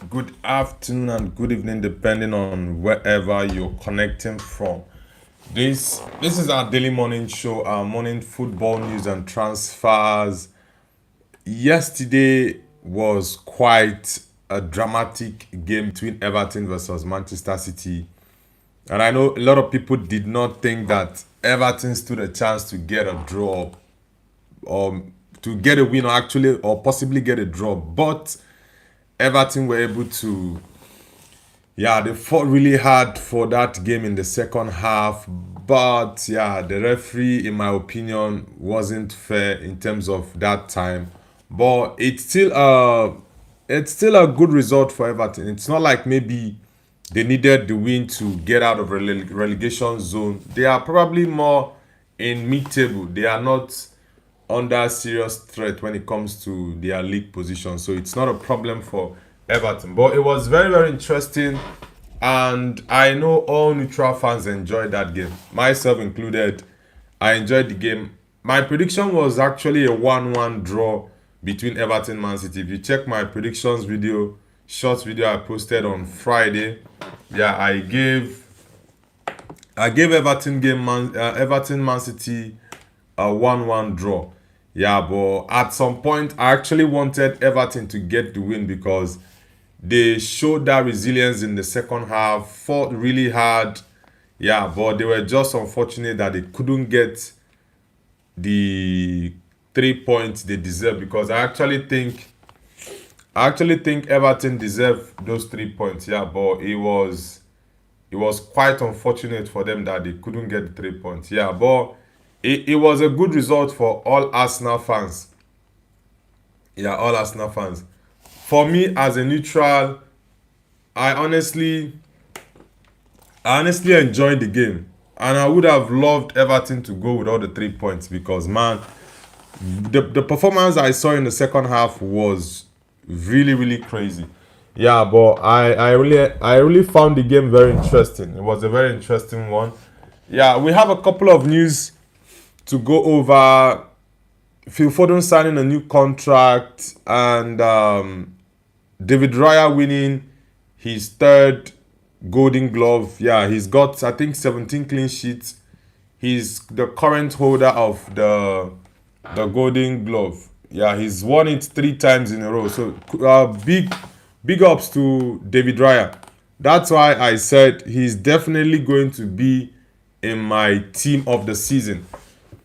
Good afternoon and good evening, depending on wherever you're connecting from. This is our daily morning show, our morning football news and transfers. Yesterday was quite a dramatic game between Everton versus Manchester City. And I know a lot of people did not think that Everton stood a chance to get a draw or to get a win or possibly get a draw. But Everton were able to, yeah, they fought really hard for that game in the second half. But yeah, the referee, in my opinion, wasn't fair in terms of that time. But it's still a good result for Everton. It's not like maybe they needed the win to get out of relegation zone. They are probably more in mid-table. They are not under serious threat when it comes to their league position. So it's not a problem for Everton. But it was very, very interesting. And I know all neutral fans enjoyed that game, myself included. I enjoyed the game. My prediction was actually a 1-1 draw between Everton and Man City. If you check my predictions video, short video I posted on Friday, yeah, I gave Everton Man City a 1-1 draw. Yeah, but at some point I actually wanted Everton to get the win because they showed that resilience in the second half, fought really hard. Yeah, but they were just unfortunate that they couldn't get the 3 points they deserve because I actually think Everton deserved those 3 points. Yeah, but it was quite unfortunate for them that they couldn't get the 3 points. Yeah, but it was a good result for all Arsenal fans. Yeah, all Arsenal fans. For me as a neutral, I honestly I honestly enjoyed the game. And I would have loved Everton to go with all the 3 points because man, the performance I saw in the second half was really, really crazy. Yeah, but I really found the game very interesting. It was a very interesting one. Yeah, we have a couple of news to go over. Phil Foden signing a new contract and David Raya winning his third Golden Glove. Yeah, he's got I think 17 clean sheets. He's the current holder of the Golden Glove. Yeah, he's won it 3 times in a row. So big ups to David Raya. That's why I said he's definitely going to be in my team of the season.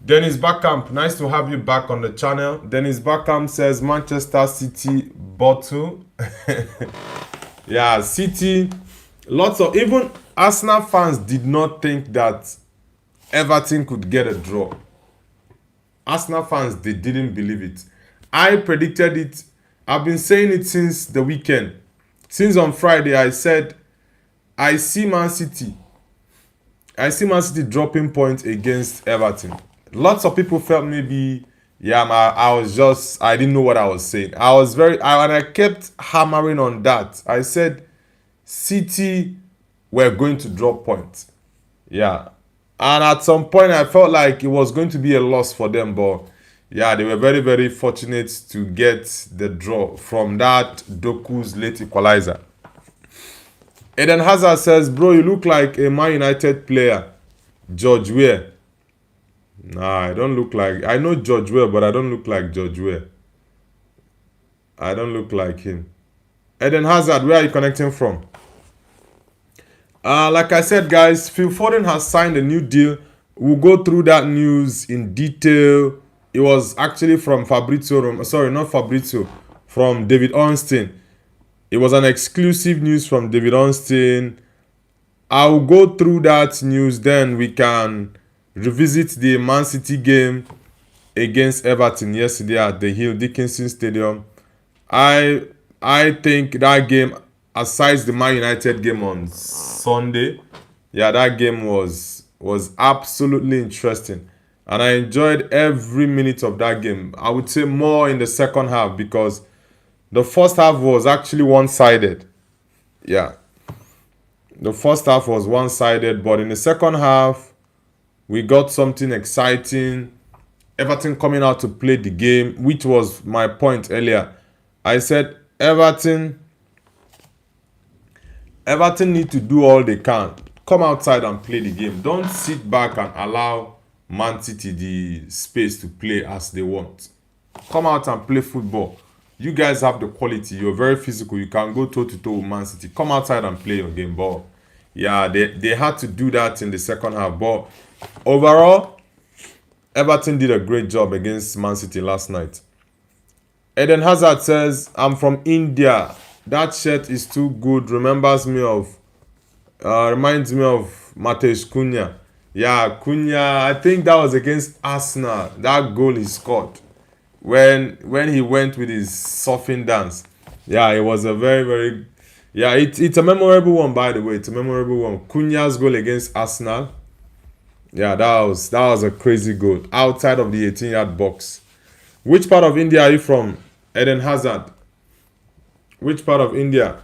Dennis Backamp, nice to have you back on the channel. Dennis Backamp says Manchester City bottle. Yeah, City. Lots of even Arsenal fans did not think that Everton could get a draw. Arsenal fans they didn't believe it. I predicted it. I've been saying it since the weekend. Since on Friday, I said I see Man City. I see Man City dropping points against Everton. Lots of people felt maybe, yeah, I didn't know what I was saying. And I kept hammering on that. I said City were going to drop points. Yeah. And at some point, I felt like it was going to be a loss for them. But yeah, they were very, very fortunate to get the draw from that Doku's late equalizer. Eden Hazard says, bro, you look like a Man United player. George Weah. Nah, I don't look like. I know George Weah, but I don't look like George Weah. I don't look like him. Eden Hazard, where are you connecting from? Like I said, guys, Phil Foden has signed a new deal. We'll go through that news in detail. It was actually from sorry, not Fabrizio, from David Ornstein. It was an exclusive news from David Ornstein. I'll go through that news, then we can revisit the Man City game against Everton yesterday at the Hill Dickinson Stadium. I I think that game, aside the Man United game on Sunday, yeah, that game was absolutely interesting, and I enjoyed every minute of that game. I would say more in the second half because the first half was actually one-sided. Yeah, the first half was one-sided, but in the second half we got something exciting. Everton coming out to play the game, which was my point earlier. I said Everton Everton need to do all they can. Come outside and play the game. Don't sit back and allow Man City the space to play as they want. Come out and play football. You guys have the quality. You're very physical. You can go toe to toe with Man City. Come outside and play your game. But yeah, they had to do that in the second half. But overall, Everton did a great job against Man City last night. Eden Hazard says, I'm from India. That shirt is too good. Reminds me of Mateus Cunha. Yeah, Cunha, I think that was against Arsenal. That goal he scored when he went with his surfing dance. Yeah, it was a very, very, yeah, it's a memorable one, by the way. It's a memorable one. Cunha's goal against Arsenal. Yeah, that was a crazy goal outside of the 18-yard box. Which part of India are you from, Eden Hazard? Which part of India?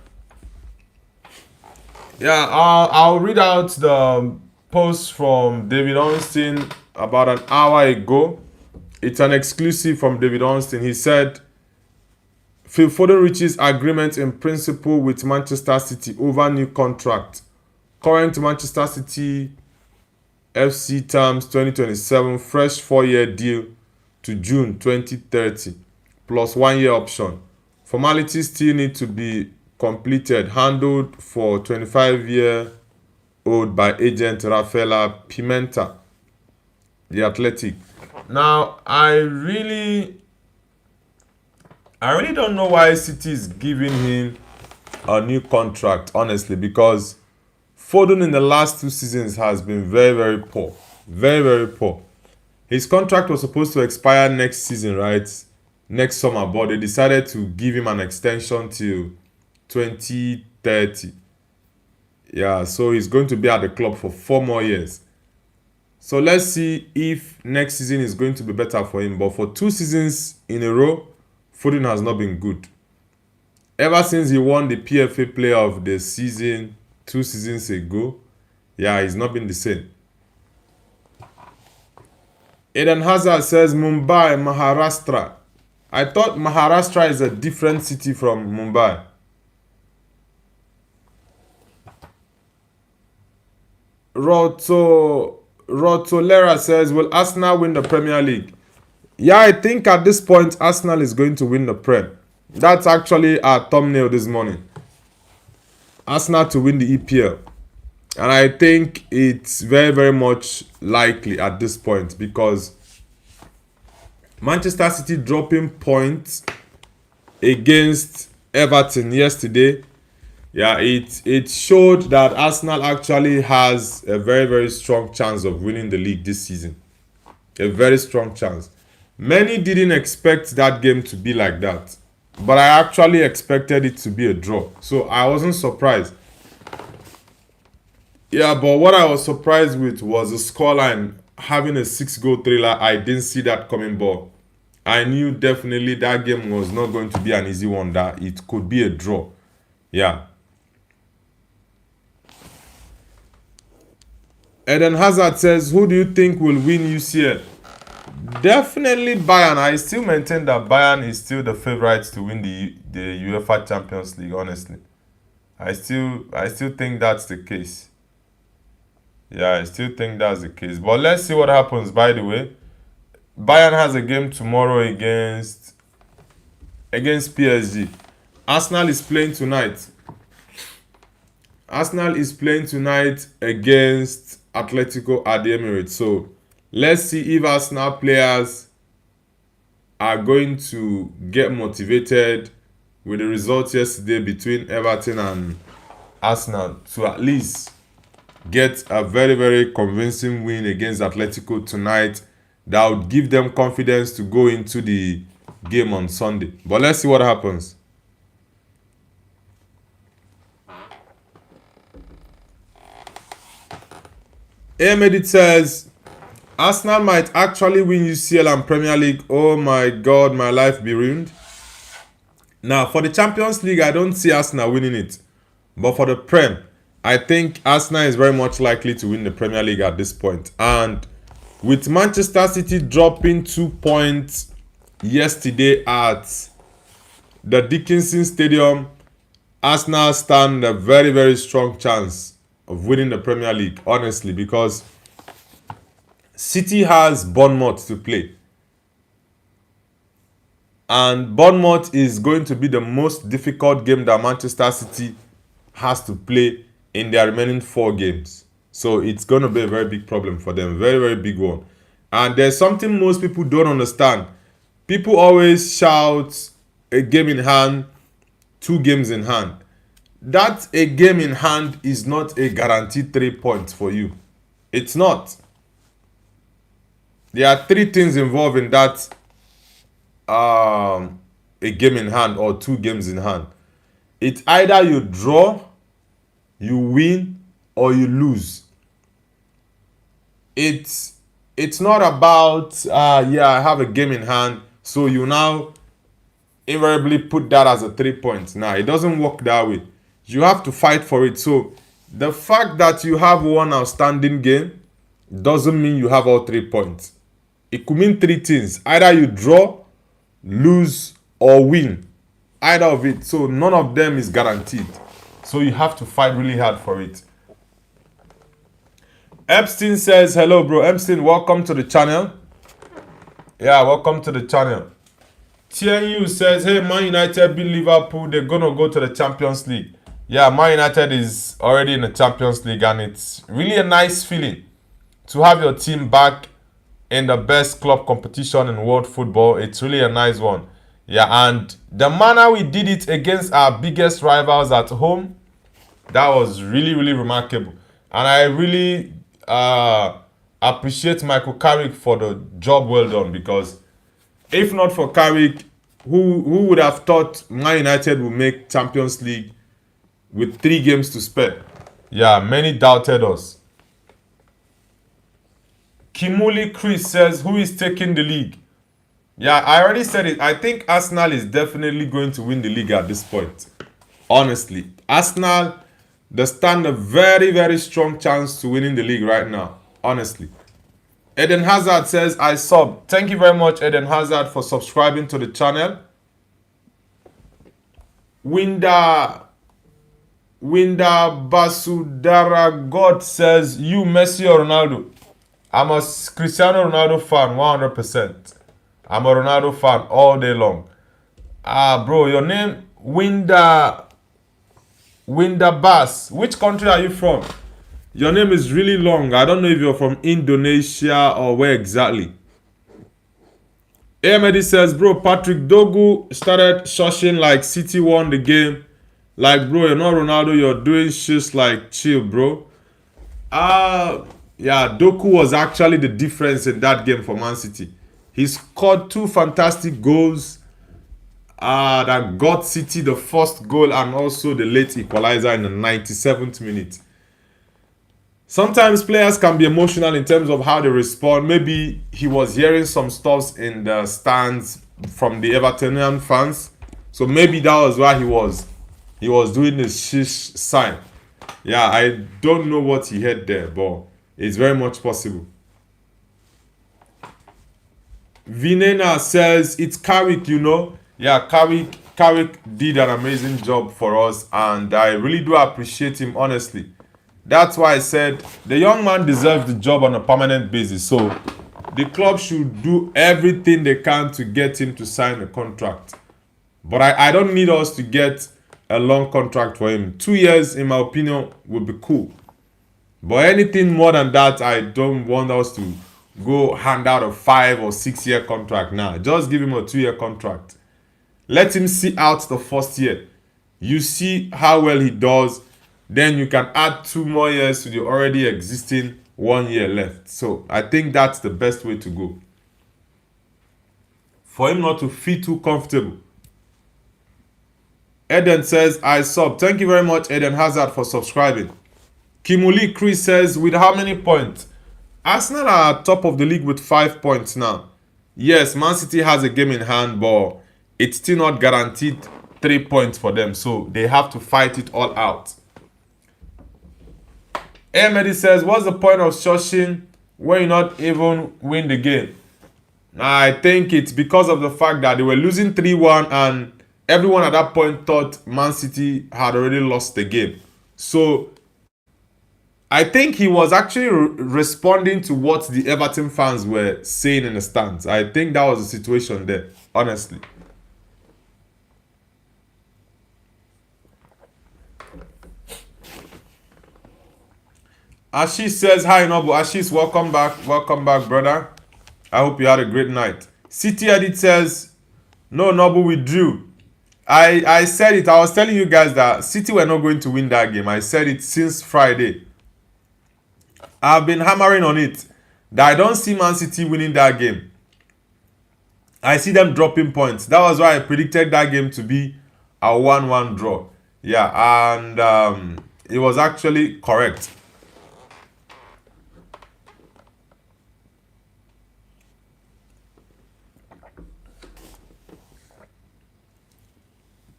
Yeah, I'll read out the post from David Ornstein about an hour ago. It's an exclusive from David Ornstein. He said, Phil Foden reaches agreement in principle with Manchester City over new contract. Current Manchester City FC terms 2027, fresh 4-year deal to June 2030, plus 1-year option. Formalities still need to be completed, handled for 25-year-old by agent Rafaela Pimenta, The Athletic. Now, I really don't know why City is giving him a new contract, honestly, because Foden in the last 2 seasons has been very, very poor. Very, very poor. His contract was supposed to expire next season, right? Next summer, but they decided to give him an extension till 2030. Yeah, so he's going to be at the club for 4 more years. So let's see if next season is going to be better for him. But for 2 seasons in a row, Foden has not been good. Ever since he won the PFA Player of the Season 2 seasons ago, yeah, he's not been the same. Eden Hazard says Mumbai, Maharashtra. I thought Maharashtra is a different city from Mumbai. Rotolera says, will Arsenal win the Premier League? Yeah, I think at this point, Arsenal is going to win the Prem. That's actually our thumbnail this morning. Arsenal to win the EPL. And I think it's very, very much likely at this point because Manchester City dropping points against Everton yesterday. Yeah, it showed that Arsenal actually has a very, very strong chance of winning the league this season. A very strong chance. Many didn't expect that game to be like that. But I actually expected it to be a draw. So I wasn't surprised. Yeah, but what I was surprised with was the scoreline having a 6-goal thriller. I didn't see that coming, but I knew definitely that game was not going to be an easy one, that it could be a draw. Yeah. Eden Hazard says, who do you think will win UCL? Definitely Bayern. I still maintain that Bayern is still the favourites to win the UEFA Champions League, honestly. I still think that's the case. Yeah, I still think that's the case. But let's see what happens, by the way. Bayern has a game tomorrow against PSG. Arsenal is playing tonight. Arsenal is playing tonight against Atletico at the Emirates. So let's see if Arsenal players are going to get motivated with the results yesterday between Everton and Arsenal to at least get a very, very convincing win against Atletico tonight that would give them confidence to go into the game on Sunday. But let's see what happens. Ahmed says, Arsenal might actually win UCL and Premier League. Oh my God, my life be ruined. Now, for the Champions League, I don't see Arsenal winning it. But for the Prem, I think Arsenal is very much likely to win the Premier League at this point. And with Manchester City dropping 2 points yesterday at the Dickinson Stadium, Arsenal stand a very, very strong chance of winning the Premier League, honestly, because City has Bournemouth to play. And Bournemouth is going to be the most difficult game that Manchester City has to play in their remaining 4 games. So it's going to be a very big problem for them. Very, very big one. And there's something most people don't understand. People always shout a game in hand, 2 games in hand. That a game in hand is not a guaranteed 3 points for you. It's not. There are 3 things involved in that a game in hand or 2 games in hand. It's either you draw, you win, or you lose. It's not about I have a game in hand, so you now invariably put that as a 3 points. Nah, it doesn't work that way. You have to fight for it. So the fact that you have one outstanding game doesn't mean you have all 3 points. It could mean 3 things. Either you draw, lose, or win. Either of it. So none of them is guaranteed. So you have to fight really hard for it. Epstein says, hello bro. Epstein, welcome to the channel. Yeah, welcome to the channel. TNU says, hey, Man United beat Liverpool. They're going to go to the Champions League. Yeah, Man United is already in the Champions League, and it's really a nice feeling to have your team back in the best club competition in world football. It's really a nice one. Yeah, and the manner we did it against our biggest rivals at home, that was really, really remarkable. And I really appreciate Michael Carrick for the job well done, because if not for Carrick, who would have thought Man United would make Champions League with 3 games to spare? Yeah, many doubted us. Kimuli Chris says, who is taking the league? Yeah, I already said it. I think Arsenal is definitely going to win the league at this point. Honestly, Arsenal, they stand a very, very strong chance to winning the league right now. Honestly. Eden Hazard says, I sub. Thank you very much, Eden Hazard, for subscribing to the channel. Winda Basudara God says, you Messi or Ronaldo? I'm a Cristiano Ronaldo fan, 100%. I'm a Ronaldo fan all day long. Bro, your name, Winda Bas. Which country are you from? Your name is really long. I don't know if you're from Indonesia or where exactly. Ahmedi says, bro, Patrick Dogu started shushing like City won the game. Like, bro, you're not Ronaldo. You're doing shit like chill, bro. Yeah, Doku was actually the difference in that game for Man City. He scored 2 fantastic goals that got City the first goal and also the late equalizer in the 97th minute. Sometimes players can be emotional in terms of how they respond. Maybe he was hearing some stuff in the stands from the Evertonian fans. So maybe that was why he was doing the shish sign. Yeah, I don't know what he had there, but it's very much possible. Vinena says, it's Carrick, you know. Yeah, Carrick did an amazing job for us, and I really do appreciate him, honestly. That's why I said the young man deserves the job on a permanent basis. So the club should do everything they can to get him to sign a contract. But I don't need us to get a long contract for him. 2 years, in my opinion, would be cool. But anything more than that, I don't want us to go hand out a 5 or 6 year contract now. Just give him a 2 year contract. Let him see out the first year. You see how well he does. Then you can add 2 more years to the already existing 1 year left. So I think that's the best way to go. For him not to feel too comfortable. Eden says, I sub. Thank you very much, Eden Hazard, for subscribing. Kimuli Chris says, with how many points? Arsenal are top of the league with 5 points now. Yes, Man City has a game in hand, but it's still not guaranteed 3 points for them. So they have to fight it all out. Ahmedi says, what's the point of shushing when you not even win the game? I think it's because of the fact that they were losing 3-1 and everyone at that point thought Man City had already lost the game. So I think he was actually responding to what the Everton fans were saying in the stands. I think that was the situation there, honestly. Ashish says, hi Nobu. Ashish, welcome back. Welcome back, brother. I hope you had a great night. City Edit says, no, Nobu, we drew. I said it. I was telling you guys that City were not going to win that game. I said it since Friday. I've been hammering on it that I don't see Man City winning that game. I see them dropping points. That was why I predicted that game to be a 1-1 draw. Yeah, and it was actually correct.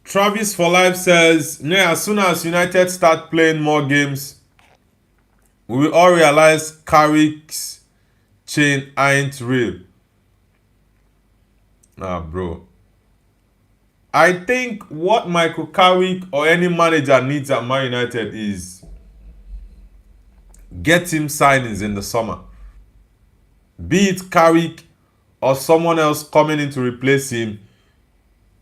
Travis for Life says, yeah, as soon as United start playing more games, we will all realize Carrick's chain ain't real. Nah, bro. I think what Michael Carrick or any manager needs at Man United is get him signings in the summer. Be it Carrick or someone else coming in to replace him,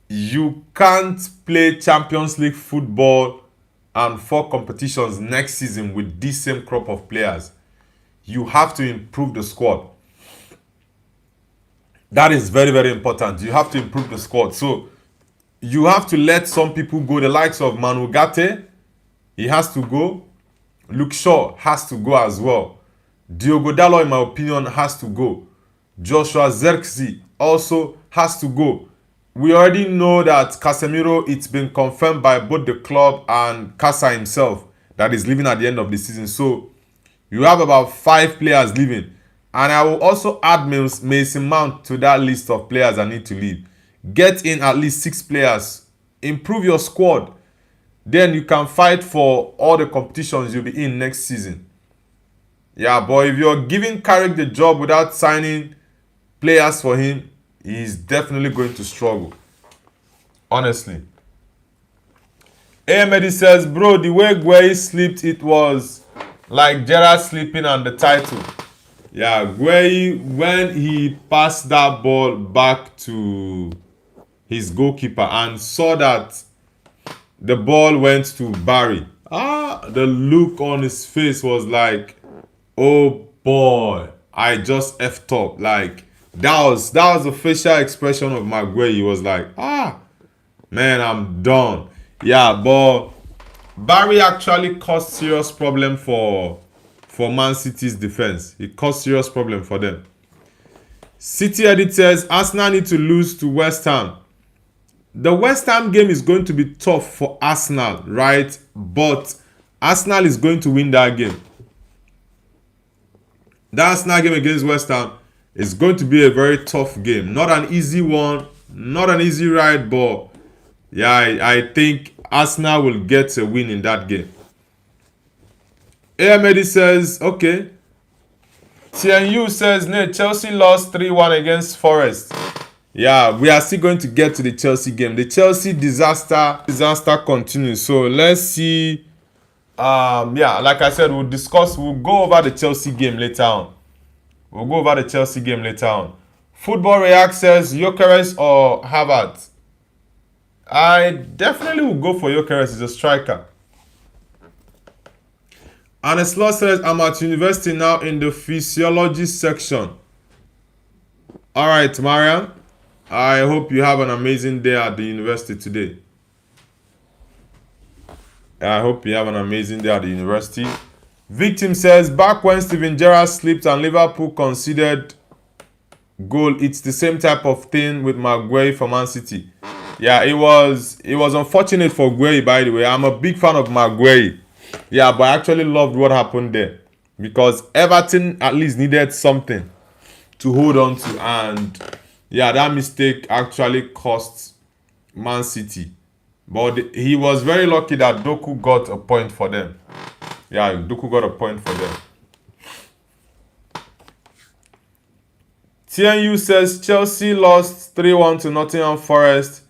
you can't play Champions League football and 4 competitions next season with this same crop of players. You have to improve the squad. That is very, very important. You have to improve the squad. So you have to let some people go. The likes of Manu Gate, he has to go. Luke Shaw has to go as well. Diogo Dalot, in my opinion, has to go. Joshua Zirkzee also has to go. We already know that Casemiro, it's been confirmed by both the club and Casa himself that he's leaving at the end of the season. So you have about 5 players leaving. And I will also add Mason Mount to that list of players that need to leave. Get in at least 6 players. Improve your squad. Then you can fight for all the competitions you'll be in next season. Yeah, but if you're giving Carrick the job without signing players for him, he's definitely going to struggle. Honestly. Ahmedi says, bro, the way Gueye slipped, it was like Gerrard sleeping on the title. Yeah, Gueye, when he passed that ball back to his goalkeeper and saw that the ball went to Barry, the look on his face was like, oh boy, I just effed up. Like, that was the facial expression of Maguire. He was like, man, I'm done. Yeah, but Barry actually caused serious problem for Man City's defense. It caused serious problem for them. City Edit says, Arsenal need to lose to West Ham. The West Ham game is going to be tough for Arsenal, right? But Arsenal is going to win that game. The Arsenal game against West Ham is going to be a very tough game. Not an easy one, not an easy ride, but yeah, I think Arsenal will get a win in that game. Ahmedi says, okay. TNU says, no, Chelsea lost 3-1 against Forest. Yeah, we are still going to get to the Chelsea game. The Chelsea disaster continues. So let's see. Yeah, like I said, we'll go over the Chelsea game later on. Football React says, Gyökeres or Havertz? I definitely will go for Gyökeres. He's a striker. And Slot says, I'm at university now in the physiology section. Alright, Mariam. I hope you have an amazing day at the university today. Victim says, back when Steven Gerrard slipped and Liverpool conceded goal, it's the same type of thing with Maguire for Man City. Yeah, it was unfortunate for Gueye, by the way. I'm a big fan of Maguire. Yeah, but I actually loved what happened there. Because Everton at least needed something to hold on to. And yeah, that mistake actually cost Man City. But he was very lucky that Doku got a point for them. Yeah, Doku got a point for them. TNU says Chelsea lost 3-1 to Nottingham Forest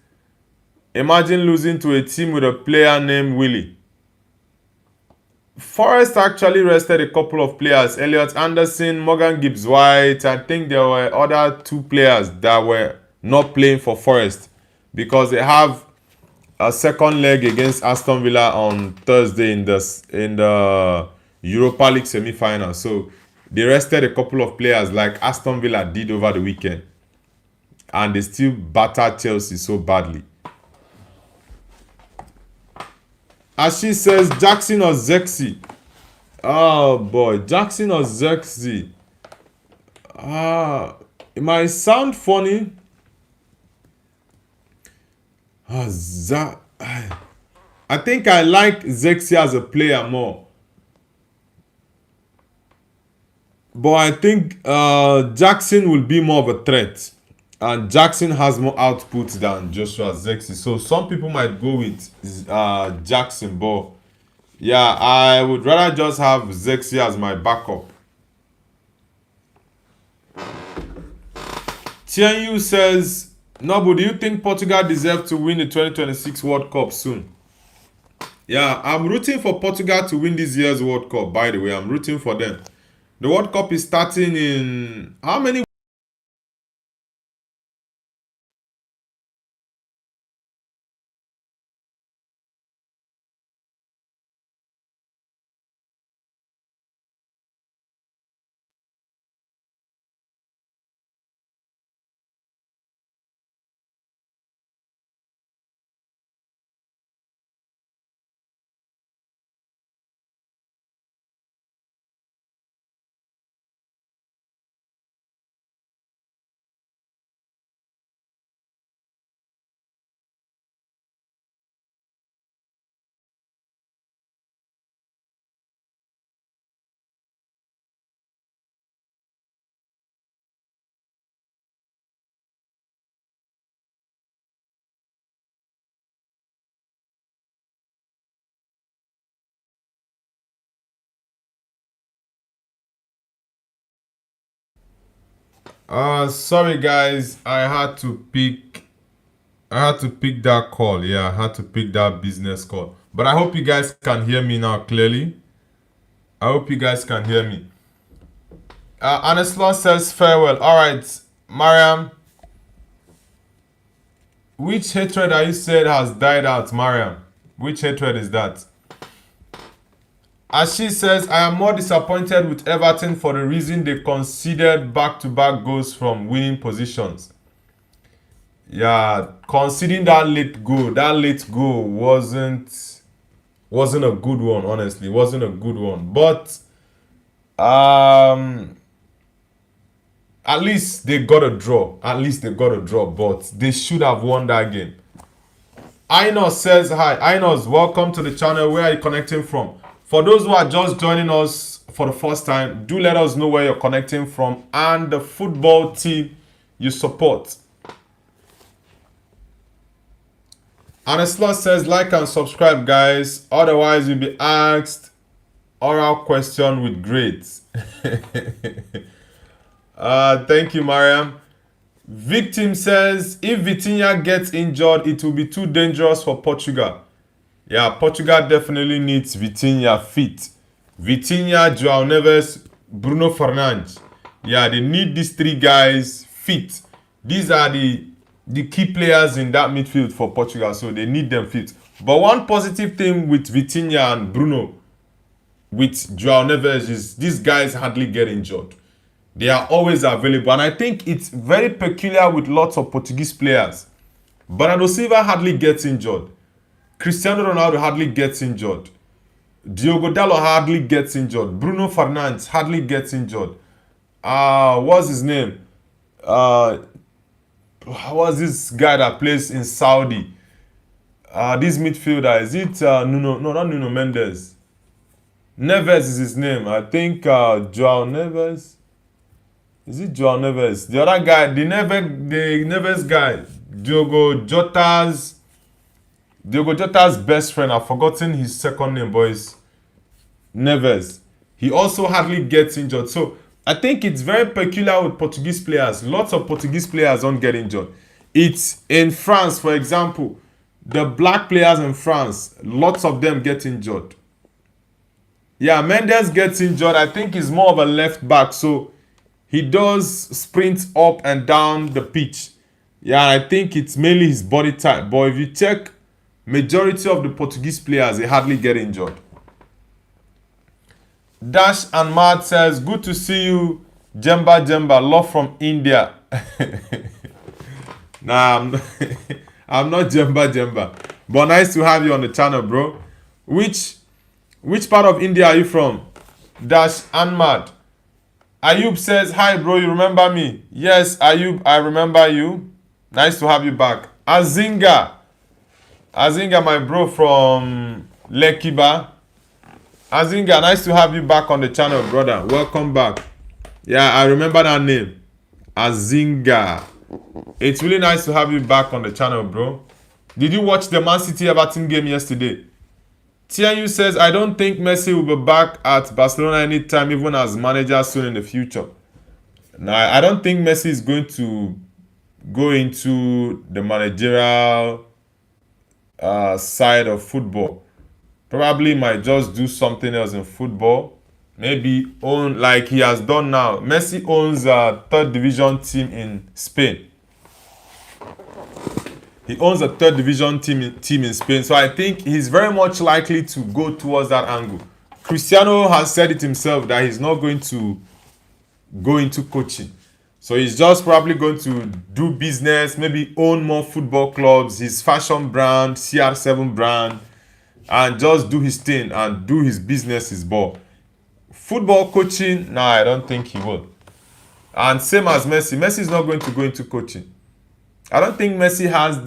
Imagine losing to a team with a player named Willie. Forest actually rested a couple of players. Elliot Anderson, Morgan Gibbs-White. I think there were other 2 players that were not playing for Forest because they have a second leg against Aston Villa on Thursday in the Europa League semi-final. So they rested a couple of players like Aston Villa did over the weekend. And they still battered Chelsea so badly. As she says, Jackson or Zexi? Oh boy, Jackson or Zexi? It might sound funny. I think I like Zexi as a player more. But I think Jackson will be more of a threat. And Jackson has more output than Joshua Zexi. So some people might go with Jackson. But yeah, I would rather just have Zexi as my backup. Tianyu says, Nobu, do you think Portugal deserves to win the 2026 World Cup soon? Yeah, I'm rooting for Portugal to win this year's World Cup, by the way. I'm rooting for them. The World Cup is starting in how many? Sorry guys, I had to pick that call. Yeah, I had to pick that business call. But I hope you guys can hear me now clearly. I hope you guys can hear me. Aneslon says farewell. Alright, Mariam. Which hatred are you said has died out, Mariam? Which hatred is that? As she says, I am more disappointed with Everton for the reason they conceded back-to-back goals from winning positions. Yeah, conceding that late goal wasn't a good one, honestly. Wasn't a good one. But at least they got a draw. At least they got a draw, but they should have won that game. Ainos says hi. Ainos, welcome to the channel. Where are you connecting from? For those who are just joining us for the first time, do let us know where you're connecting from and the football team you support. Anesla says like and subscribe, guys. Otherwise, you'll be asked oral question with grades. Thank you, Mariam. Victim says if Vitinha gets injured, it will be too dangerous for Portugal. Yeah, Portugal definitely needs Vitinha fit. Vitinha, João Neves, Bruno Fernandes. Yeah, they need these 3 guys fit. These are the key players in that midfield for Portugal, so they need them fit. But one positive thing with Vitinha and Bruno, with João Neves, is these guys hardly get injured. They are always available, and I think it's very peculiar with lots of Portuguese players. Bernardo Silva hardly gets injured. Cristiano Ronaldo hardly gets injured. Diogo Dalot hardly gets injured. Bruno Fernandes hardly gets injured. What's his name? What's this guy that plays in Saudi? This midfielder, is it Nuno? No, not Nuno Mendes. Neves is his name. I think João Neves. Is it João Neves? The other guy, the Neves guy, Diogo Jota's best friend. I've forgotten his second name, boys. Neves. He also hardly gets injured. So I think it's very peculiar with Portuguese players. Lots of Portuguese players don't get injured. It's in France, for example. the black players in France, lots of them get injured. Yeah, Mendes gets injured. I think he's more of a left back, so he does sprints up and down the pitch. Yeah, I think it's mainly his body type. But if you check, majority of the Portuguese players, they hardly get injured. Dash and Mad says, good to see you, Jemba Jemba. Love from India. Nah, I'm not Jemba Jemba. But nice to have you on the channel, bro. Which part of India are you from? Dash and Mad. Ayub says, hi bro, you remember me? Yes, Ayub, I remember you. Nice to have you back. Azinga, my bro from Lekiba. Azinga, nice to have you back on the channel, brother. Welcome back. Yeah, I remember that name. Azinga. It's really nice to have you back on the channel, bro. Did you watch the Man City Everton game yesterday? TNU says, I don't think Messi will be back at Barcelona anytime, even as manager soon in the future. Now, I don't think Messi is going to go into the managerial side of football. Probably might just do something else in football. Maybe own, like he has done now. Messi owns a third division team in Spain. He owns a third division team in Spain. So I think he's very much likely to go towards that angle. Cristiano has said it himself that he's not going to go into coaching. So he's just probably going to do business, maybe own more football clubs, his fashion brand, CR7 brand, and just do his thing and do his business, his ball. Football coaching, nah, I don't think he will. And same as Messi. Messi is not going to go into coaching. I don't think Messi has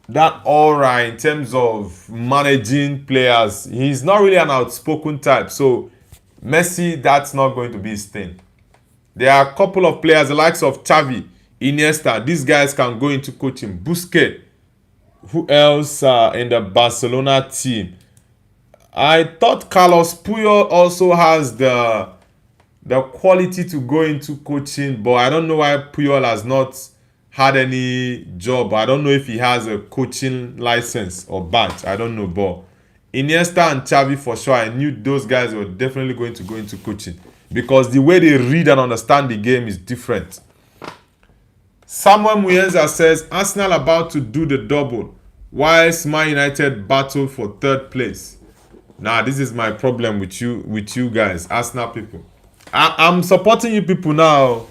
that aura in terms of managing players. He's not really an outspoken type. So Messi, that's not going to be his thing. There are a couple of players, the likes of Xavi, Iniesta. These guys can go into coaching. Busquets. Who else in the Barcelona team? I thought Carlos Puyol also has the quality to go into coaching, but I don't know why Puyol has not had any job. I don't know if he has a coaching license or badge. I don't know, but Iniesta and Xavi for sure, I knew those guys were definitely going to go into coaching because the way they read and understand the game is different. Samuel Muyenza says, Arsenal about to do the double, whilst Man United battle for third place. Nah, this is my problem with you guys, Arsenal people. I'm supporting you people now.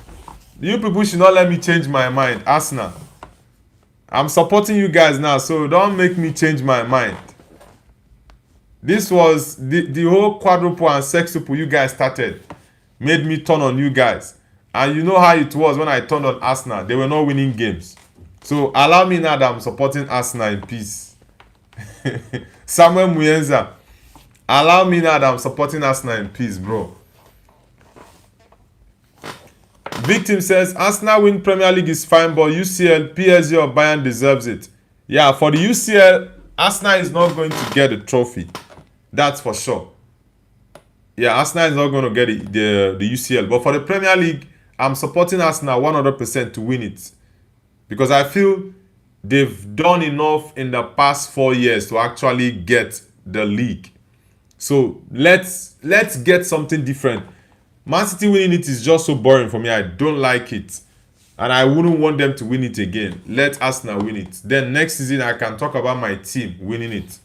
You people should not let me change my mind, Arsenal. I'm supporting you guys now, so don't make me change my mind. This was the whole quadruple and sextuple you guys started. Made me turn on you guys. And you know how it was when I turned on Arsenal. They were not winning games. So allow me now that I'm supporting Arsenal in peace. Samuel Muyenza. Allow me now that I'm supporting Arsenal in peace, bro. Victim says, Arsenal win Premier League is fine, but UCL, PSG or Bayern deserves it. Yeah, for the UCL, Arsenal is not going to get a trophy. That's for sure. Yeah, Arsenal is not going to get the UCL. But for the Premier League, I'm supporting Arsenal 100% to win it. Because I feel they've done enough in the past 4 years to actually get the league. So let's get something different. Man City winning it is just so boring for me. I don't like it. And I wouldn't want them to win it again. Let Arsenal win it. Then next season, I can talk about my team winning it.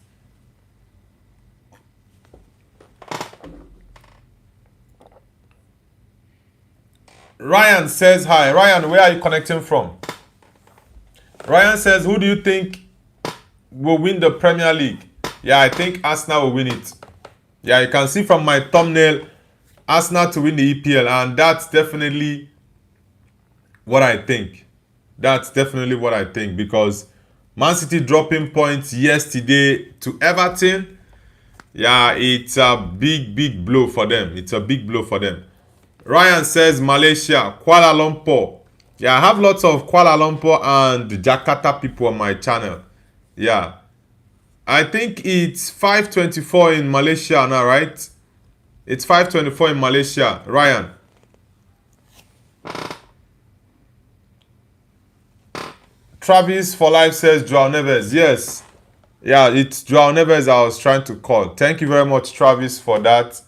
Ryan says, hi. Ryan, where are you connecting from? Ryan says, who do you think will win the Premier League? Yeah, I think Arsenal will win it. Yeah, you can see from my thumbnail, Arsenal to win the EPL, and that's definitely what I think. That's definitely what I think, because Man City dropping points yesterday to Everton, yeah, it's a big blow for them. It's a big blow for them. Ryan says Malaysia, Kuala Lumpur. Yeah, I have lots of Kuala Lumpur and Jakarta people on my channel. Yeah. I think it's 5:24 in Malaysia now, right? It's 5:24 in Malaysia. Ryan. Travis for life says Joao Neves. Yes. Yeah, it's Joao Neves I was trying to call. Thank you very much, Travis, for that.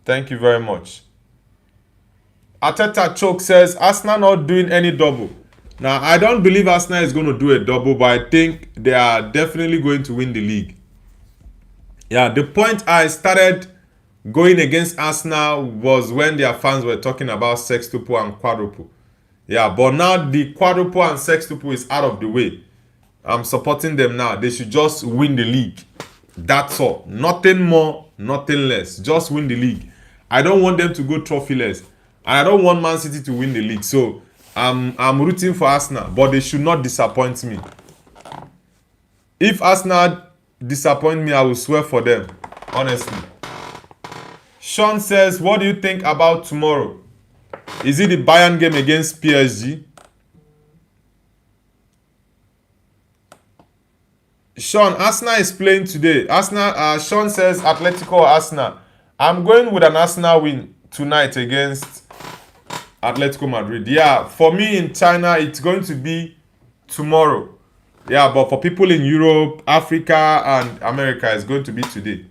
Thank you very much. Ateta Choke says Arsenal not doing any double. Now, I don't believe Arsenal is going to do a double, but I think they are definitely going to win the league. Yeah, the point I started going against Arsenal was when their fans were talking about sextuple and quadruple. Yeah, but now the quadruple and sextuple is out of the way. I'm supporting them now. They should just win the league. That's all. Nothing more, nothing less. Just win the league. I don't want them to go trophyless. And I don't want Man City to win the league. So I'm rooting for Arsenal, but they should not disappoint me. If Arsenal disappoint me, I will swear for them. Honestly. Sean says, what do you think about tomorrow? Is it the Bayern game against PSG? Sean, Arsenal is playing today. Arsenal. Sean says Atletico or Arsenal. I'm going with an Arsenal win tonight against Atletico Madrid. Yeah, for me in China, it's going to be tomorrow. Yeah, but for people in Europe, Africa, and America, it's going to be today.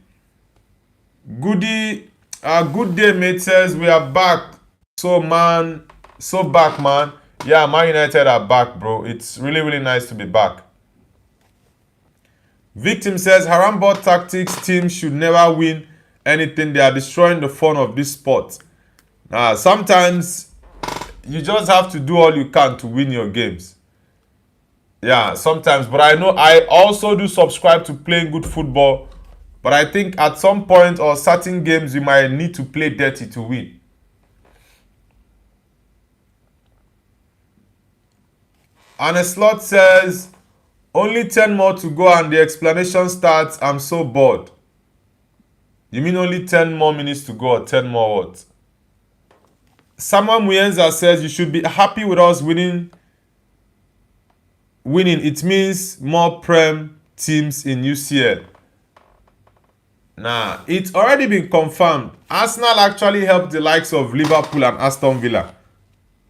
Good day, mate says we are back. So back, man. Yeah, Man United are back, bro. It's really, really nice to be back. Victim says Harambot tactics team should never win anything. They are destroying the fun of this sport. Sometimes you just have to do all you can to win your games. Yeah, sometimes. But I know I also do subscribe to playing good football. But I think at some point or certain games you might need to play dirty to win. And a slot says, only 10 more to go and the explanation starts. I'm so bored. You mean only 10 more minutes to go or 10 more what? Samuel Muyenza says, you should be happy with us winning. It means more Prem teams in UCL. Nah, it's already been confirmed. Arsenal actually helped the likes of Liverpool and Aston Villa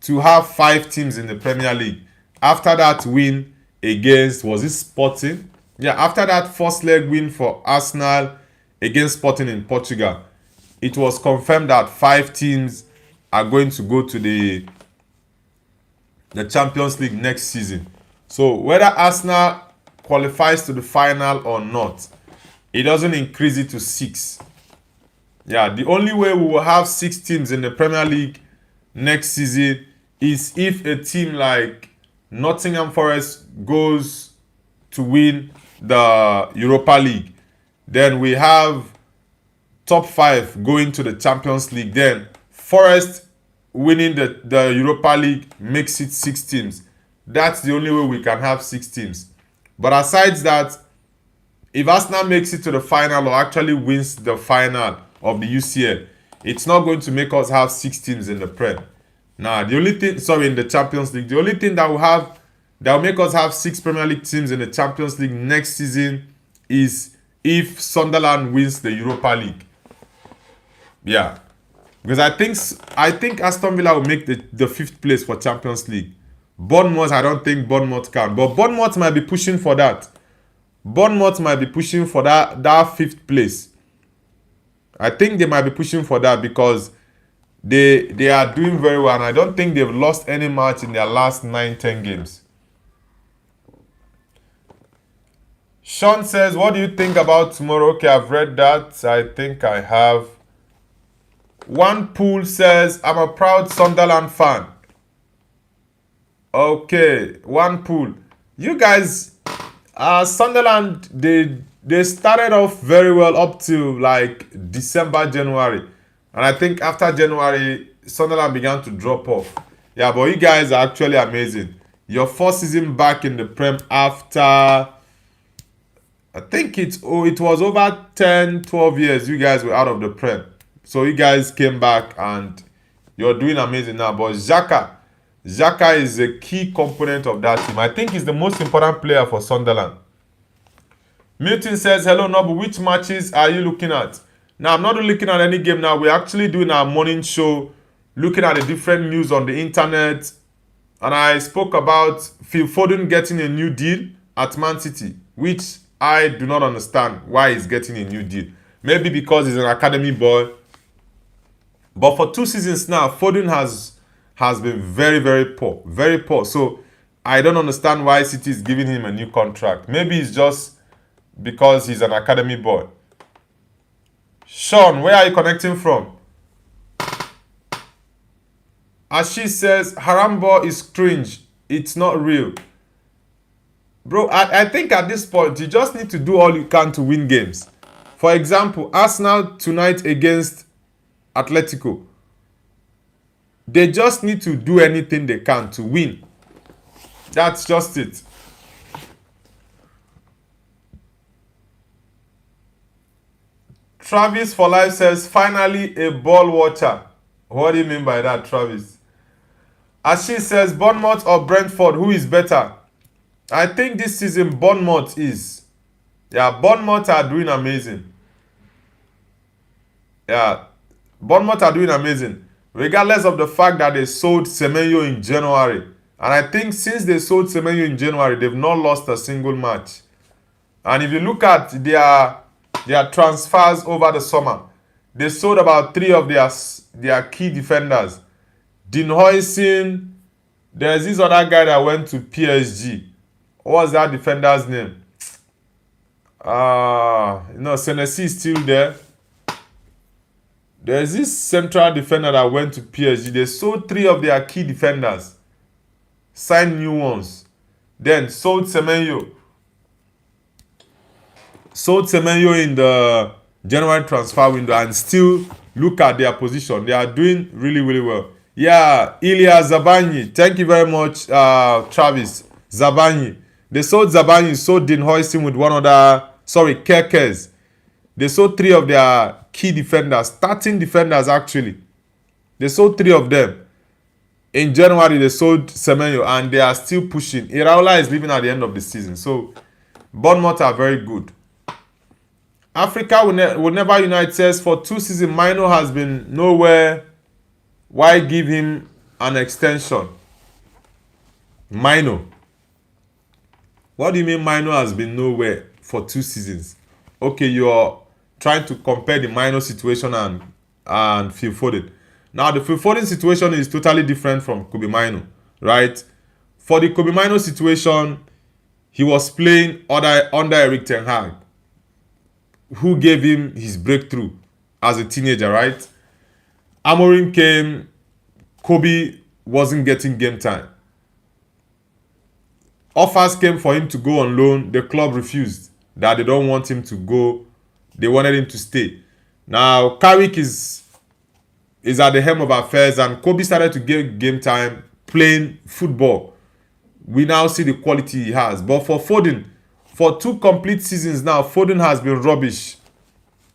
to have 5 teams in the Premier League. After that win against, was it Sporting? Yeah, after that first leg win for Arsenal against Sporting in Portugal, it was confirmed that 5 teams are going to go to the Champions League next season. So whether Arsenal qualifies to the final or not, it doesn't increase it to 6. Yeah, the only way we will have 6 teams in the Premier League next season is if a team like Nottingham Forest goes to win the Europa League. Then we have top 5 going to the Champions League. Then Forest winning the Europa League makes it 6 teams. That's the only way we can have 6 teams. But aside that, if Arsenal makes it to the final or actually wins the final of the UCL, it's not going to make us have 6 teams in the Prem. Now, the only thing, in the Champions League, the only thing that will make us have 6 Premier League teams in the Champions League next season is if Sunderland wins the Europa League. Yeah. Because I think Aston Villa will make the 5th place for Champions League. Bournemouth, I don't think Bournemouth can. But Bournemouth might be pushing for that. Bournemouth might be pushing for that 5th place. I think they might be pushing for that because they are doing very well. And I don't think they've lost any match in their last 9-10 games. Sean says, what do you think about tomorrow? Okay, I've read that. I think I have. One Pool says, I'm a proud Sunderland fan. Okay, One Pool. You guys, Sunderland, they started off very well up to like December, January. And I think after January, Sunderland began to drop off. Yeah, but you guys are actually amazing. Your 4th season back in the Prem after, I think it was over 10, 12 years you guys were out of the Prem. So you guys came back and you're doing amazing now. But Xhaka is a key component of that team. I think he's the most important player for Sunderland. Milton says, hello Nobu, which matches are you looking at? Now, I'm not looking at any game now. We're actually doing our morning show, looking at the different news on the internet, And I spoke about Phil Foden getting a new deal at Man City, which I do not understand why he's getting a new deal. Maybe because he's an academy boy. But for 2 seasons now, Foden has been very, very poor. Very poor. So I don't understand why City is giving him a new contract. Maybe it's just because he's an academy boy. Sean, where are you connecting from? Ashish says, Harambo is cringe. It's not real. Bro, I think at this point, you just need to do all you can to win games. For example, Arsenal tonight against Atletico. They just need to do anything they can to win. That's just it. Travis for Life says, finally a ball watcher. What do you mean by that, Travis? Ashish says, Bournemouth or Brentford, who is better? I think this season Bournemouth is. Yeah, Bournemouth are doing amazing. Yeah, Bournemouth are doing amazing. Regardless of the fact that they sold Semenyo in January. And I think since they sold Semenyo in January, they've not lost a single match. And if you look at their transfers over the summer, they sold about 3 of their key defenders. Dean Huijsen, there's this other guy that went to PSG. What was that defender's name? Senesi is still there. There's this central defender that went to PSG. They sold 3 of their key defenders. Signed new ones. Then sold Semenyo. Sold Semenyo in the January transfer window and still look at their position. They are doing really, really well. Yeah, Ilya Zabanyi. Thank you very much, Travis. Zabanyi. They sold Zabanyi, sold Dean Huijsen with one other, Kerkez. They sold 3 of their key defenders, starting defenders actually. They sold 3 of them. In January, they sold Semenyo and they are still pushing. Iraola is leaving at the end of the season. So, Bournemouth are very good. Africa will never unite says, for 2 seasons, Mino has been nowhere. Why give him an extension? Mino. What do you mean Mino has been nowhere for 2 seasons? Okay, you're trying to compare the Mino situation and Phil Foden. Now, the Phil Foden situation is totally different from Kobe Mino, right? For the Kobe Mino situation, he was playing under Eric Ten Hag, who gave him his breakthrough as a teenager, right? Amorim came, Kobe wasn't getting game time. Offers came for him to go on loan. The club refused. That they don't want him to go. They wanted him to stay. Now, Carrick is at the helm of affairs and Kobe started to get game time playing football. We now see the quality he has. But for Foden, for 2 complete seasons now, Foden has been rubbish.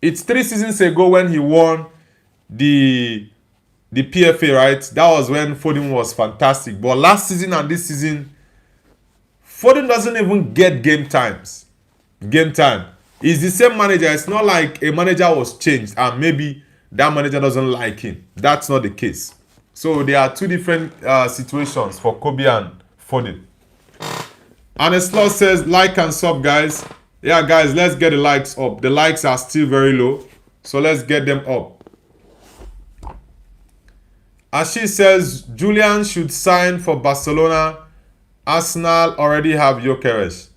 It's 3 seasons ago when he won the PFA, right? That was when Foden was fantastic. But last season and this season, Foden doesn't even get game times. Game time. He's the same manager. It's not like a manager was changed and maybe that manager doesn't like him. That's not the case. So there are 2 different situations for Kobe and Foden. And Slot says, like and sub, guys. Yeah, guys, let's get the likes up. The likes are still very low. So let's get them up. Ashish says, Julian should sign for Barcelona. Arsenal already have Gyökeres.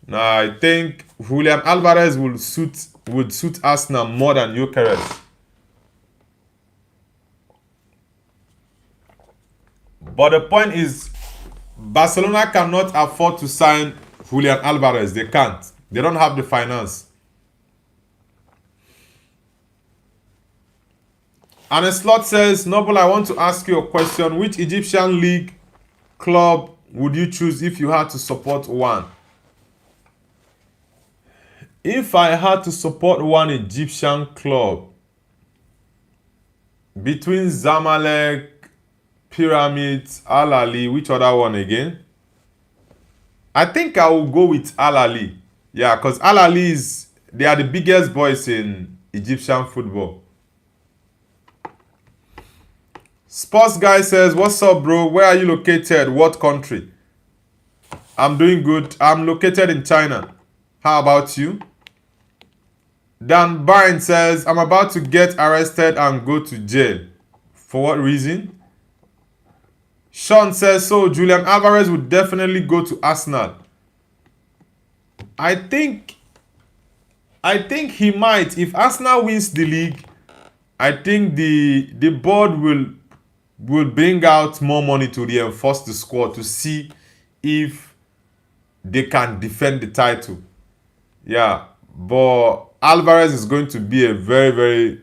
Now, I think Julian Alvarez would suit Arsenal more than Gyökeres. But the point is, Barcelona cannot afford to sign Julian Alvarez. They can't. They don't have the finance. And a slot says, Noble, I want to ask you a question. Which Egyptian league club would you choose if you had to support one? If I had to support one Egyptian club between Zamalek, Pyramids, Al Ahly, which other one again? I think I will go with Al Ahly. Yeah, because Al Ahly they are the biggest boys in Egyptian football. Sports guy says, what's up, bro? Where are you located? What country? I'm doing good. I'm located in China. How about you? Dan Byrne says, I'm about to get arrested and go to jail. For what reason? Sean says, so Julian Alvarez would definitely go to Arsenal. I think he might. If Arsenal wins the league, I think the board will bring out more money to reinforce the squad to see if they can defend the title. Yeah, but Alvarez is going to be a very, very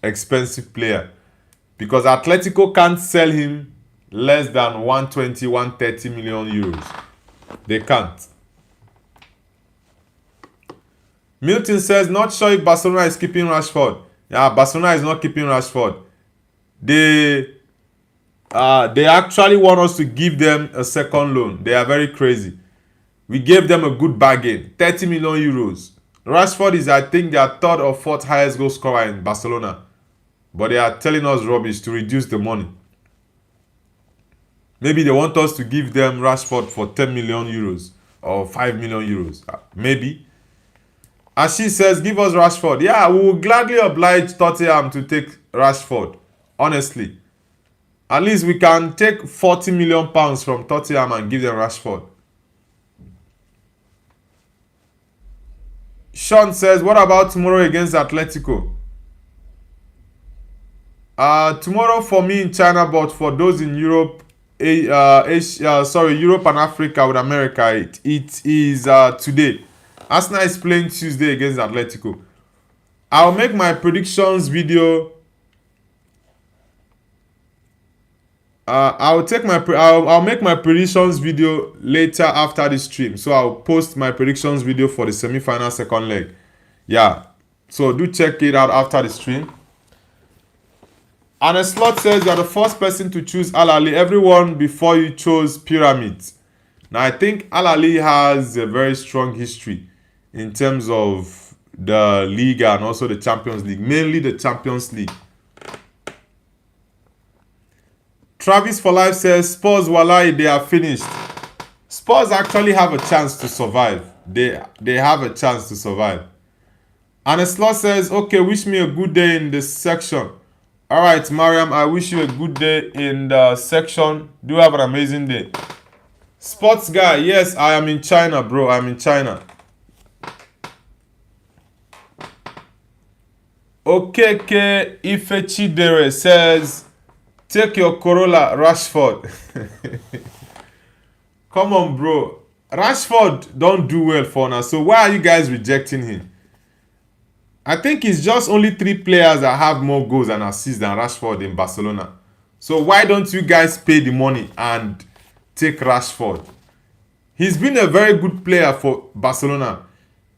expensive player because Atletico can't sell him less than 120, 130 million euros. They can't. Milton says, not sure if Barcelona is keeping Rashford. Yeah, Barcelona is not keeping Rashford. They actually want us to give them a second loan. They are very crazy. We gave them a good bargain, 30 million euros. Rashford is, I think, their third or fourth highest goal scorer in Barcelona. But they are telling us rubbish to reduce the money. Maybe they want us to give them Rashford for 10 million euros or 5 million euros. Maybe. As she says, give us Rashford. Yeah, we will gladly oblige Tottenham to take Rashford. Honestly. At least we can take 40 million pounds from Tottenham and give them Rashford. Sean says, what about tomorrow against Atletico? Tomorrow for me in China, but for those in Europe, Europe and Africa with America, it is today. Arsenal is playing Tuesday against Atletico. I'll make my predictions video. I'll make my predictions video later after this stream. So I'll post my predictions video for the semi-final second leg. Yeah. So do check it out after the stream. And a slot says you're the first person to choose Al Ahly. Everyone before you chose Pyramids. Now I think Al Ahly has a very strong history in terms of the league and also the Champions League. Mainly the Champions League. Travis for Life says, Spurs, wallahi, they are finished. Spurs actually have a chance to survive. They have a chance to survive. And a slot says, okay, wish me a good day in this section. Alright, Mariam, I wish you a good day in the section. Do have an amazing day. Sports guy, yes, I am in China, bro. I'm in China. Okeke Ifechidere says, take your Corolla, Rashford. Come on, bro. Rashford don't do well for now. So why are you guys rejecting him? I think it's just only 3 players that have more goals and assists than Rashford in Barcelona. So why don't you guys pay the money and take Rashford? He's been a very good player for Barcelona.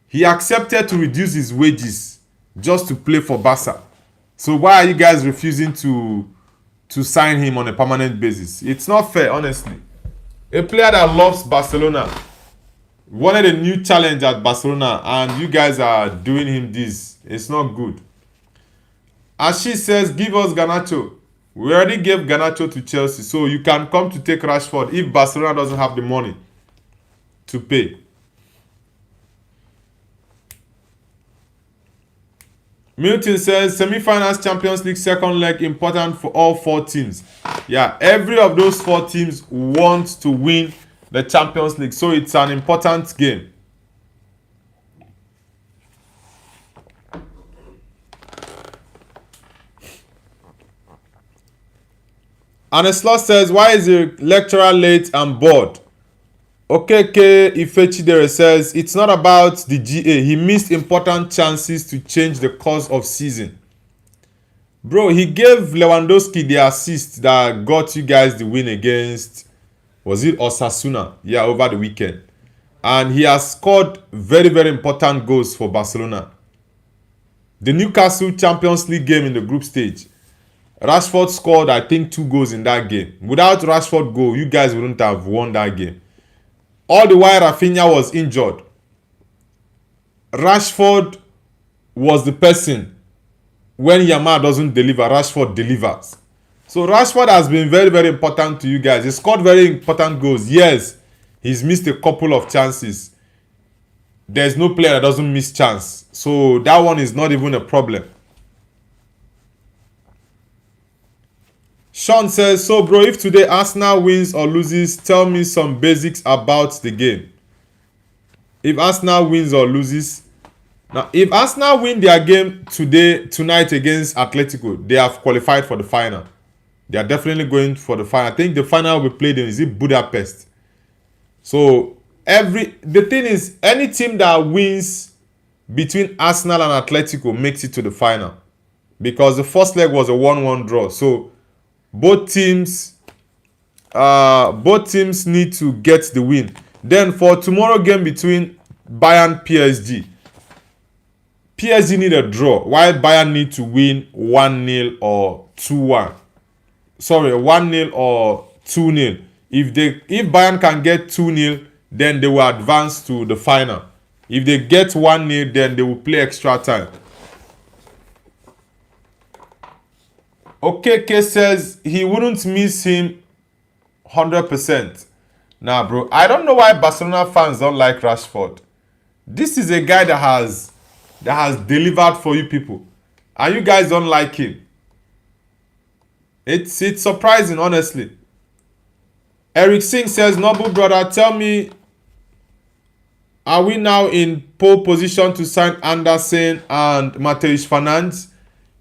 He accepted to reduce his wages just to play for Barca. So why are you guys refusing to sign him on a permanent basis? It's not fair, honestly. A player that loves Barcelona wanted a new challenge at Barcelona and you guys are doing him this. It's not good. As she says, give us Garnacho. We already gave Garnacho to Chelsea, so you can come to take Rashford if Barcelona doesn't have the money to pay. Milton says, semi-finals Champions League second leg important for all 4 teams. Yeah, every of those 4 teams wants to win the Champions League, so it's an important game. And a slot says, why is the lecturer late and bored? Okeke Ifechidere says, it's not about the GA. He missed important chances to change the course of season. Bro, he gave Lewandowski the assist that got you guys the win against, was it Osasuna? Yeah, over the weekend. And he has scored very, very important goals for Barcelona. The Newcastle Champions League game in the group stage, Rashford scored, I think, 2 goals in that game. Without Rashford goal, you guys wouldn't have won that game. All the while Rafinha was injured, Rashford was the person. When Yamal doesn't deliver, Rashford delivers. So Rashford has been very, very important to you guys. He scored very important goals. Yes, he's missed a couple of chances. There's no player that doesn't miss chance. So that one is not even a problem. Sean says, so bro, if today Arsenal wins or loses, tell me some basics about the game. If Arsenal wins or loses, now if Arsenal win their game tonight against Atletico, they have qualified for the final. They are definitely going for the final. I think the final will be played in Budapest. So the thing is, any team that wins between Arsenal and Atletico makes it to the final, because the first leg was a 1-1 draw. So both teams need to get the win. Then for tomorrow game between Bayern PSG need a draw, while Bayern need to win 1-0 or 2-1. Sorry, 1-0 or 2-0. If Bayern can get 2-0, then they will advance to the final. If they get 1-0, then they will play extra time. OKK says he wouldn't miss him 100%. Nah, bro. I don't know why Barcelona fans don't like Rashford. This is a guy that has delivered for you people, and you guys don't like him. It's surprising, honestly. Eric Singh says, Noble brother, tell me, are we now in pole position to sign Anderson and Matheus Fernandes?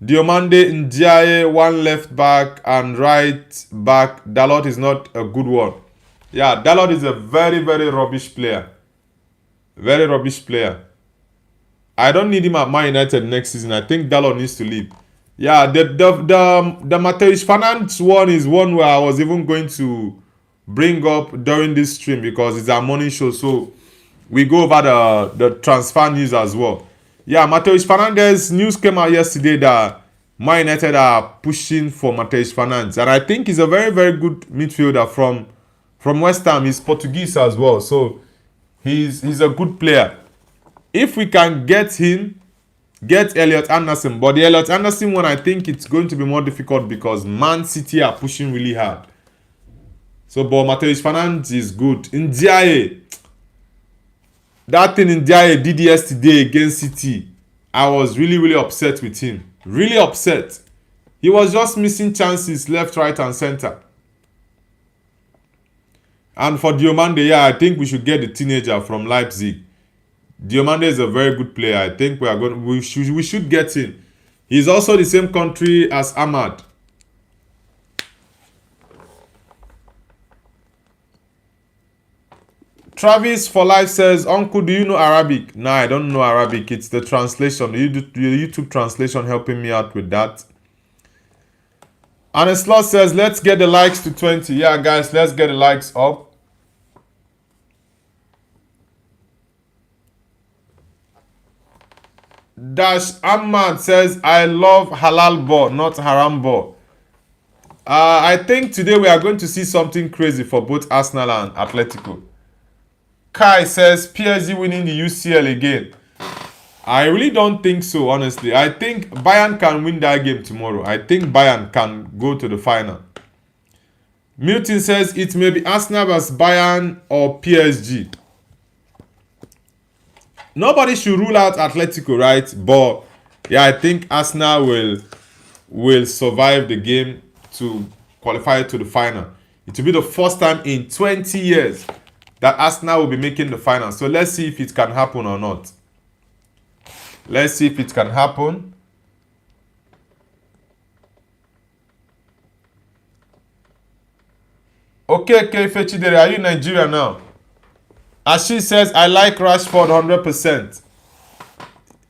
Diomande Ndiaye, one left back and right back. Dalot is not a good one. Yeah, Dalot is a very, very rubbish player. Very rubbish player. I don't need him at Man United next season. I think Dalot needs to leave. Yeah, the Matheus Fernandes one is one where I was even going to bring up during this stream because it's our morning show. So we go over the transfer news as well. Yeah, Matheus Fernandes, news came out yesterday that Man United are pushing for Matheus Fernandes. And I think he's a very, very good midfielder from West Ham. He's Portuguese as well. So he's a good player. If we can get him, get Elliot Anderson. But the Elliot Anderson one, I think it's going to be more difficult because Man City are pushing really hard. So, but Matheus Fernandes is good. Ndiaye, that thing Ndiaye did yesterday against City, I was really, really upset with him. Really upset. He was just missing chances left, right, and center. And for Diomande, yeah, I think we should get the teenager from Leipzig. Diomande is a very good player. I think we should get him. He's also the same country as Ahmad. Travis for life says, Uncle, do you know Arabic? Nah, I don't know Arabic. It's the translation. The YouTube translation helping me out with that. And Slot says, let's get the likes to 20. Yeah, guys, let's get the likes up. Dash Ahmad says, I love halal ball, not haram ball. I think today we are going to see something crazy for both Arsenal and Atletico. Kai says, PSG winning the UCL again. I really don't think so, honestly. I think Bayern can win that game tomorrow. I think Bayern can go to the final. Milton says, it may be Arsenal vs Bayern or PSG. Nobody should rule out Atletico, right? But yeah, I think Arsenal will survive the game to qualify to the final. It will be the first time in 20 years that Arsenal will be making the final. So let's see if it can happen or not. Let's see if it can happen. Okay, Fechidere, are you in Nigeria now? Ashi says, I like Rashford 100%.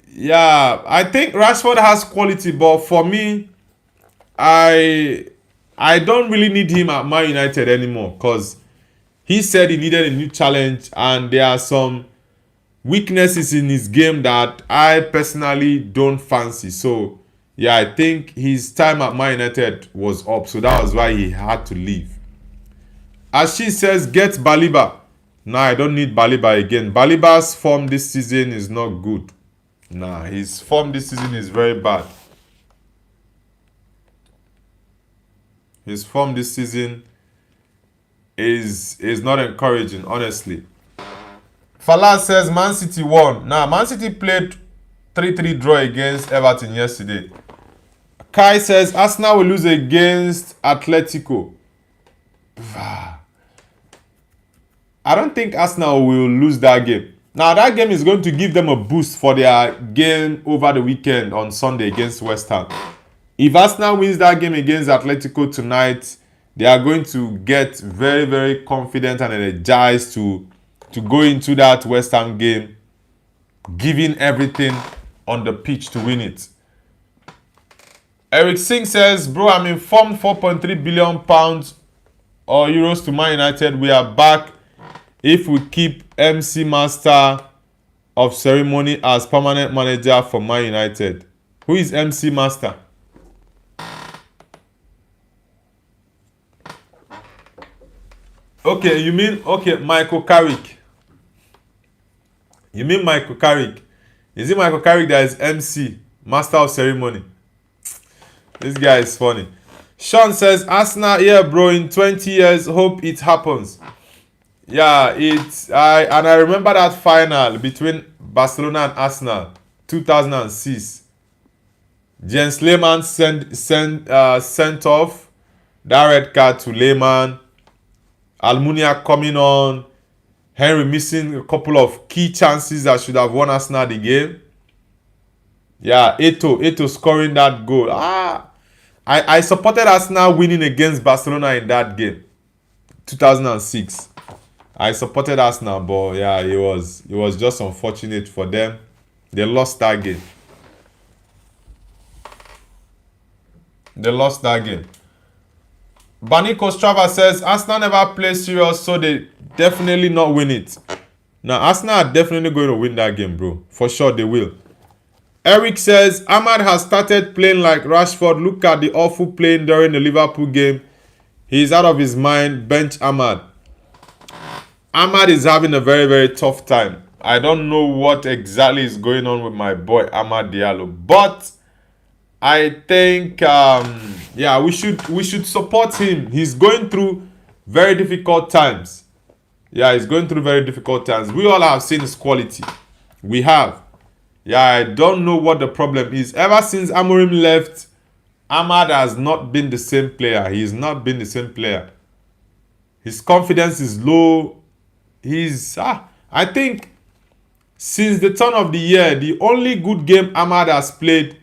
Yeah, I think Rashford has quality, but for me, I don't really need him at Man United anymore because he said he needed a new challenge and there are some weaknesses in his game that I personally don't fancy. So, yeah, I think his time at Man United was up. So that was why he had to leave. Ashi says, get Baliba. Nah, I don't need Baliba again. Baliba's form this season is not good. Nah, his form this season is very bad. His form this season is not encouraging, honestly. Falas says Man City won. Now, Man City played 3-3 draw against Everton yesterday. Kai says Arsenal will lose against Atletico. I don't think Arsenal will lose that game. Now, that game is going to give them a boost for their game over the weekend on Sunday against West Ham. If Arsenal wins that game against Atletico tonight, they are going to get very, very confident and energized to go into that West Ham game, giving everything on the pitch to win it. Eric Singh says, bro, I'm informed £4.3 billion or euros to Man United. We are back if we keep MC Master of Ceremony as permanent manager for Man United. Who is MC Master? Okay, you mean, Michael Carrick. You mean Michael Carrick. Is it Michael Carrick that is MC, Master of Ceremony? This guy is funny. Sean says, Arsenal, yeah, bro, in 20 years, hope it happens. Yeah, I remember that final between Barcelona and Arsenal, 2006. Jens Lehmann sent off that red card to Lehmann. Almunia coming on. Henry missing a couple of key chances that should have won Arsenal the game. Yeah, Eto'o scoring that goal. I supported Arsenal winning against Barcelona in that game, 2006. I supported Arsenal, but yeah, it was just unfortunate for them. They lost that game. Baniko Strava says Arsenal never play serious, so they definitely not win it. Now, Arsenal are definitely going to win that game, bro. For sure, they will. Eric says Ahmad has started playing like Rashford. Look at the awful playing during the Liverpool game. He's out of his mind. Bench Ahmad. Ahmad is having a very, very tough time. I don't know what exactly is going on with my boy Ahmad Diallo, but I think yeah, we should support him. He's going through very difficult times. Yeah, he's going through very difficult times. We all have seen his quality. We have. Yeah, I don't know what the problem is. Ever since Amorim left, Ahmad has not been the same player. He's not been the same player. His confidence is low. I think since the turn of the year, the only good game Ahmad has played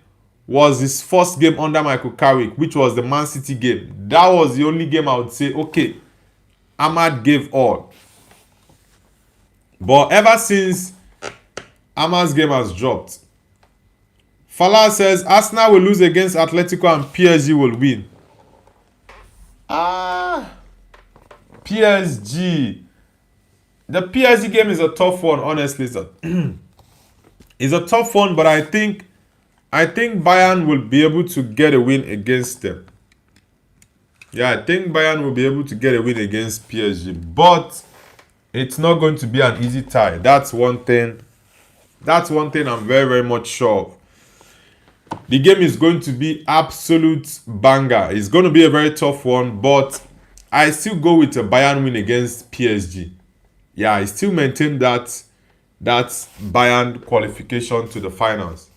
was his first game under Michael Carrick, which was the Man City game. That was the only game I would say, okay, Ahmad gave all. But ever since, Ahmad's game has dropped. Fala says Arsenal will lose against Atletico and PSG will win. PSG. The PSG game is a tough one, honestly. It's a tough one, but I think Bayern will be able to get a win against them. Yeah, I think Bayern will be able to get a win against PSG, but it's not going to be an easy tie. That's one thing I'm very, very much sure of. The game is going to be absolute banger. It's going to be a very tough one, but I still go with a Bayern win against PSG. Yeah, I still maintain that Bayern qualification to the finals.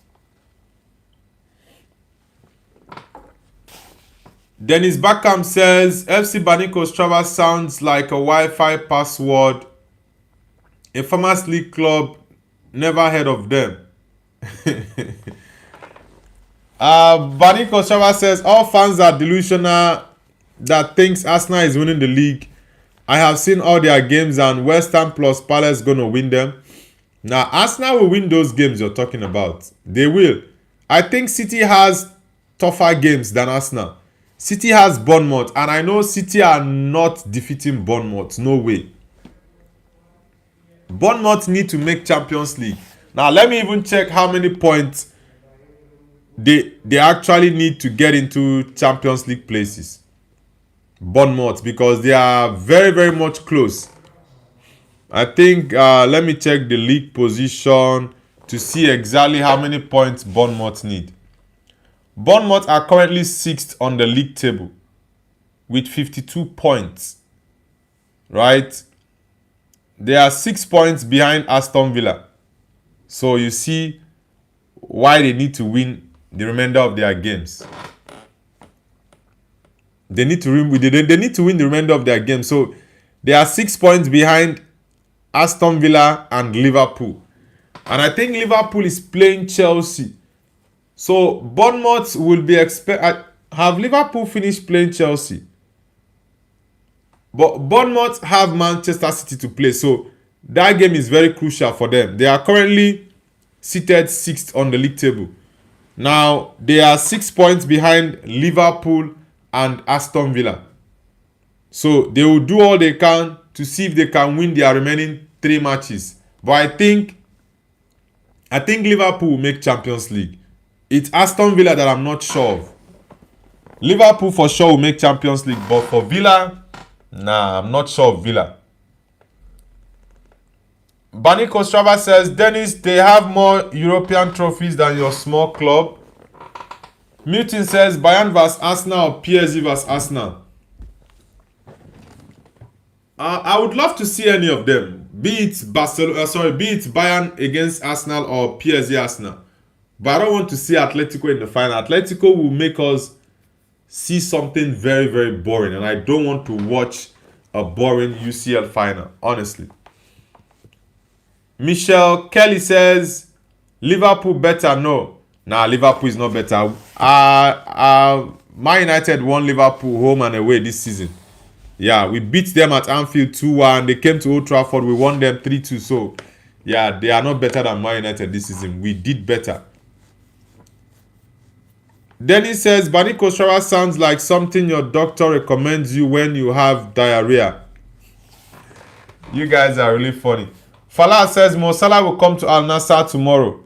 Dennis Backham says FC Baniko Strava sounds like a Wi-Fi password. A Farmers League club, never heard of them. Baniko Strava says all fans are delusional that thinks Arsenal is winning the league. I have seen all their games and West Ham plus Palace gonna win them. Now Arsenal will win those games you're talking about. They will. I think City has tougher games than Arsenal. City has Bournemouth, and I know City are not defeating Bournemouth. No way. Bournemouth need to make Champions League. Now let me even check how many points they actually need to get into Champions League places. Bournemouth, because they are very, very much close. I think let me check the league position to see exactly how many points Bournemouth need. Bournemouth are currently 6th on the league table. with 52 points, right? They are 6 points behind Aston Villa. So you see why they need to win the remainder of their games. They need to win the remainder of their games. So they are 6 points behind Aston Villa and Liverpool. And I think Liverpool is playing Chelsea. So Bournemouth will be have Liverpool finished playing Chelsea? But Bournemouth have Manchester City to play. So that game is very crucial for them. They are currently seated 6th on the league table. Now, they are 6 points behind Liverpool and Aston Villa. So they will do all they can to see if they can win their remaining 3 matches. But I think Liverpool will make Champions League. It's Aston Villa that I'm not sure of. Liverpool for sure will make Champions League, but for Villa, nah, I'm not sure of Villa. Bani Kostrava says, Dennis, they have more European trophies than your small club. Milton says, Bayern vs Arsenal or PSG vs Arsenal. I would love to see any of them. Be it Bayern against Arsenal or PSG Arsenal. But I don't want to see Atletico in the final. Atletico will make us see something very, very boring. And I don't want to watch a boring UCL final, honestly. Michelle Kelly says, Liverpool better. No. Nah, Liverpool is not better. Man United won Liverpool home and away this season. Yeah, we beat them at Anfield 2-1. They came to Old Trafford. We won them 3-2. So, yeah, they are not better than Man United this season. We did better. Dennis says, Bani Kostrava sounds like something your doctor recommends you when you have diarrhea. You guys are really funny. Falah says, Mo Salah will come to Al Nassr tomorrow.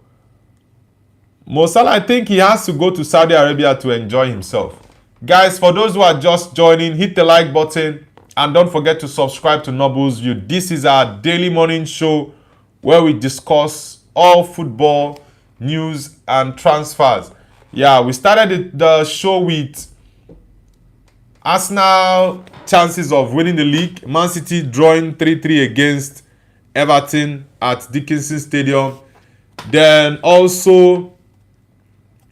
Mo Salah, I think he has to go to Saudi Arabia to enjoy himself. Guys, for those who are just joining, hit the like button and don't forget to subscribe to Noble's View. This is our daily morning show where we discuss all football news and transfers. Yeah, we started the show with Arsenal chances of winning the league. Man City drawing 3-3 against Everton at Dickinson Stadium. Then also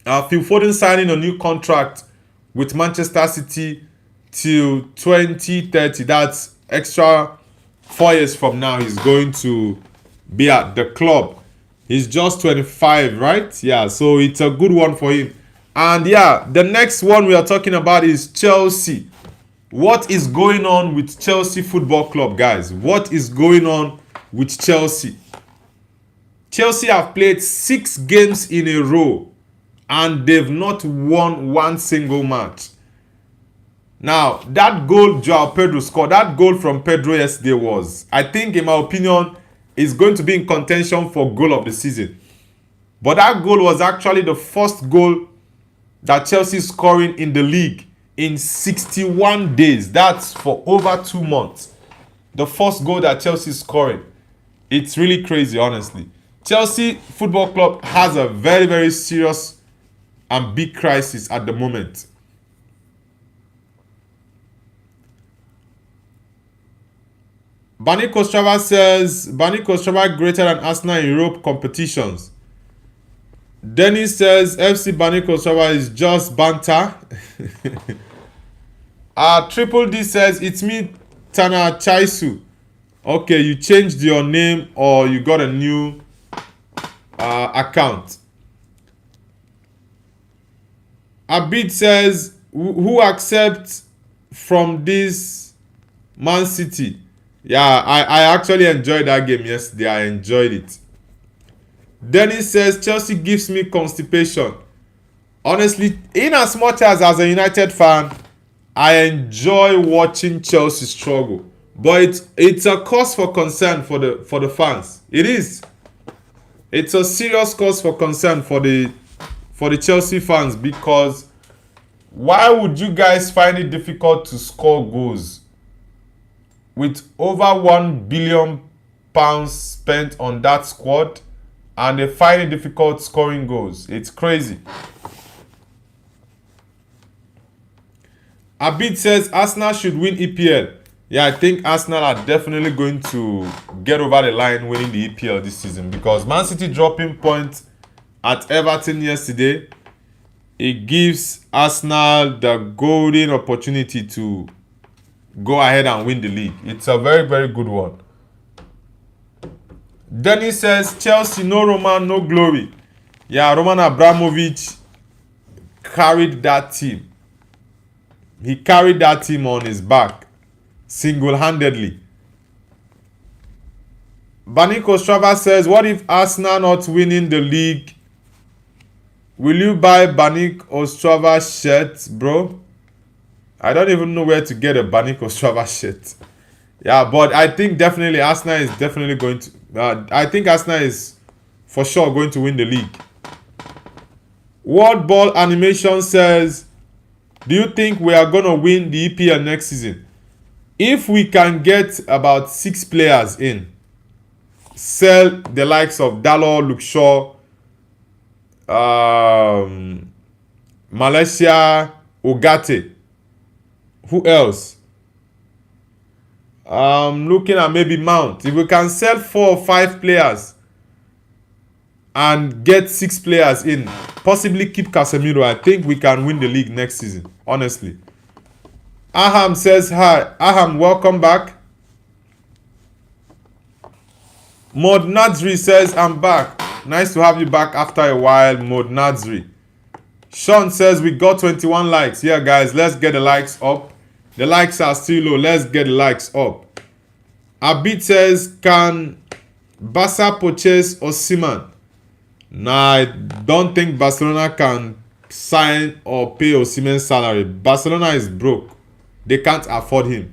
Phil Foden signing a new contract with Manchester City till 2030. That's extra 4 years from now. He's going to be at the club. He's just 25, right? Yeah, so it's a good one for him. And yeah, the next one we are talking about is Chelsea. What is going on with Chelsea Football Club, guys? What is going on with Chelsea? Chelsea have played 6 games in a row and they've not won one single match. Now, that goal Joao Pedro scored, that goal from Pedro yesterday was, I think in my opinion, is going to be in contention for goal of the season. But that goal was actually the first goal that Chelsea is scoring in the league in 61 days. That's for over 2 months. The first goal that Chelsea is scoring. It's really crazy, honestly. Chelsea Football Club has a very, very serious and big crisis at the moment. Bani Kostrava says, Bani Kostrava greater than Arsenal in Europe competitions. Dennis says, FC Bani Kostrava is just banter. Triple D says, it's me, Tana Chaisu. Okay, you changed your name or you got a new account. Abid says, who accepts from this Man City? Yeah, I actually enjoyed that game yesterday. I enjoyed it. Dennis says, Chelsea gives me constipation. Honestly, in as much as a United fan, I enjoy watching Chelsea struggle. But it's a cause for concern for the fans. It is. It's a serious cause for concern for the Chelsea fans, because why would you guys find it difficult to score goals with over £1 billion spent on that squad and they find it difficult scoring goals? It's crazy. Abid says Arsenal should win EPL. Yeah, I think Arsenal are definitely going to get over the line winning the EPL this season because Man City dropping points at Everton yesterday, it gives Arsenal the golden opportunity to go ahead and win the league. It's a very, very good one. Dennis says Chelsea, no Roman, no glory. Yeah, Roman Abramovich carried that team. He carried that team on his back single-handedly. Banik Ostrava says, what if Arsenal not winning the league? Will you buy Banik Ostrava shirt, bro? I don't even know where to get a Banik Ostrava shirt. Yeah, but I think definitely Arsenal is definitely going to... I think Arsenal is for sure going to win the league. World Ball Animation says, do you think we are going to win the EPL next season? If we can get about 6 players in, sell the likes of Dalot, Luke Shaw, Malaysia, Ogate. Who else? Looking at maybe Mount. If we can sell 4 or 5 players and get 6 players in, possibly keep Casemiro, I think we can win the league next season, honestly. Aham says hi. Aham, welcome back. Mod Nadzri says, I'm back. Nice to have you back after a while, Mod Nadzri. Sean says, we got 21 likes. Yeah, guys, let's get the likes up. The likes are still low. Let's get the likes up. Abid says, can Barca purchase Osimhen? Nah, I don't think Barcelona can sign or pay Osimhen's salary. Barcelona is broke. They can't afford him.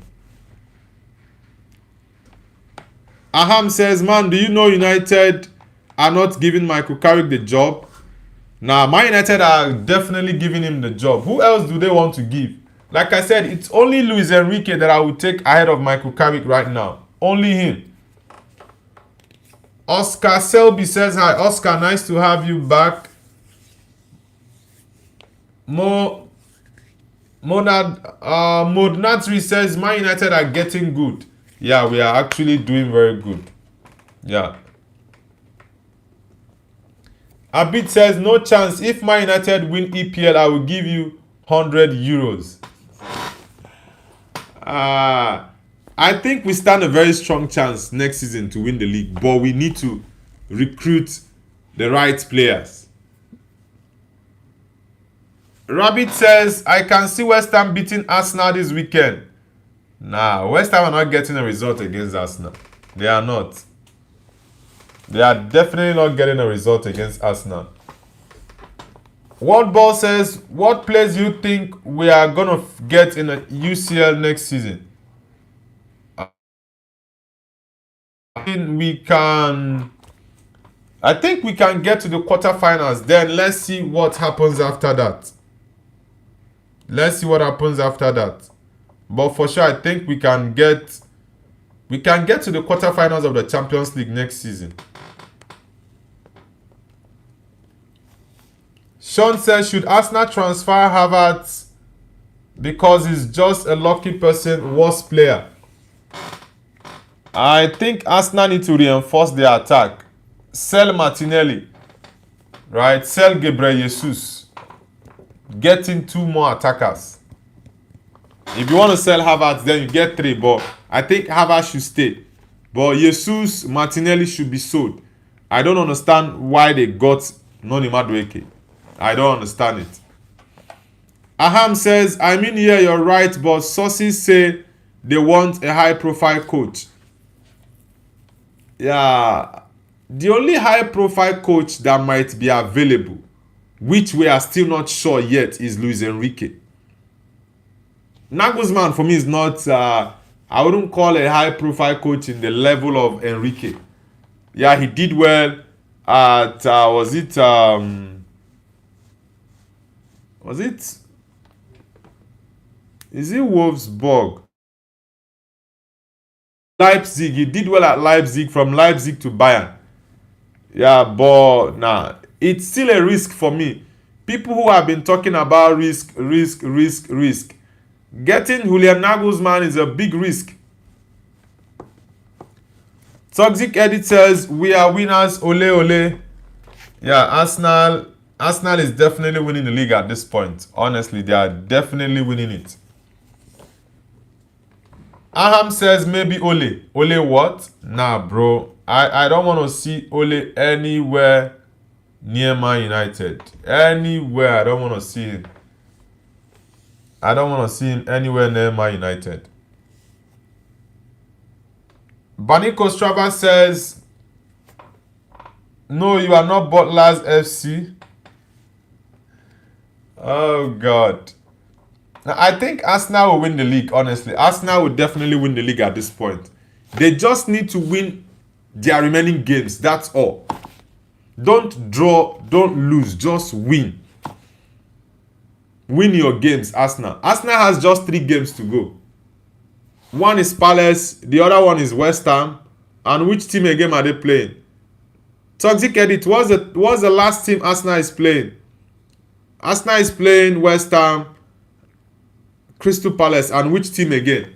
Aham says, man, do you know United are not giving Michael Carrick the job? Nah, Man United are definitely giving him the job. Who else do they want to give? Like I said, it's only Luis Enrique that I would take ahead of Michael Carrick right now. Only him. Oscar Selby says hi. Oscar, nice to have you back. Modnatri says Man United are getting good. Yeah, we are actually doing very good. Yeah. Abid says no chance. If Man United win EPL, I will give you 100 euros. I think we stand a very strong chance next season to win the league, but we need to recruit the right players. Rabbit says, I can see West Ham beating Arsenal this weekend. Nah, West Ham are not getting a result against Arsenal. They are not. They are definitely not getting a result against Arsenal. World Ball says, what players do you think we are going to get in a UCL next season? I think we can get to the quarterfinals. Then let's see what happens after that. Let's see what happens after that. But for sure, I think we can get to the quarterfinals of the Champions League next season. Sean says, should Arsenal transfer Havertz because he's just a lucky person, worst player? I think Arsenal need to reinforce their attack. Sell Martinelli. Right? Sell Gabriel Jesus. Get in 2 more attackers. If you want to sell Havertz, then you get 3. But I think Havertz should stay. But Jesus, Martinelli should be sold. I don't understand why they got Noni Madueke. I don't understand it. Aham says, I mean, yeah, you're right, but sources say they want a high-profile coach. Yeah, the only high-profile coach that might be available, which we are still not sure yet, is Luis Enrique. Nagelsmann, for me, is not, I wouldn't call a high-profile coach in the level of Enrique. Yeah, he did well at, is it Wolfsburg? Leipzig. He did well at Leipzig, from Leipzig to Bayern. Yeah, but nah, it's still a risk for me. People who have been talking about risk, Getting Julian Nagelsmann is a big risk. Toxic Edit says, we are winners, ole ole. Yeah, Arsenal is definitely winning the league at this point. Honestly, they are definitely winning it. Aham says, maybe Ole. Ole what? Nah, bro. I don't want to see Ole anywhere near Man United. Anywhere, I don't want to see him. I don't want to see him anywhere near Man United. Baniko Strava says, no, you are not Butler's FC. Oh, God. I think Arsenal will win the league, honestly. Arsenal will definitely win the league at this point. They just need to win their remaining games. That's all. Don't draw, don't lose, just win. Win your games, Arsenal. Arsenal has just 3 games to go. One is Palace, the other one is West Ham. And which team again are they playing? Toxic Edit, what's the last team Arsenal is playing? Arsenal is playing West Ham, Crystal Palace, and which team again?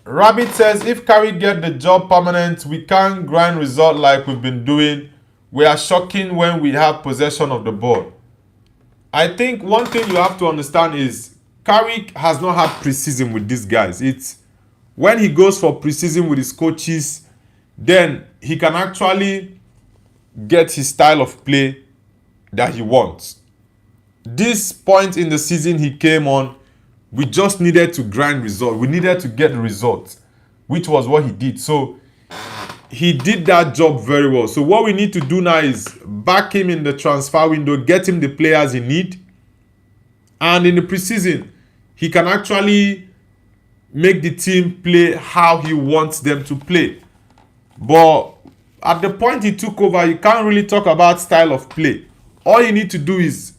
Rabbit says, if Carrick get the job permanent, we can't grind result like we've been doing. We are shocking when we have possession of the ball. I think one thing you have to understand is Carrick has not had preseason with these guys. It's when he goes for preseason with his coaches, then he can actually get his style of play that he wants. This point in the season he came on, we just needed to grind results. We needed to get the results, which was what he did. So he did that job very well. So what we need to do now is back him in the transfer window, get him the players he need. And in the preseason, he can actually make the team play how he wants them to play. But at the point he took over, you can't really talk about style of play. All you need to do is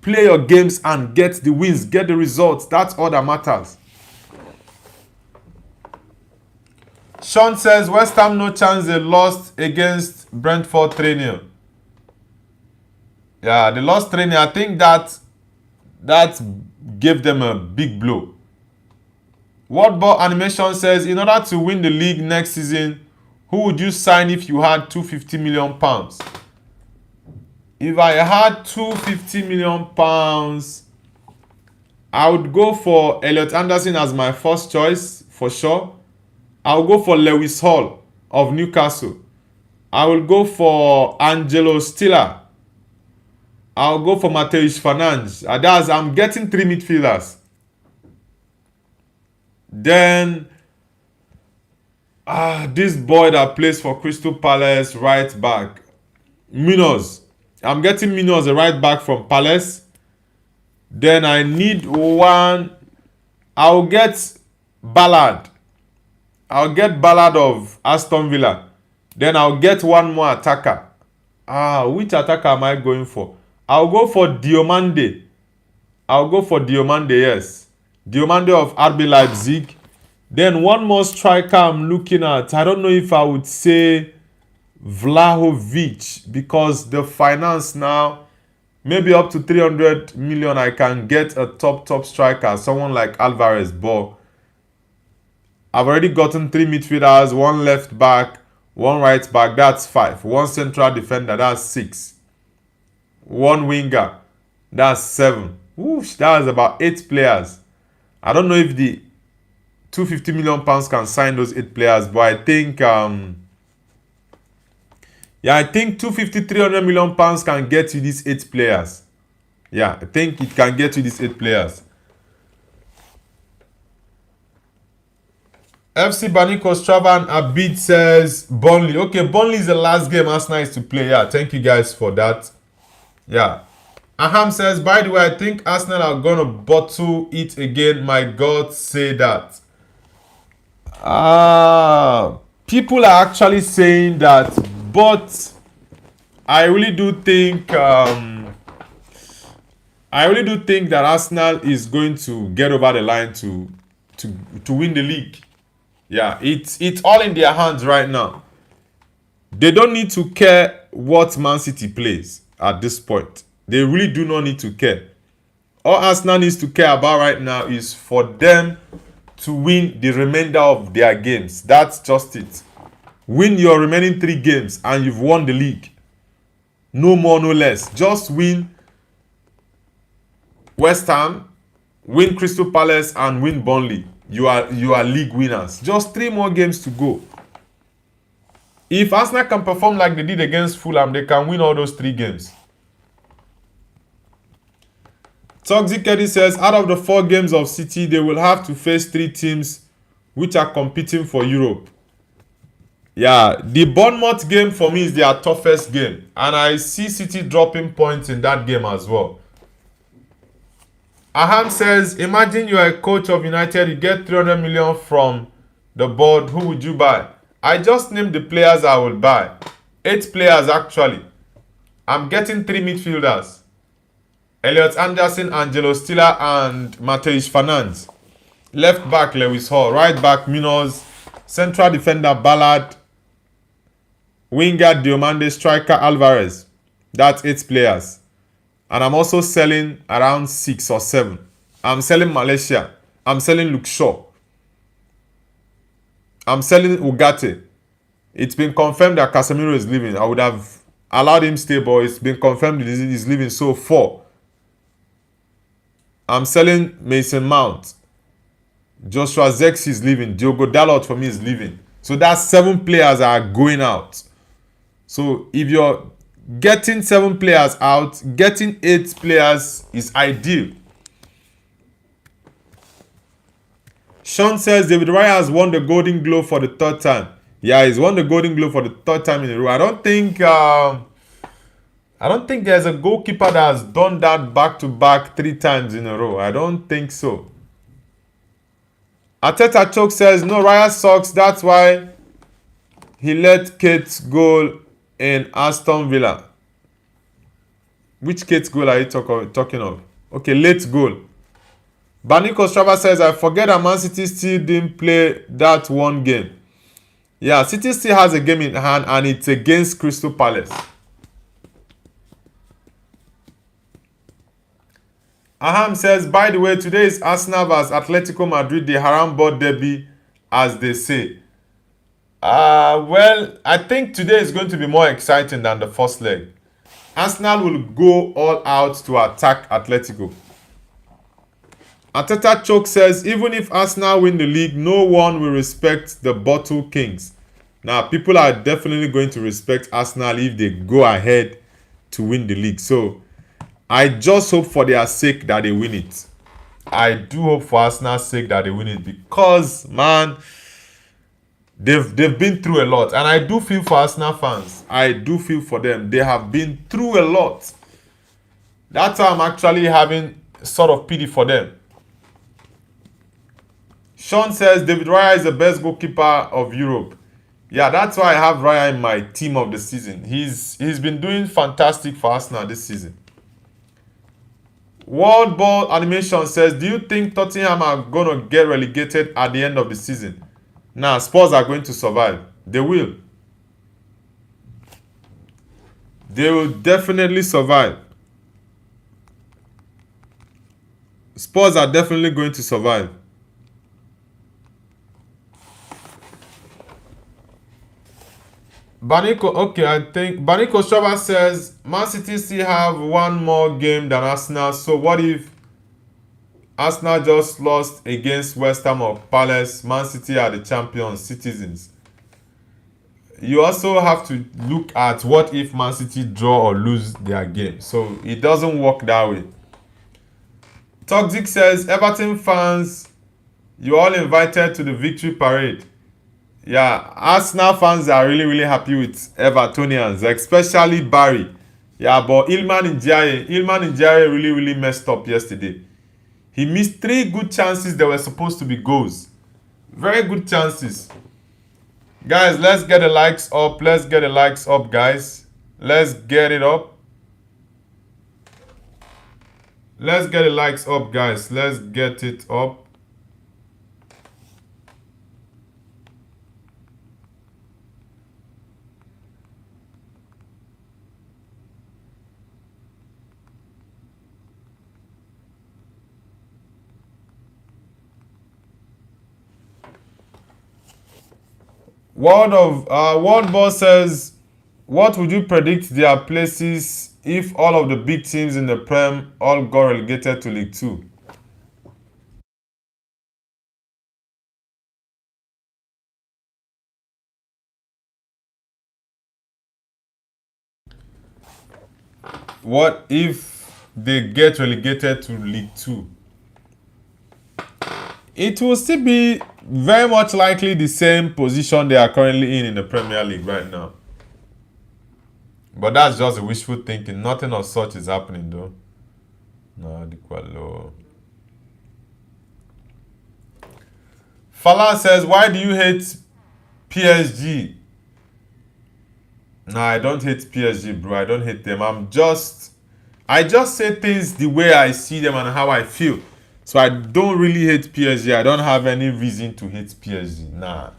play your games and get the wins, get the results. That's all that matters. Sean says, West Ham no chance, they lost against Brentford 3-0. Yeah, they lost 3-0. I think that gave them a big blow. What Ball Animation says, in order to win the league next season, who would you sign if you had £250 million? If I had £250 million, I would go for Elliot Anderson as my first choice, for sure. I'll go for Lewis Hall of Newcastle. I will go for Angelo Stiller. I'll go for Mateusz Fernandes. I'm getting 3 midfielders. Then, this boy that plays for Crystal Palace, right back, Munoz. I'm getting Munoz, a right back from Palace. Then I need one. I'll get Ballard. I'll get Ballard of Aston Villa. Then I'll get one more attacker. Which attacker am I going for? I'll go for Diomande. Yes. Diomande of RB Leipzig. Then one more striker I'm looking at. I don't know if I would say Vlahovic, because the finance now, maybe up to 300 million, I can get a top striker, someone like Alvarez. But I've already gotten 3 midfielders, 1 left back, 1 right back, that's 5. 1 central defender, that's 6. 1 winger, that's 7. Oof, that's about 8 players. I don't know if the £250 million can sign those 8 players, but I think I think 300 million pounds can get you these 8 players. Yeah, I think it can get you these 8 players. FC Baniko Stravan Abid says Burnley. Okay, Burnley is the last game Arsenal is to play. Yeah, thank you guys for that. Yeah. Aham says, by the way, I think Arsenal are going to bottle it again. My God, say that. People are actually saying that, but I really do think that Arsenal is going to get over the line to win the league. Yeah, it's all in their hands right now. They don't need to care what Man City plays at this point. They really do not need to care. All Arsenal needs to care about right now is for them to win the remainder of their games. That's just it. Win your remaining 3 games and you've won the league. No more, no less. Just win West Ham, win Crystal Palace, and win Burnley. You are league winners. Just 3 more games to go. If Arsenal can perform like they did against Fulham, they can win all those 3 games. Toxic Eddie says, out of the 4 games of City, they will have to face 3 teams which are competing for Europe. Yeah, the Bournemouth game for me is their toughest game. And I see City dropping points in that game as well. Aham says, imagine you are a coach of United, you get 300 million from the board, who would you buy? I just named the players I will buy. 8 players actually. I'm getting 3 midfielders. Elliot Anderson, Angelo Stiller, and Mateusz Fernandes. Left back, Lewis Hall. Right back, Munoz. Central defender, Ballard. Winger, Diomande. Striker, Alvarez. That's 8 players. And I'm also selling around 6 or 7. I'm selling Malaysia. I'm selling Luke Shaw. I'm selling Ugarte. It's been confirmed that Casemiro is leaving. I would have allowed him stay, but it's been confirmed that he's leaving. So 4. I'm selling Mason Mount. Joshua Zexi is leaving. Diogo Dalot for me is leaving. So that's 7 players are going out. So if you're getting 7 players out, getting 8 players is ideal. Sean says David Raya has won the Golden Glove for the 3rd time. Yeah, he's won the Golden Glove for the 3rd time in a row. I don't think there's a goalkeeper that has done that back-to-back 3 times in a row. I don't think so. Ateta Choke says, no, Raya sucks. That's why he let Kate's goal in Aston Villa. Which Kate's goal are you talking of? Okay, late goal. Baniko Strava says, I forget that Man City still didn't play that one game. Yeah, City still has a game in hand and it's against Crystal Palace. Aham says, by the way, today is Arsenal vs Atletico Madrid, the Haram Board derby, as they say. Well, I think today is going to be more exciting than the first leg. Arsenal will go all out to attack Atletico. Ateta Choke says, even if Arsenal win the league, no one will respect the Bottle Kings. Now, people are definitely going to respect Arsenal if they go ahead to win the league. So, I just hope for their sake that they win it. I do hope for Arsenal's sake that they win it because, man, they've been through a lot. And I do feel for Arsenal fans. I do feel for them. They have been through a lot. That's why I'm actually having sort of pity for them. Sean says David Raya is the best goalkeeper of Europe. Yeah, that's why I have Raya in my team of the season. He's been doing fantastic for Arsenal this season. World Ball Animation says, do you think Tottenham are going to get relegated at the end of the season? Nah, Spurs are going to survive. They will. They will definitely survive. Spurs are definitely going to survive. Baniko, okay, I think Baniko Strava says Man City still have 1 more game than Arsenal. So what if Arsenal just lost against West Ham or Palace? Man City are the champions, citizens. You also have to look at what if Man City draw or lose their game. So it doesn't work that way. Toxic says, Everton fans, you're all invited to the victory parade. Yeah, Arsenal fans are really, really happy with Evertonians, especially Barry. Yeah, but Ilman Ndiaye really, really messed up yesterday. He missed 3 good chances that were supposed to be goals. Very good chances. Guys, let's get the likes up. Let's get the likes up, guys. Let's get it up. Let's get the likes up, guys. Let's get it up. World Boss says, what would you predict their places if all of the big teams in the Prem all got relegated to League Two? What if they get relegated to League Two? It will still be very much likely the same position they are currently in the Premier League right now. But that's just a wishful thinking. Nothing of such is happening though. No, the Qualo. Fala says, why do you hate PSG? No, I don't hate PSG, bro. I don't hate them. I just say things the way I see them and how I feel. So I don't really hate PSG. I don't have any reason to hate PSG. Nah.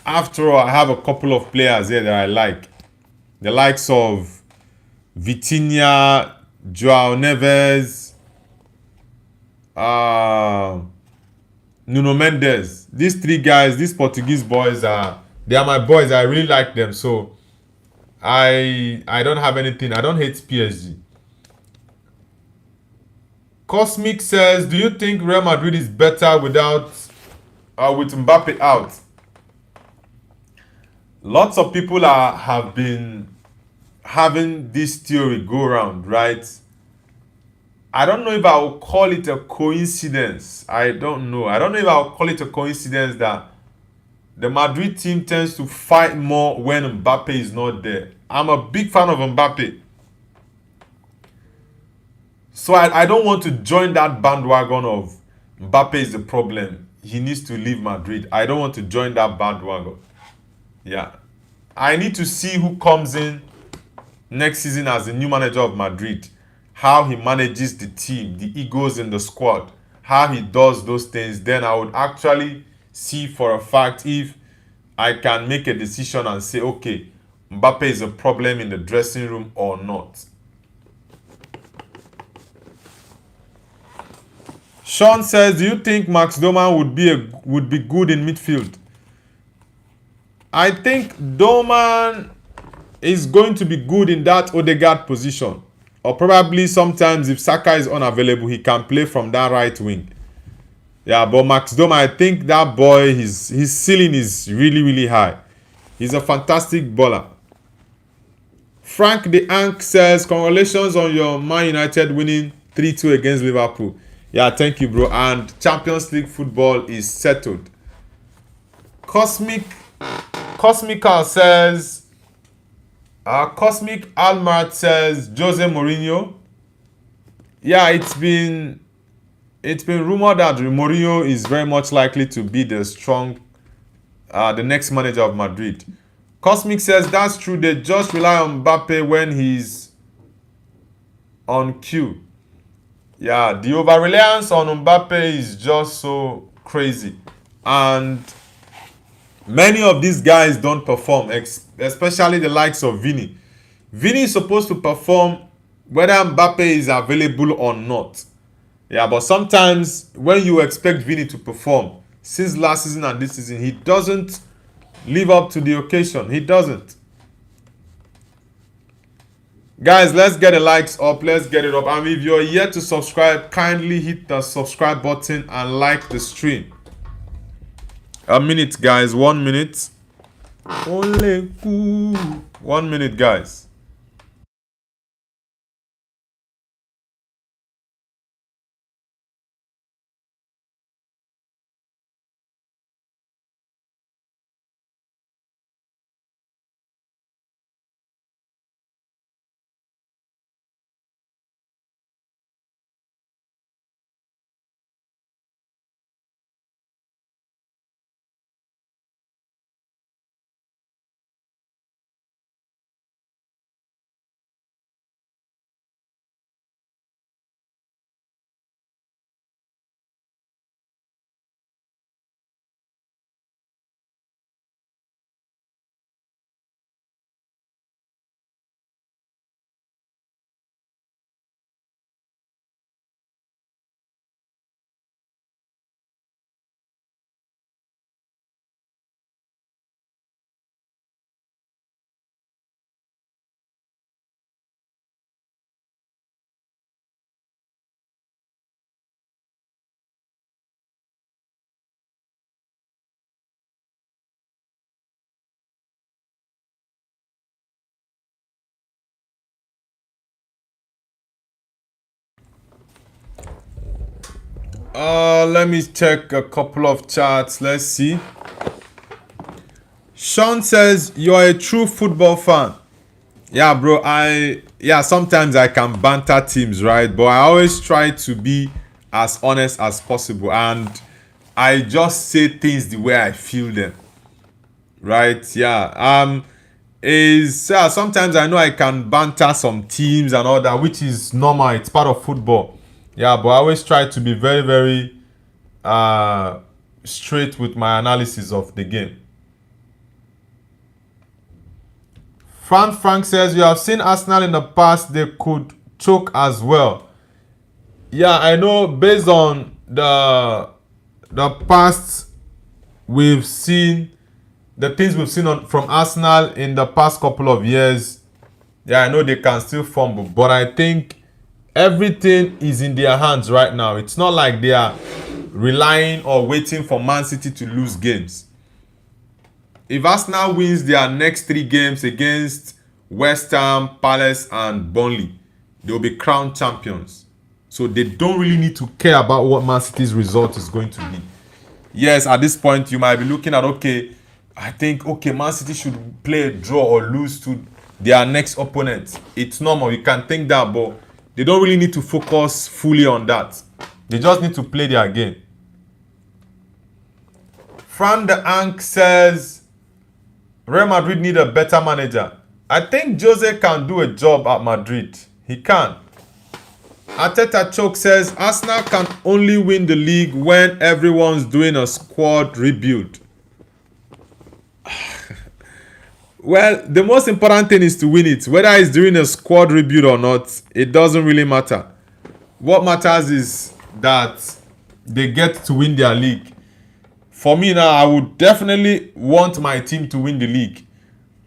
After all, I have a couple of players here that I like. The likes of Vitinha, Joao Neves, uh, Nuno Mendes. These three guys, these Portuguese boys they are my boys. I really like them. So I don't have anything. I don't hate PSG. Cosmic says, do you think Real Madrid is better with Mbappe out? Lots of people have been having this theory go around, right? I don't know if I will call it a coincidence. I don't know. I don't know if I will call it a coincidence that the Madrid team tends to fight more when Mbappe is not there. I'm a big fan of Mbappe. So I don't want to join that bandwagon of Mbappe is the problem. He needs to leave Madrid. I don't want to join that bandwagon. Yeah. I need to see who comes in next season as the new manager of Madrid. How he manages the team, the egos in the squad, how he does those things. Then I would actually see for a fact if I can make a decision and say, okay, Mbappe is a problem in the dressing room or not. Sean says, do you think Max Doman would be good in midfield? I think Doman is going to be good in that Odegaard position. Or probably sometimes if Saka is unavailable, he can play from that right wing. Yeah, but Max Doman, I think that boy, his ceiling is really, really high. He's a fantastic bowler. Frank the Ank says, congratulations on your Man United winning 3-2 against Liverpool. Yeah, thank you, bro. And Champions League football is settled. Cosmical says, Cosmic Almart says, Jose Mourinho. Yeah, it's been rumored that Mourinho is very much likely to be the next manager of Madrid. Cosmic says that's true. They just rely on Mbappe when he's on cue. Yeah, the over-reliance on Mbappe is just so crazy. And many of these guys don't perform, especially the likes of Vini. Vini is supposed to perform whether Mbappe is available or not. Yeah, but sometimes when you expect Vini to perform, since last season and this season, he doesn't live up to the occasion. He doesn't. Guys, let's get the likes up. Let's get it up. And if you're yet to subscribe, kindly hit the subscribe button and like the stream. A minute, guys. 1 minute. Only 1 minute, guys. Let me check a couple of charts. Let's see. Sean says you're a true football fan. Yeah, bro. Sometimes I can banter teams, right? But I always try to be as honest as possible, and I just say things the way I feel them, right? Sometimes I know I can banter some teams and all that, which is normal. It's part of football. Yeah, but I always try to be very, very straight with my analysis of the game. Frank says you have seen Arsenal in the past, they could choke as well. Yeah, I know based on the past we've seen, the things we've seen from Arsenal in the past couple of years. Yeah, I know they can still fumble, but I think everything is in their hands right now. It's not like they are relying or waiting for Man City to lose games. If Arsenal wins their next 3 games against West Ham, Palace and Burnley, they will be crowned champions. So they don't really need to care about what Man City's result is going to be. Yes, at this point you might be looking at, I think, Man City should play a draw or lose to their next opponent. It's normal, you can think that, but they don't really need to focus fully on that. They just need to play their game. Fran de Ank says Real Madrid need a better manager. I think Jose can do a job at Madrid. He can. Ateta Choke says Arsenal can only win the league when everyone's doing a squad rebuild. Well, the most important thing is to win it. Whether it's doing a squad rebuild or not, it doesn't really matter. What matters is that they get to win their league. For me now, I would definitely want my team to win the league.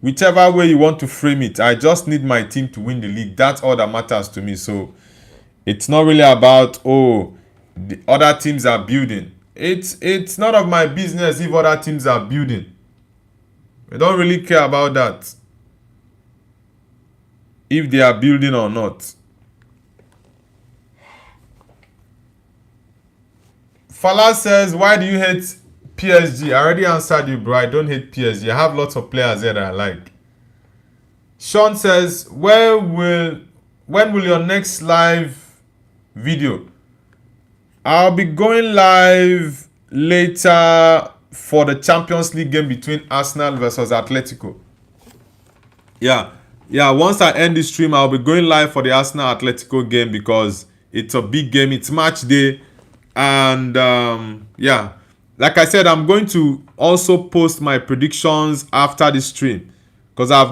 Whichever way you want to frame it, I just need my team to win the league. That's all that matters to me. So it's not really about, the other teams are building. It's none of my business if other teams are building. I don't really care about that. If they are building or not. Fala says, why do you hate PSG? I already answered you, bro. I don't hate PSG. I have lots of players there that I like. Sean says, when will your next live video? I'll be going live later for the Champions League game between Arsenal versus Atletico. Yeah, once I end this stream, I'll be going live for the Arsenal Atletico game because it's a big game. It's match day. And like I said, I'm going to also post my predictions after the stream because I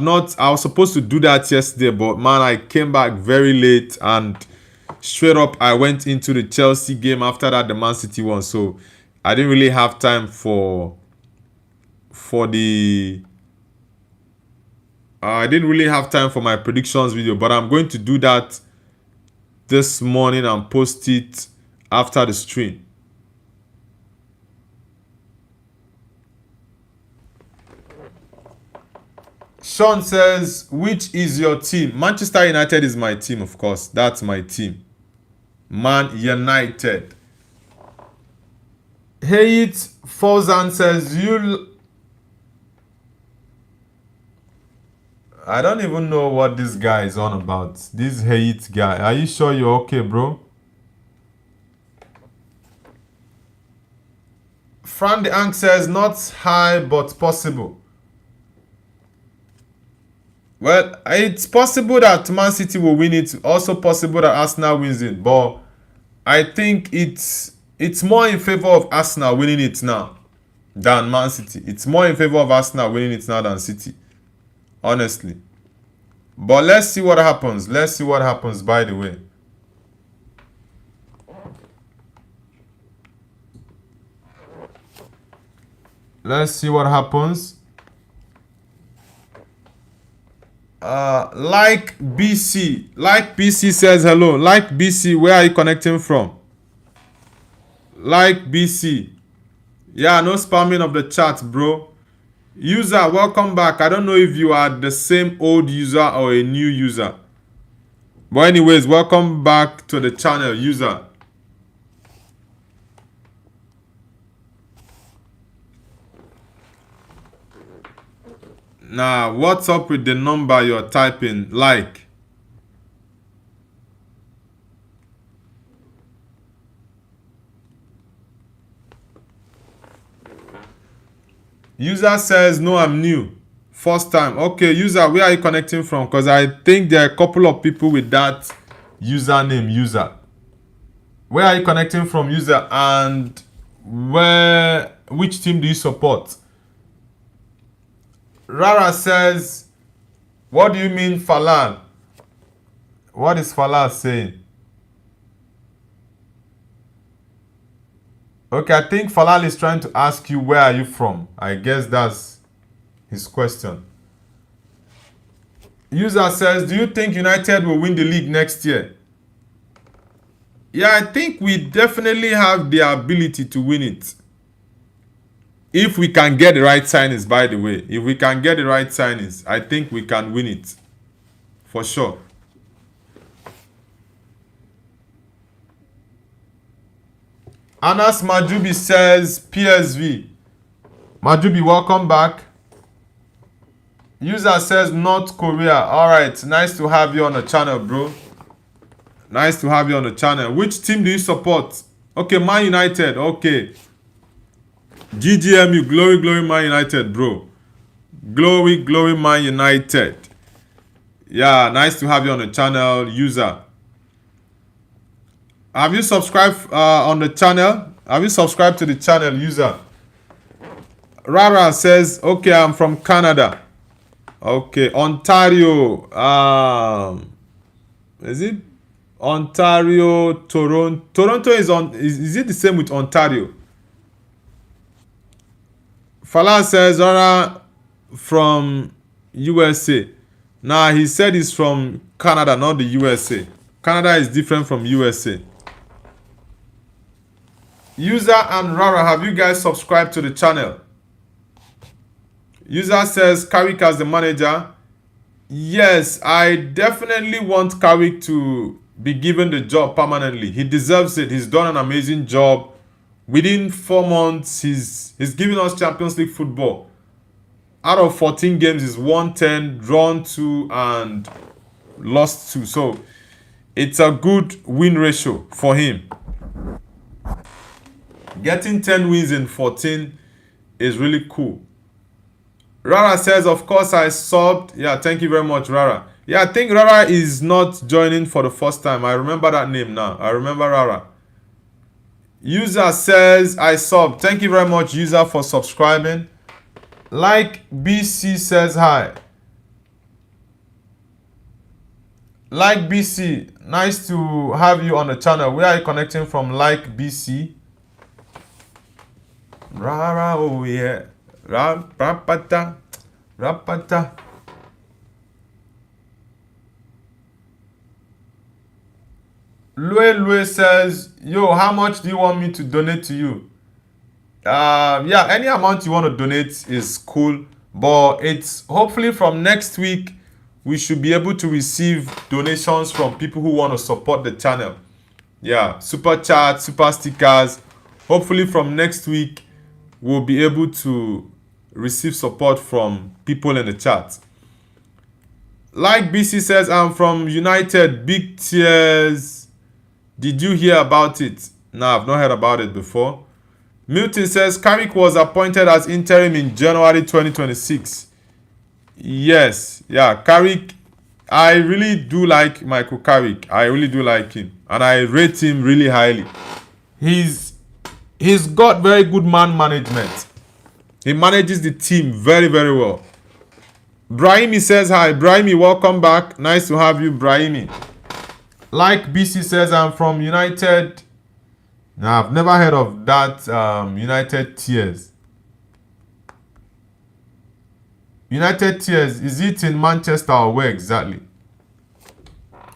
was supposed to do that yesterday, but man, I came back very late and straight up I went into the Chelsea game. After that, the Man City one, so I didn't really have time for my predictions video, but I'm going to do that this morning and post it after the stream. Sean says, which is your team? Manchester United is my team, of course. That's my team. Man United. Hayit Fozan says, I don't even know what this guy is on about. This Hayit guy. Are you sure you're okay, bro? Fran de Ank says, not high but possible. Well, it's possible that Man City will win it. Also possible that Arsenal wins it. But I think it's more in favor of Arsenal winning it now than Man City. It's more in favor of Arsenal winning it now than City. Honestly. But let's see what happens. Let's see what happens, by the way. Let's see what happens. Like BC says hello. Like BC, where are you connecting from? Like BC. Yeah, no spamming of the chat, bro. User, welcome back. I don't know if you are the same old user or a new user. But anyways, welcome back to the channel, user. Nah, what's up with the number you're typing? Like. User says, no, I'm new. First time. Okay, user, where are you connecting from? Because I think there are a couple of people with that username, user. Where are you connecting from, user? And which team do you support? Rara says, what do you mean, Falal? What is Falal saying? Okay, I think Falal is trying to ask you, where are you from? I guess that's his question. User says, do you think United will win the league next year? Yeah, I think we definitely have the ability to win it. If we can get the right signings, by the way. If we can get the right signings, I think we can win it. For sure. Anas Majubi says PSV. Majubi, welcome back. User says North Korea. Alright, nice to have you on the channel, bro. Nice to have you on the channel. Which team do you support? Okay, Man United. Okay. GGMU, glory, glory, Man United, bro. Glory, glory, Man United. Yeah, nice to have you on the channel, user. Have you subscribed on the channel? Have you subscribed to the channel, user? Rara says, okay, I'm from Canada. Okay, Ontario. Is it Ontario, Toronto? Toronto is on. Is it the same with Ontario? Fala says, Rara from USA. Nah, he said he's from Canada, not the USA. Canada is different from USA. User and Rara, have you guys subscribed to the channel? User says Carrick as the manager. Yes, I definitely want Carrick to be given the job permanently. He deserves it. He's done an amazing job. Within 4 months, he's given us Champions League football. Out of 14 games, he's won 10, drawn 2, and lost 2. So it's a good win ratio for him. Getting 10 wins in 14 is really cool. Rara says, of course I subbed. Yeah, thank you very much, Rara. Yeah, I think Rara is not joining for the first time. I remember that name now. I remember Rara. User says, I subbed. Thank you very much, user, for subscribing. Like BC says hi. Like BC, nice to have you on the channel. Where are you connecting from, Like BC? Rara, oh yeah. Rapata. Rapata. Lue says, yo, how much do you want me to donate to you? Yeah, any amount you want to donate is cool. But it's hopefully from next week, we should be able to receive donations from people who want to support the channel. Yeah, super chat, super stickers. Hopefully from next week, we'll be able to receive support from people in the chat. Like BC says, I'm from United. Big tears. Did you hear about it? No, I've not heard about it before. Milton says, Carrick was appointed as interim in January 2026. Yes. Yeah, Carrick. I really do like Michael Carrick. I really do like him. And I rate him really highly. He's got very good man management. He manages the team very, very well. Brahimi says hi. Brahimi, welcome back. Nice to have you, Brahimi. Like BC says, I'm from United. Now, I've never heard of that United Tears. United Tears, is it in Manchester or where exactly?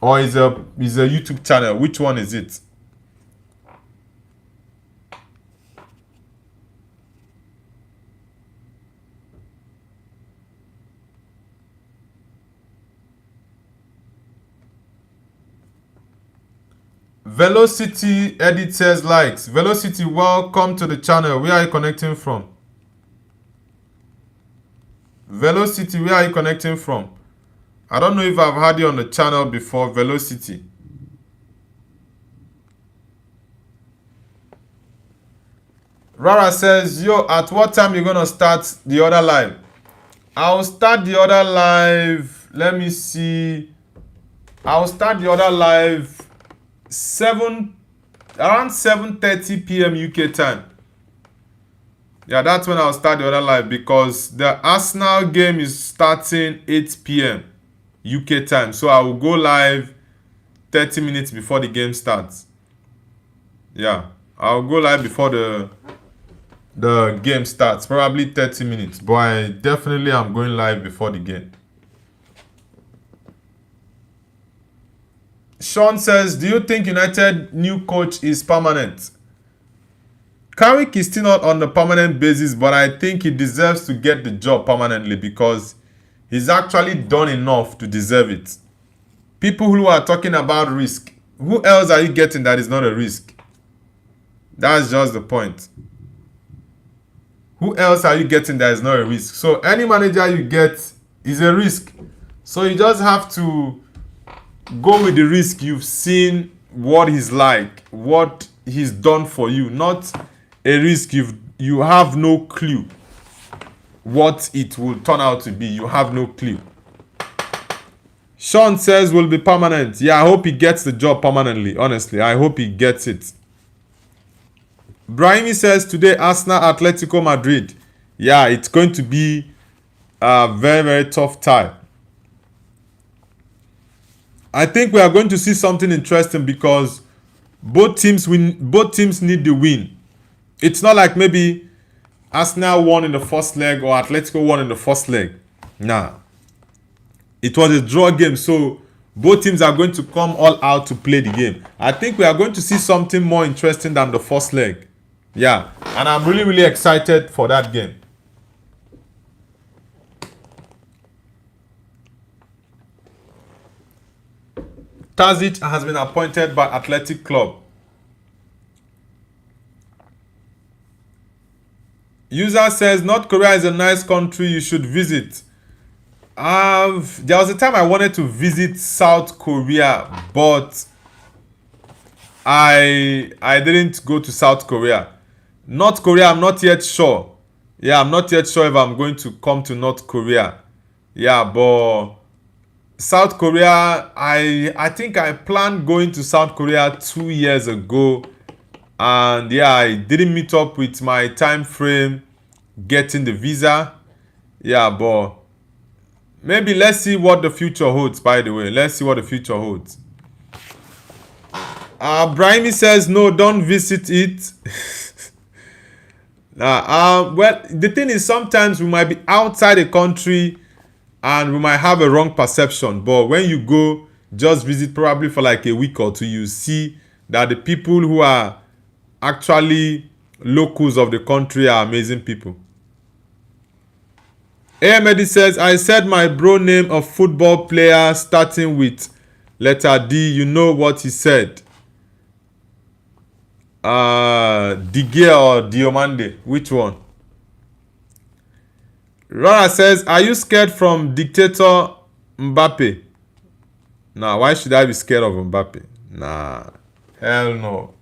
Or is a YouTube channel? Which one is it? Velocity Edit says likes. Velocity, welcome to the channel. Where are you connecting from? Velocity, where are you connecting from? I don't know if I've had you on the channel before. Velocity. Rara says, yo, at what time you gonna start the other live? I'll start the other live. Let me see. I'll start the other live around 7:30 p.m. UK time. Yeah, that's when I'll start the other live because the Arsenal game is starting 8 p.m. UK time. So I will go live 30 minutes before the game starts. Yeah, I'll go live before the game starts, probably 30 minutes. But I definitely am going live before the game. Sean says, do you think United new coach is permanent? Carrick is still not on the permanent basis, but I think he deserves to get the job permanently because he's actually done enough to deserve it. People who are talking about risk, who else are you getting that is not a risk? That's just the point. Who else are you getting that is not a risk? So any manager you get is a risk. So you just have to go with the risk. You've seen what he's like, what he's done for you, not a risk you have no clue what it will turn out to be. You have no clue. Sean says will be permanent. Yeah, I hope he gets the job permanently. Honestly, I hope he gets it. Brahimi says today Arsenal Atletico Madrid. Yeah, it's going to be a very, very tough tie. I think we are going to see something interesting because both teams need the win. It's not like maybe Arsenal won in the first leg or Atletico won in the first leg. Nah. It was a draw game, so both teams are going to come all out to play the game. I think we are going to see something more interesting than the first leg. Yeah, and I'm really, really excited for that game. Tazic has been appointed by Athletic Club. User says North Korea is a nice country you should visit. There was a time I wanted to visit South Korea, but I didn't go to South Korea. North Korea, I'm not yet sure. Yeah, I'm not yet sure if I'm going to come to North Korea. Yeah, but South Korea, I think I planned going to South Korea 2 years ago. And yeah, I didn't meet up with my time frame getting the visa. Yeah, but maybe let's see what the future holds, by the way. Let's see what the future holds. Brahimi says, no, don't visit it. Well, the thing is, sometimes we might be outside the country and we might have a wrong perception. But when you go, just visit probably for like a week or two, you see that the people who are actually locals of the country are amazing people. Ahmedi says, I said my bro name of football player starting with letter D. You know what he said? Digia or Diomande? Which one? Rara says, are you scared from dictator Mbappe? Nah, why should I be scared of Mbappe? Nah, hell no.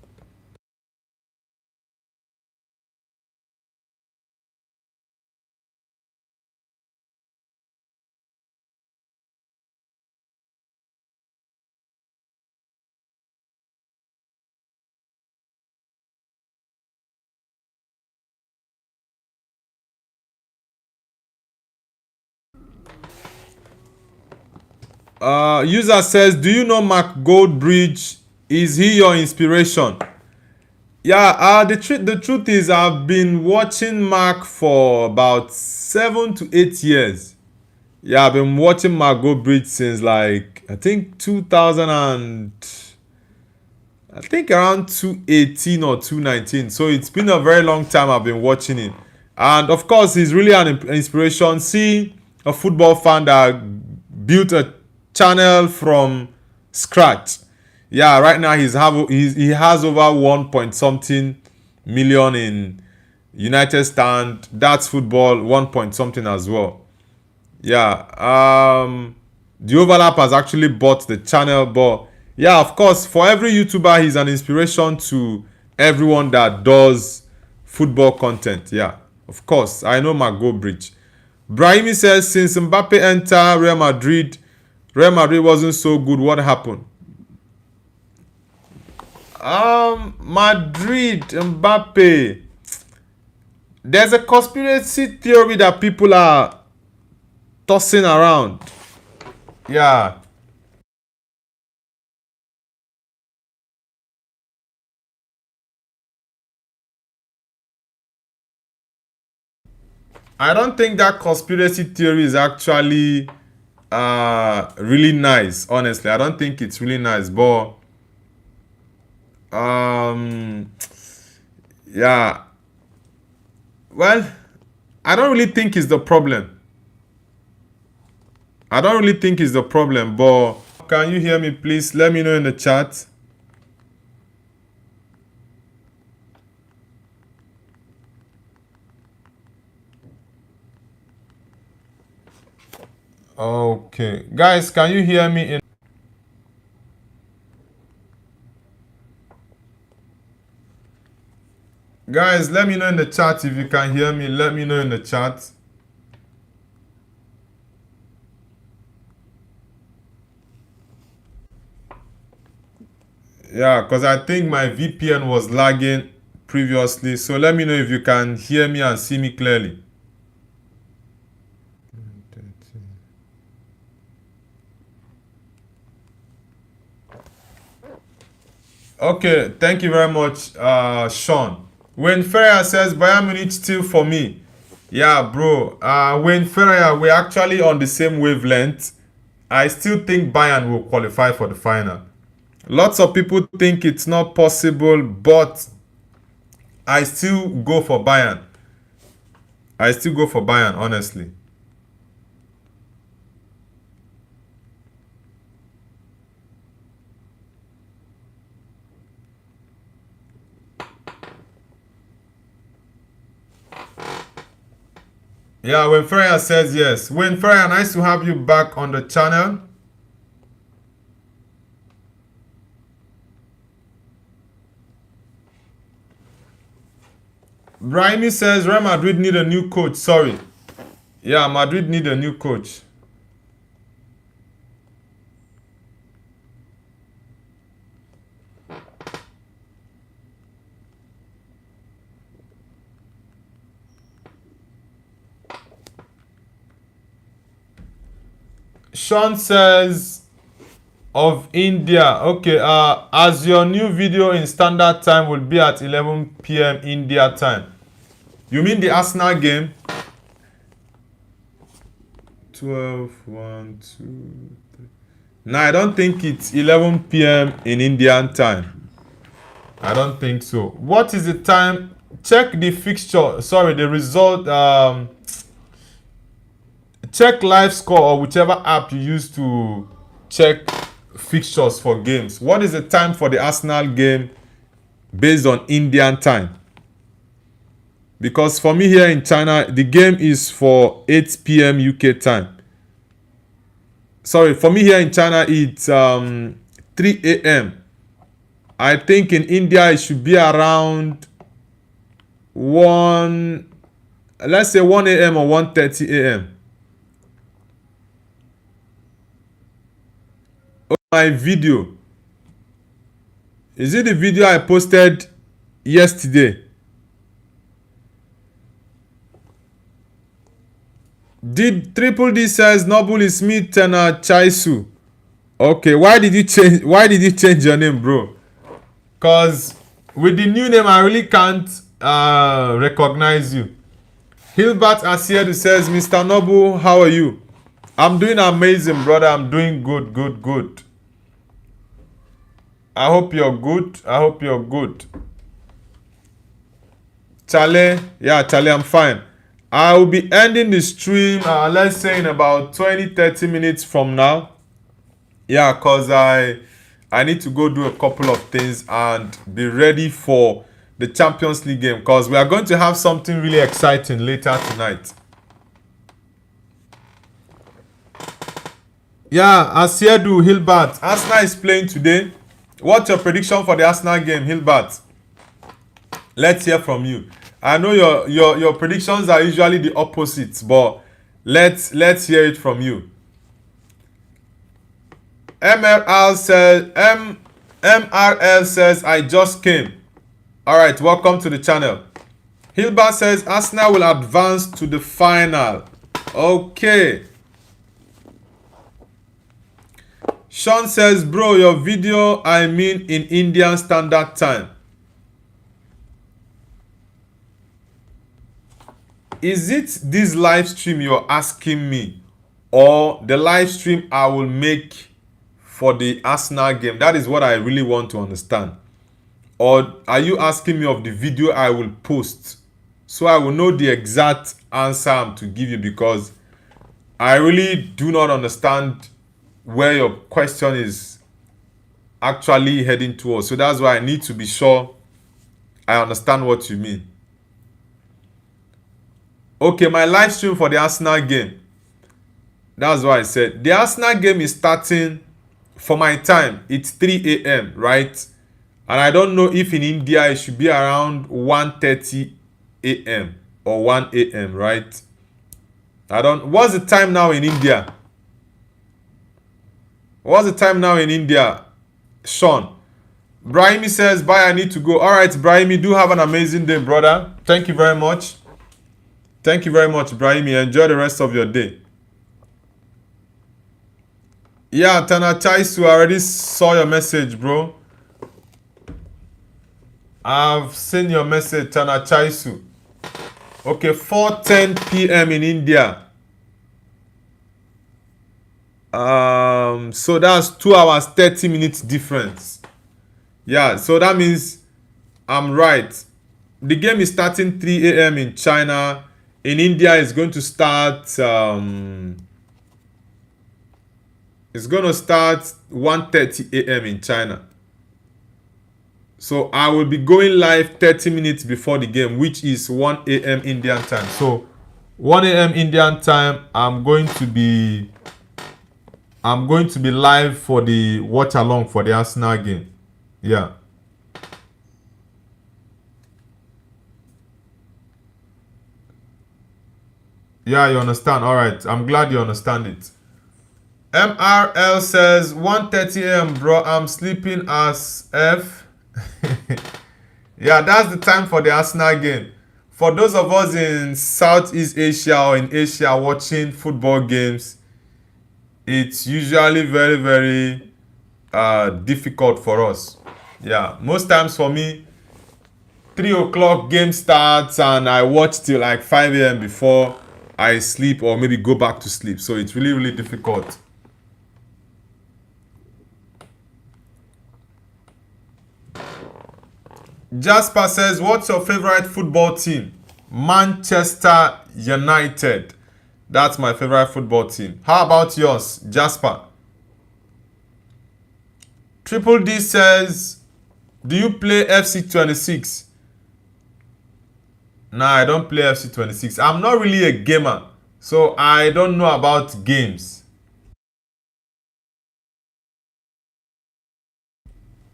User says, do you know Mark Goldbridge? Is he your inspiration? Yeah, the truth is I've been watching Mark for about 7 to 8 years. Yeah, I've been watching Mark Goldbridge since like I think 2000 and I think around 2018 or 2019. So it's been a very long time I've been watching him. And of course, he's really an inspiration. See a football fan that built a channel from scratch. Yeah, right now he has over 1 point something million in United Stand. That's football, 1 point something as well. Yeah. The overlap has actually bought the channel, but yeah, of course, for every YouTuber, he's an inspiration to everyone that does football content. Yeah, of course, I know my go bridge. Brahimi says since Mbappe entered Real Madrid wasn't so good. What happened? Madrid, Mbappe. There's a conspiracy theory that people are tossing around. Yeah. I don't think that conspiracy theory is actually really nice, honestly. I don't think it's really nice, but um yeah. Well, I don't really think it's the problem. I don't really think it's the problem, but can you hear me, please? Let me know in the chat. Okay. Guys, can you hear me in Guys, let me know in the chat if you can hear me. Let me know in the chat. Yeah, because I think my VPN was lagging previously. So let me know if you can hear me and see me clearly. Okay, thank you very much, Sean. When Ferreira says Bayern Munich still for me. Yeah, bro. When Ferreira, we're actually on the same wavelength. I still think Bayern will qualify for the final. Lots of people think it's not possible, but I still go for Bayern. I still go for Bayern, honestly. Yeah, when Freya says yes. When Freya, nice to have you back on the channel. Brahimi says Real Madrid need a new coach. Sorry. Yeah, Madrid need a new coach. Sean says of India. Okay, as your new video in standard time will be at 11 p.m. India time. You mean the Arsenal game? 12, 1, 2, 3. No, I don't think it's 11 p.m. in Indian time. I don't think so. What is the time? Check the fixture. Sorry, the result. Check live score or whichever app you use to check fixtures for games. What is the time for the Arsenal game based on Indian time? Because for me here in China, the game is for 8 p.m. UK time. Sorry, for me here in China, it's 3 a.m. I think in India it should be around 1, let's say 1 a.m. or 1:30 a.m. My video, is it the video I posted yesterday? Did Triple D says Noble is Smith and Chaisu. Okay, why did you change your name, bro? Cause with the new name I really can't recognize you. Hilbert Asiedu says, Mr. Noble, how are you? I'm doing amazing, brother. I'm doing good. I hope you're good. Charlie, yeah, Charlie, I'm fine. I will be ending the stream, let's say in about 20-30 minutes from now. Yeah, because I need to go do a couple of things and be ready for the Champions League game. Because we are going to have something really exciting later tonight. Yeah, Asiedu Hilbert. Arsenal is playing today. What's your prediction for the Arsenal game, Hilbert? Let's hear from you. I know your predictions are usually the opposites, but let's hear it from you. MRL says I just came. All right, welcome to the channel. Hilbert says Arsenal will advance to the final. Okay. Sean says, bro, your video, I mean in Indian Standard Time. Is it this live stream you're asking me, or the live stream I will make for the Arsenal game? That is what I really want to understand. Or are you asking me of the video I will post, so I will know the exact answer I'm to give you, because I really do not understand where your question is actually heading towards. So that's why I need to be sure I understand what you mean. Okay, my live stream for the Arsenal game. That's why I said the Arsenal game is starting for my time. It's 3 a.m., right? And I don't know if in India it should be around 1:30 a.m. or 1 a.m., right? What's the time now in India? What's the time now in India, Sean? Brahimi says, bye, I need to go. All right, Brahimi, do have an amazing day, brother. Thank you very much. Thank you very much, Brahimi. Enjoy the rest of your day. Yeah, Tana Chaisu, I already saw your message, bro. I've seen your message, Tana Chaisu. Okay, 4:10 p.m. in India. So that's 2 hours 30 minutes difference. Yeah, so that means I'm right. The game is starting 3 a.m. in China. In India, it's going to start it's going to start 1:30 a.m. in China. So I will be going live 30 minutes before the game, which is 1 a.m. Indian time. So 1 a.m. Indian time, I'm going to be live for the watch along for the Arsenal game. Yeah. Yeah, you understand. All right. I'm glad you understand it. MRL says 1:30 a.m. bro. I'm sleeping as F. Yeah, that's the time for the Arsenal game. For those of us in Southeast Asia or in Asia watching football games, it's usually very, very difficult for us. Yeah, most times for me, 3 o'clock game starts and I watch till like 5 a.m. before I sleep or maybe go back to sleep. So it's really, really difficult. Jasper says, what's your favorite football team? Manchester United. That's my favorite football team. How about yours, Jasper? Triple D says, do you play FC26? Nah, I don't play FC26. I'm not really a gamer, so I don't know about games.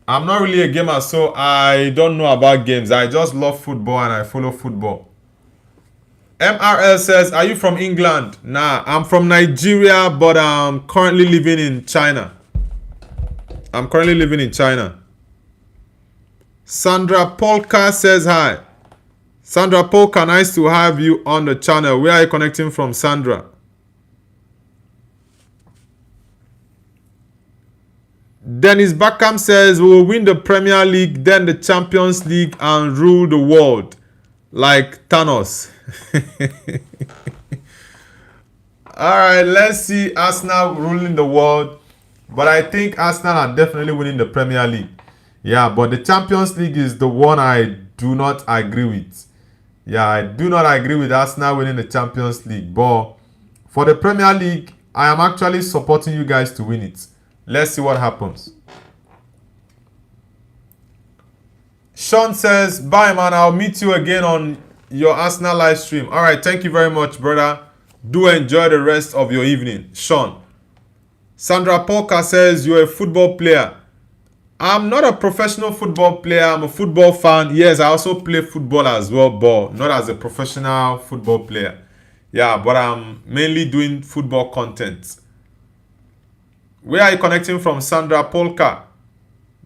I'm not really a gamer, so I don't know about games. I just love football and I follow football. MRL says, are you from England? Nah, I'm from Nigeria, but I'm currently living in China. Sandra Polka says hi. Sandra Polka, nice to have you on the channel. Where are you connecting from, Sandra? Dennis Beckham says, we will win the Premier League, then the Champions League, and rule the world like Thanos. Alright, let's see Arsenal ruling the world. But I think Arsenal are definitely winning the Premier League. Yeah, but the Champions League is the one I do not agree with. Yeah, I do not agree with Arsenal winning the Champions League. But for the Premier League, I am actually supporting you guys to win it. Let's see what happens. Sean says, bye man, I'll meet you again on your Arsenal live stream. All right, thank you very much, brother. Do enjoy the rest of your evening. Sean. Sandra Polka says, you're a football player. I'm not a professional football player. I'm a football fan. Yes, I also play football as well, but not as a professional football player. Yeah, but I'm mainly doing football content. Where are you connecting from, Sandra Polka?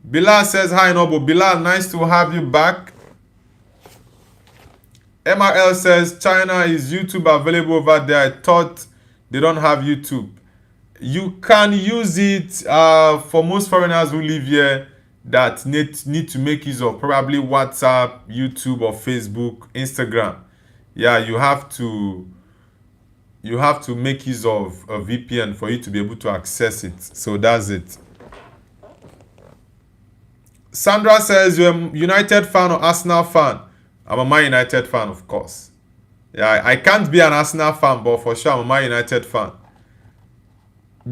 Bilal says, hi, Nobo. Bilal, nice to have you back. MRL says, China, is YouTube available over there? I thought they don't have YouTube. You can use it for most foreigners who live here that need to make use of probably WhatsApp, YouTube, or Facebook, Instagram. Yeah, you have to make use of a VPN for you to be able to access it. So that's it. Sandra says, you're a United fan or Arsenal fan? I'm a Man United fan, of course. Yeah, I can't be an Arsenal fan, but for sure I'm a Man United fan.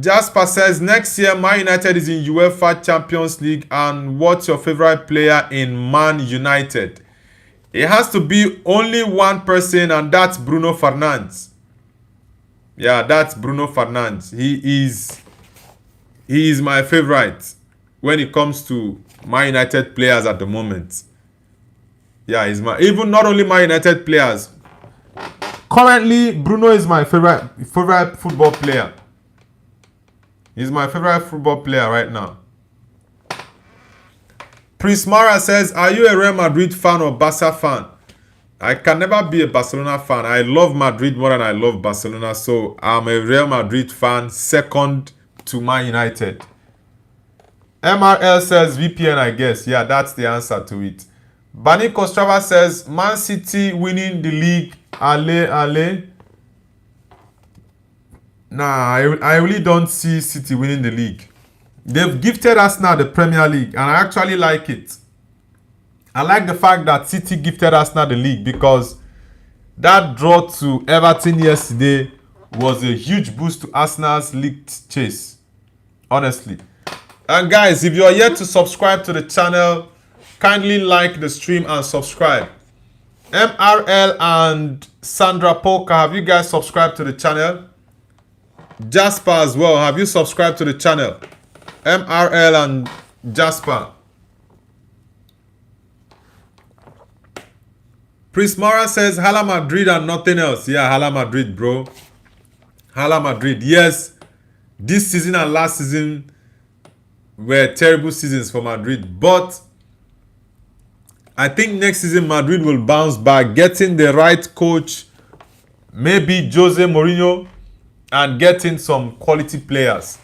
Jasper says, next year Man United is in UEFA Champions League, and what's your favorite player in Man United? It has to be only one person, and that's Bruno Fernandes. Yeah, that's Bruno Fernandes. He is my favorite when it comes to Man United players at the moment. Yeah, he's even not only Man United players. Currently, Bruno is my favorite football player. He's my favorite football player right now. Prismara says, are you a Real Madrid fan or Barca fan? I can never be a Barcelona fan. I love Madrid more than I love Barcelona. So I'm a Real Madrid fan, second to Man United. MRL says VPN, I guess. Yeah, that's the answer to it. Bani Kostrava says, Man City winning the league. Ale. Nah, I really don't see City winning the league. They've gifted us now the Premier League, and I actually like it. I like the fact that City gifted us now the league, because that draw to Everton yesterday was a huge boost to Arsenal's league chase. Honestly. And guys, if you are yet to subscribe to the channel, kindly like the stream and subscribe. MRL and Sandra Polka, have you guys subscribed to the channel? Jasper as well, have you subscribed to the channel? MRL and Jasper. Prismara says, Hala Madrid and nothing else. Yeah, Hala Madrid, bro. Hala Madrid. Yes, this season and last season were terrible seasons for Madrid. But I think next season Madrid will bounce back, getting the right coach, maybe Jose Mourinho, and getting some quality players.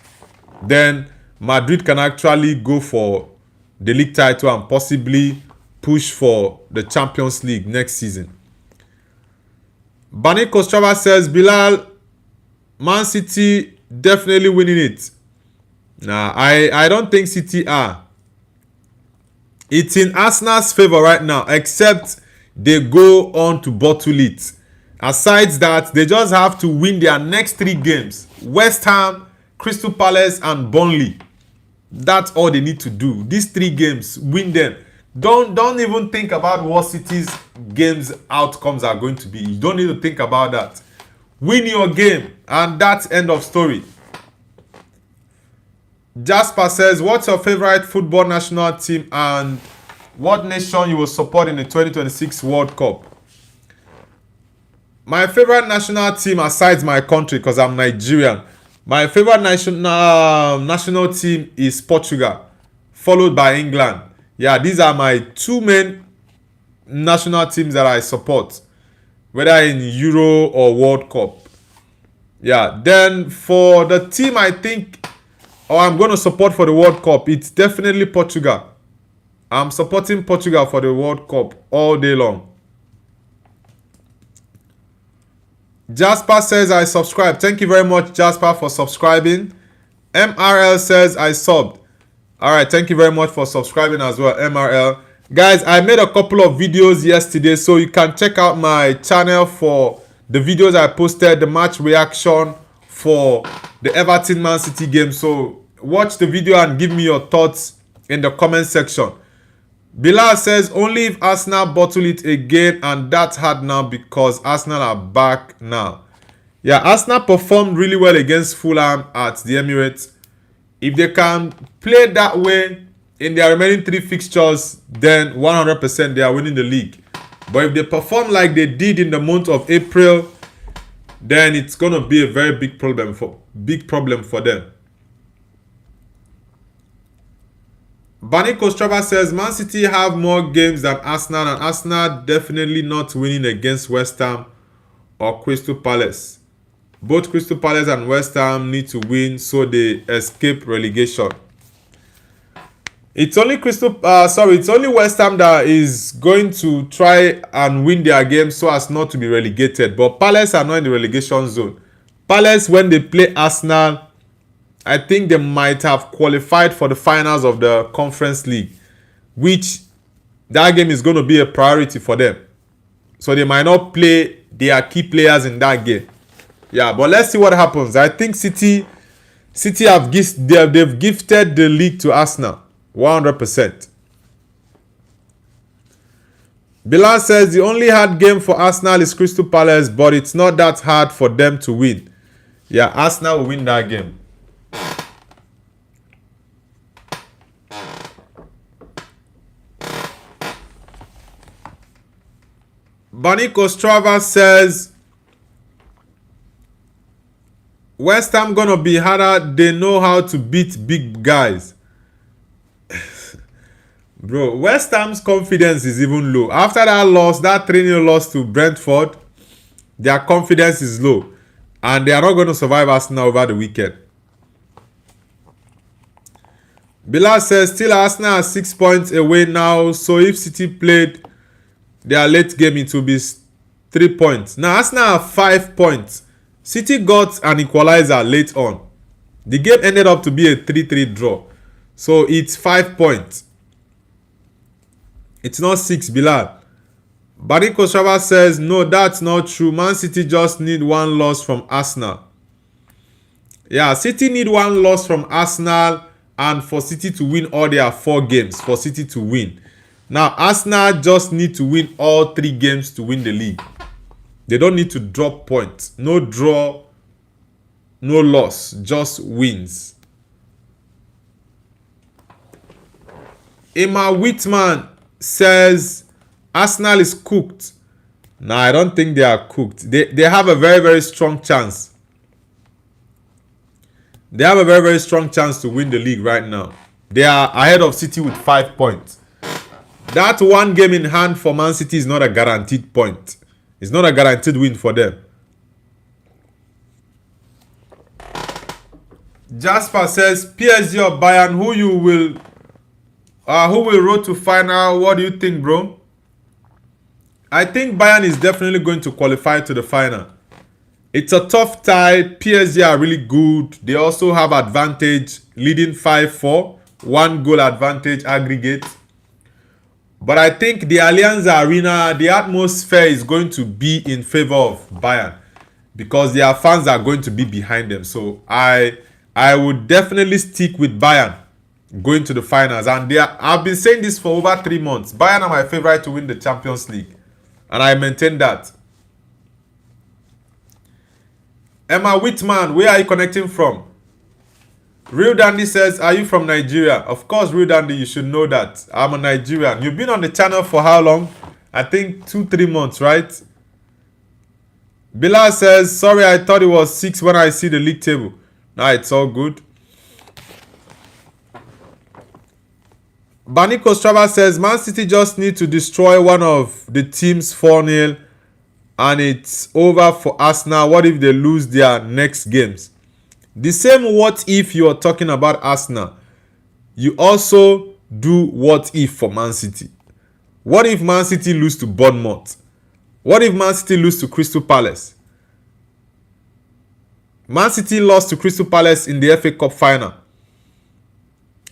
Then Madrid can actually go for the league title and possibly push for the Champions League next season. Bani Kostrava says, Bilal, Man City definitely winning it. Nah, I don't think City are. It's in Arsenal's favor right now, except they go on to bottle it. Aside that, they just have to win their next 3 games. West Ham, Crystal Palace, and Burnley. That's all they need to do. These 3 games, win them. Don't even think about what City's games outcomes are going to be. You don't need to think about that. Win your game, and that's end of story. Jasper says, what's your favorite football national team and what nation you will support in the 2026 World Cup? My favorite national team, aside my country, because I'm Nigerian, my favorite national team is Portugal, followed by England. Yeah, these are my 2 main national teams that I support, whether in Euro or World Cup. Yeah, then for the team I think, or I'm going to support for the World Cup, it's definitely Portugal. I'm supporting Portugal for the World Cup all day long. Jasper says, I subscribe. Thank you very much, Jasper, for subscribing. MRL says, I subbed. Alright, thank you very much for subscribing as well, MRL. Guys, I made a couple of videos yesterday, so you can check out my channel for the videos I posted, the match reaction for the Everton Man City game. So watch the video and give me your thoughts in the comment section. Bilal says, only if Arsenal bottle it again, and that's hard now because Arsenal are back now. Yeah, Arsenal performed really well against Fulham at the Emirates. If they can play that way in their remaining 3 fixtures, then 100% they are winning the league. But if they perform like they did in the month of April, then it's gonna be a very big problem for them. Barney Kostrava says Man City have more games than Arsenal, and Arsenal definitely not winning against West Ham or Crystal Palace. Both Crystal Palace and West Ham need to win so they escape relegation. It's only it's only West Ham that is going to try and win their game so as not to be relegated. But Palace are not in the relegation zone. Palace, when they play Arsenal, I think they might have qualified for the finals of the Conference League, which that game is going to be a priority for them. So they might not play their key players in that game. Yeah, but let's see what happens. I think City they've gifted the league to Arsenal 100%. Bilal says the only hard game for Arsenal is Crystal Palace, but it's not that hard for them to win. Yeah, Arsenal will win that game. Barney Kostrava says West Ham gonna be harder. They know how to beat big guys. Bro, West Ham's confidence is even low. After that loss, that 3-0 loss to Brentford, their confidence is low. And they are not going to survive Arsenal over the weekend. Bilal says, still Arsenal are 6 points away now. So if City played their late game, it will be 3 points. Now Arsenal are 5 points. City got an equalizer late on. The game ended up to be a 3-3 draw. So it's 5 points. It's not 6, Bilal. Barry Kostrava says, no, that's not true. Man City just need one loss from Arsenal. Yeah, City need one loss from Arsenal and for City to win all their 4 games. For City to win. Now, Arsenal just need to win all 3 games to win the league. They don't need to drop points. No draw, no loss, just wins. Emma Whitman says Arsenal is cooked. No, I don't think they are cooked. They have a very, very strong chance. They have a very, very strong chance to win the league right now. They are ahead of City with 5 points. That one game in hand for Man City is not a guaranteed point. It's not a guaranteed win for them. Jasper says, PSG or Bayern, who will road to final? What do you think, bro? I think Bayern is definitely going to qualify to the final. It's a tough tie. PSG are really good. They also have advantage, leading 5-4. 1 goal advantage aggregate. But I think the Allianz Arena, the atmosphere is going to be in favor of Bayern because their fans are going to be behind them. So I would definitely stick with Bayern going to the finals. And I've been saying this for over 3 months. Bayern are my favorite to win the Champions League. And I maintain that. Emma Whitman, where are you connecting from? Real Dandy says, are you from Nigeria? Of course, Real Dandy, you should know that. I'm a Nigerian. You've been on the channel for how long? I think 2-3 months, right? Bilal says, sorry, I thought it was 6 when I see the league table. Nah, it's all good. Barney Kostrava says, Man City just need to destroy one of the teams 4-0 and it's over for Arsenal. What if they lose their next games? The same what if you are talking about Arsenal, you also do what if for Man City. What if Man City lose to Bournemouth? What if Man City lose to Crystal Palace? Man City lost to Crystal Palace in the FA Cup final.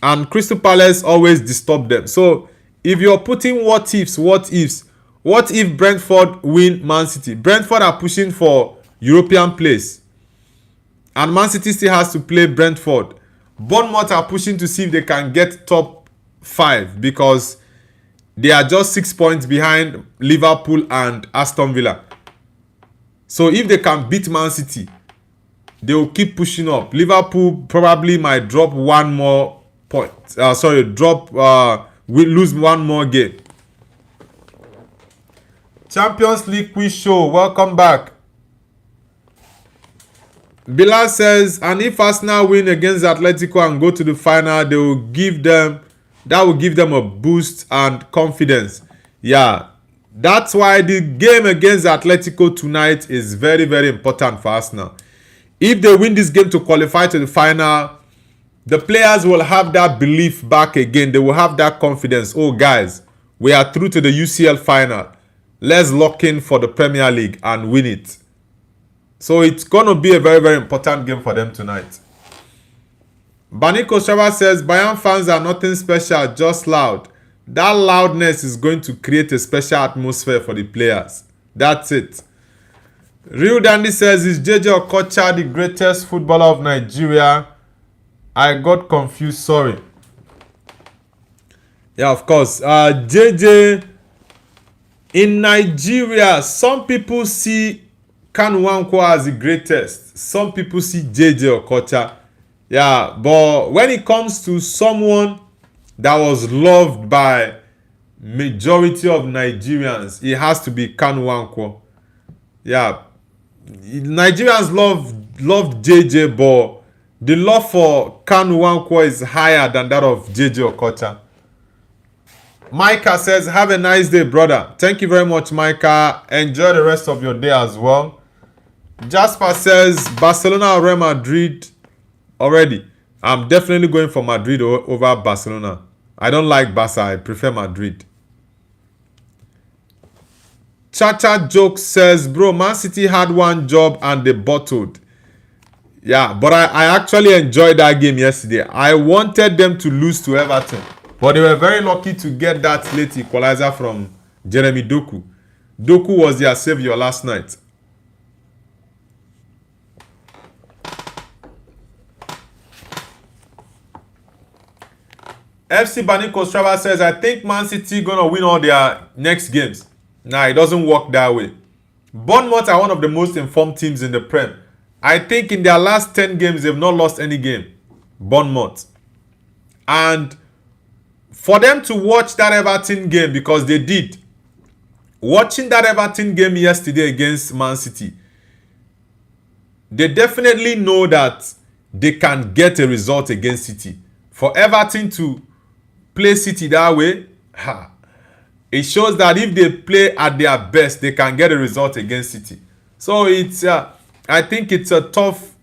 And Crystal Palace always disturb them. So if you're putting what ifs, what if Brentford win Man City? Brentford are pushing for European place. And Man City still has to play Brentford. Bournemouth are pushing to see if they can get top 5 because they are just 6 points behind Liverpool and Aston Villa. So if they can beat Man City, they will keep pushing up. Liverpool probably might drop one more point. We lose one more game. Champions League quiz show. Welcome back. Bilal says, and if Arsenal win against Atletico and go to the final, that will give them a boost and confidence. Yeah, that's why the game against Atletico tonight is very, very important for Arsenal. If they win this game to qualify to the final, the players will have that belief back again. They will have that confidence. Oh, guys, we are through to the UCL final. Let's lock in for the Premier League and win it. So it's going to be a very, very important game for them tonight. Baniko Shaba says, Bayern fans are nothing special, just loud. That loudness is going to create a special atmosphere for the players. That's it. Real Dandy says, is JJ Okocha the greatest footballer of Nigeria? I got confused, sorry. Yeah, of course. JJ, in Nigeria, some people see Kanu Nwankwo as the greatest. Some people see JJ Okocha. Yeah, but when it comes to someone that was loved by majority of Nigerians, it has to be Kanu Nwankwo. Yeah, Nigerians loved JJ, but the love for Kanu Nwankwo is higher than that of JJ Okocha. Micah says, have a nice day, brother. Thank you very much, Micah. Enjoy the rest of your day as well. Jasper says, Barcelona or Real Madrid already. I'm definitely going for Madrid over Barcelona. I don't like Barca. I prefer Madrid. Chacha Joke says, bro, Man City had one job and they bottled. Yeah, but I actually enjoyed that game yesterday. I wanted them to lose to Everton, but they were very lucky to get that late equalizer from Jeremy Doku. Doku was their savior last night. FC Baniko Strava says, I think Man City gonna win all their next games. Nah, it doesn't work that way. Bournemouth are one of the most informed teams in the Prem. I think in their last 10 games, they've not lost any game. Bournemouth. And for them to watch that Everton game, because they did, watching that Everton game yesterday against Man City, they definitely know that they can get a result against City. For Everton to play City that way, it shows that if they play at their best, they can get a result against City. So it's, I think it's a tough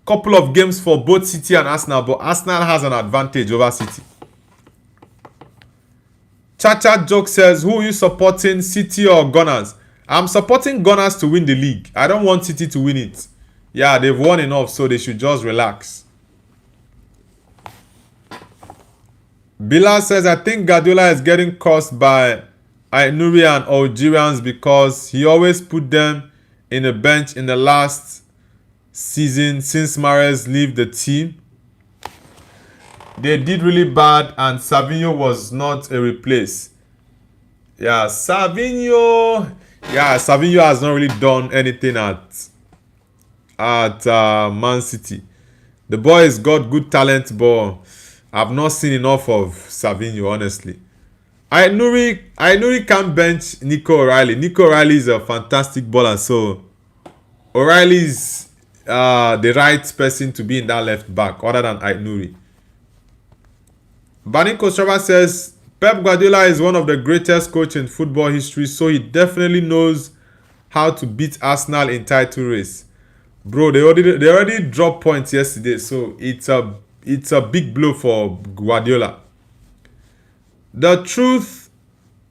couple of games for both City and Arsenal, but Arsenal has an advantage over City. Chacha Joke says, who are you supporting, City or Gunners? I'm supporting Gunners to win the league. I don't want City to win it. Yeah, they've won enough, so they should just relax. Bilal says, I think Guardiola is getting cursed by Aït-Nouri and Algerians because he always put them in the bench in the last season since Mahrez left the team. They did really bad and Savinho was not a replace. Yeah, Savinho has not really done anything at Man City. The boy has got good talent, but I've not seen enough of Savinho, honestly. Aït-Nouri can't bench Nico O'Reilly. Nico O'Reilly is a fantastic baller, so O'Reilly is the right person to be in that left back other than Aït-Nouri. Baniko Strava says, Pep Guardiola is one of the greatest coaches in football history, so he definitely knows how to beat Arsenal in title race. Bro, they already dropped points yesterday, so it's a big blow for Guardiola. The truth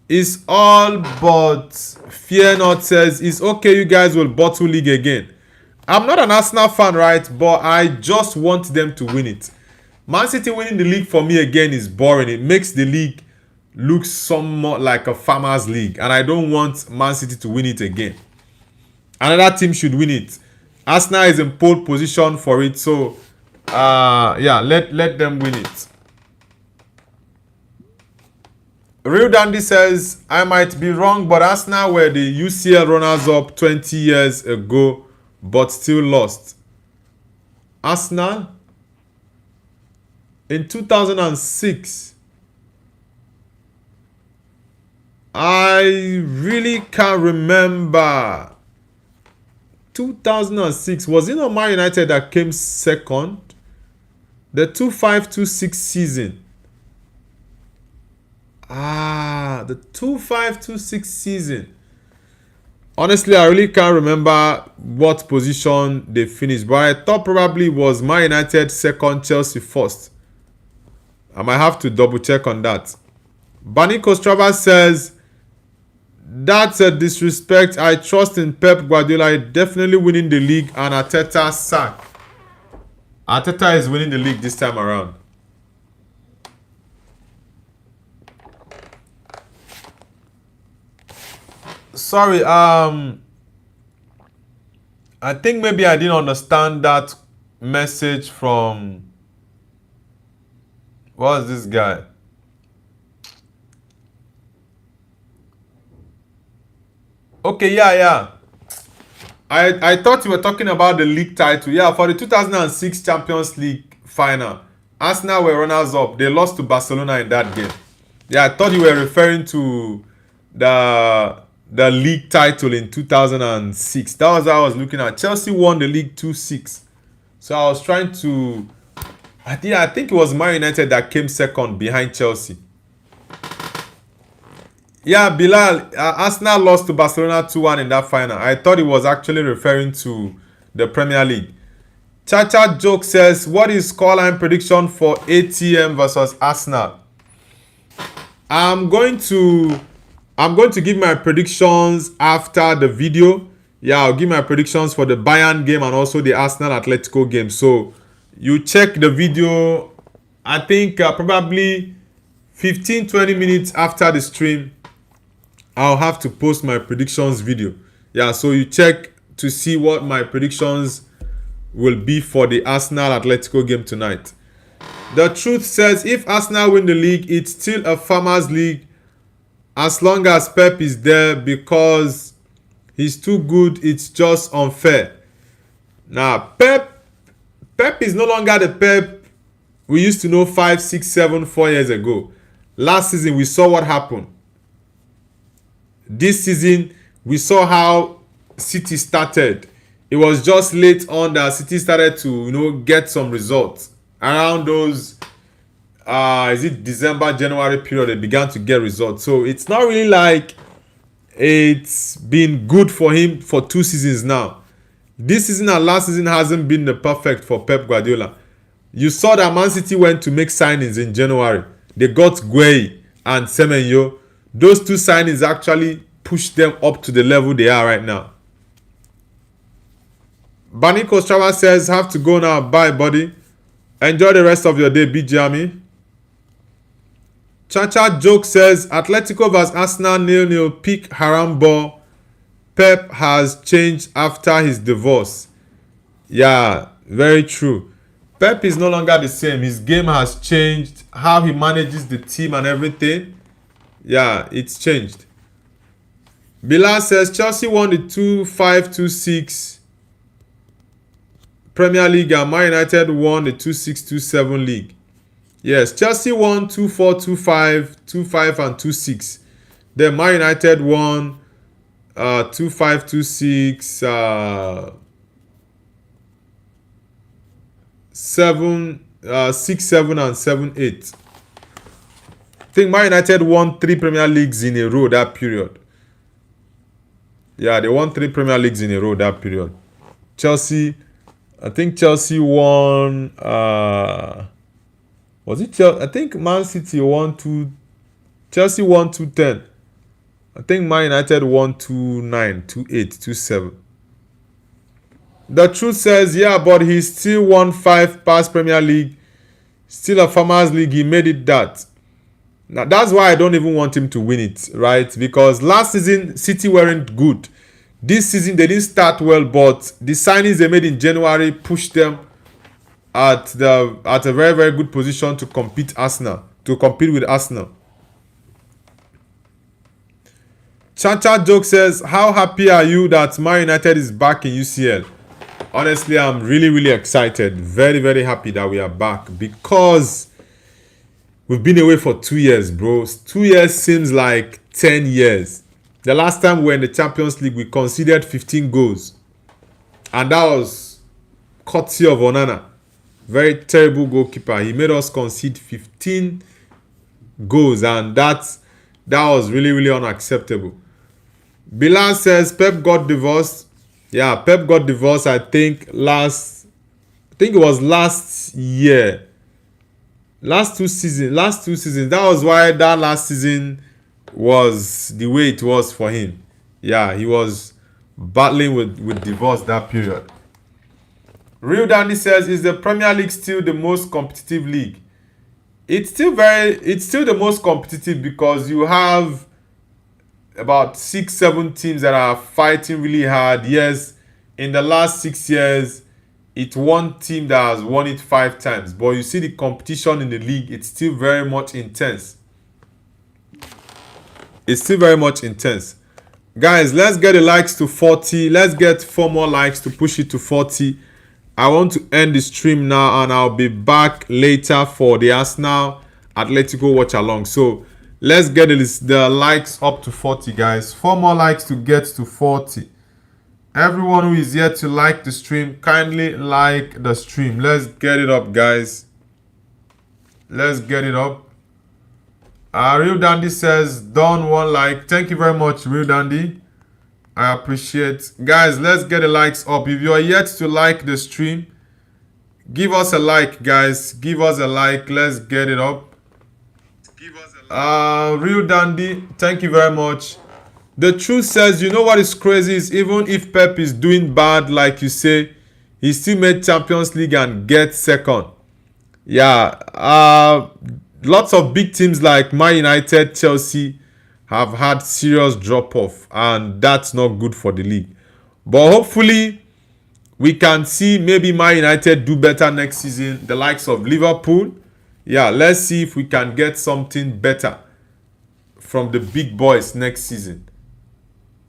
is all but fear not says, it's okay, you guys will bottle league again. I'm not an Arsenal fan, right? But I just want them to win it. Man City winning the league for me again is boring. It makes the league look somewhat like a farmers league. And I don't want Man City to win it again. Another team should win it. Arsenal is in pole position for it. So, yeah, let them win it. Real Dandy says, I might be wrong, but Arsenal were the UCL runners-up 20 years ago but still lost. Arsenal in 2006. I really can't remember. 2006. Was it not Man United that came second? The 25-26 season. The 25-26 season. Honestly, I really can't remember what position they finished, but I thought probably it was Man United second, Chelsea first. I might have to double check on that. Bani Kostrava says, that's a disrespect. I trust in Pep Guardiola definitely winning the league and Arteta sack. Arteta is winning the league this time around. Sorry, I think maybe I didn't understand that message from... What was this guy? Okay, yeah. I thought you were talking about the league title. Yeah, for the 2006 Champions League final, Arsenal were runners-up. They lost to Barcelona in that game. Yeah, I thought you were referring to the league title in 2006. That was what I was looking at. Chelsea won the league 2-6. So I was trying to... I think it was Man United that came second behind Chelsea. Yeah, Bilal, Arsenal lost to Barcelona 2-1 in that final. I thought it was actually referring to the Premier League. Chacha Joke says, what is scoreline prediction for ATM versus Arsenal? I'm going to give my predictions after the video. Yeah, I'll give my predictions for the Bayern game and also the Arsenal Atletico game. So you check the video, I think probably 15-20 minutes after the stream. I'll have to post my predictions video. Yeah, so you check to see what my predictions will be for the Arsenal Atletico game tonight. The truth says if Arsenal win the league, it's still a farmers league as long as Pep is there because he's too good. It's just unfair. Now, Pep is no longer the Pep we used to know 5, 6, 7, 4 years ago. Last season, we saw what happened. This season, we saw how City started. It was just late on that City started to, get some results. Around those, December, January period, they began to get results. So it's not really like it's been good for him for 2 seasons now. This season and last season hasn't been the perfect for Pep Guardiola. You saw that Man City went to make signings in January. They got Gueye and Semenyo. Those 2 signings actually pushed them up to the level they are right now. Bani Kostrava says, have to go now. Bye, buddy. Enjoy the rest of your day, BJ. Chacha Joke says, Atletico vs Arsenal 0-0. Pick haram ball. Pep has changed after his divorce. Yeah, very true. Pep is no longer the same. His game has changed. How he manages the team and everything. Yeah, it's changed. Bilal says Chelsea won the 2-5-2-6 Premier League and Man United won the 2-6-2-7 league. Yes, Chelsea won 2-4-2-5, 2-5 and 2-6. Then Man United won 2-5-2-6, 6-7 and 7-8. I think Man United won 3 Premier Leagues in a row that period. Yeah, they won 3 Premier Leagues in a row that period. I think Chelsea won... was it Chelsea? I think Man City won 2... Chelsea won 2-10. I think Man United won 2-9, 2-8, 2-7. The truth says, yeah, but he still won 5 past Premier League. Still a Farmers League. He made it that. Now, that's why I don't even want him to win it, right? Because last season, City weren't good. This season, they didn't start well, but the signings they made in January pushed them at a very, very good position to compete with Arsenal. Chacha Joke says, how happy are you that Man United is back in UCL? Honestly, I'm really, really excited. Very, very happy that we are back because we've been away for 2 years, bro. 2 years seems like 10 years. The last time we were in the Champions League, we conceded 15 goals. And that was courtesy of Onana. Very terrible goalkeeper. He made us concede 15 goals, and that was really, really unacceptable. Bilal says Pep got divorced. Yeah, Pep got divorced, I think it was last year. Last two seasons. That was why that last season was the way it was for him. Yeah, he was battling with divorce that period. Real Dandy says, is the Premier League still the most competitive league? It's still the most competitive because you have about 6-7 teams that are fighting really hard. Yes, in the last 6 years, it's one team that has won it 5 times. But you see the competition in the league, it's still very much intense. It's still very much intense. Guys, let's get the likes to 40. Let's get 4 more likes to push it to 40. I want to end the stream now and I'll be back later for the Arsenal Atletico watch along. So let's get the likes up to 40, guys. 4 more likes to get to 40. Everyone who is yet to like the stream, kindly like the stream. Let's get it up, guys. Let's get it up. Real Dandy says, done 1 like. Thank you very much, Real Dandy. I appreciate. Guys, let's get the likes up. If you are yet to like the stream, give us a like, guys. Give us a like. Let's get it up. Real Dandy, thank you very much. The truth says, you know what is crazy is even if Pep is doing bad, like you say, he still made Champions League and get second. Yeah. Lots of big teams like Man United, Chelsea have had serious drop-off, and that's not good for the league. But hopefully, we can see maybe Man United do better next season. The likes of Liverpool. Yeah, let's see if we can get something better from the big boys next season.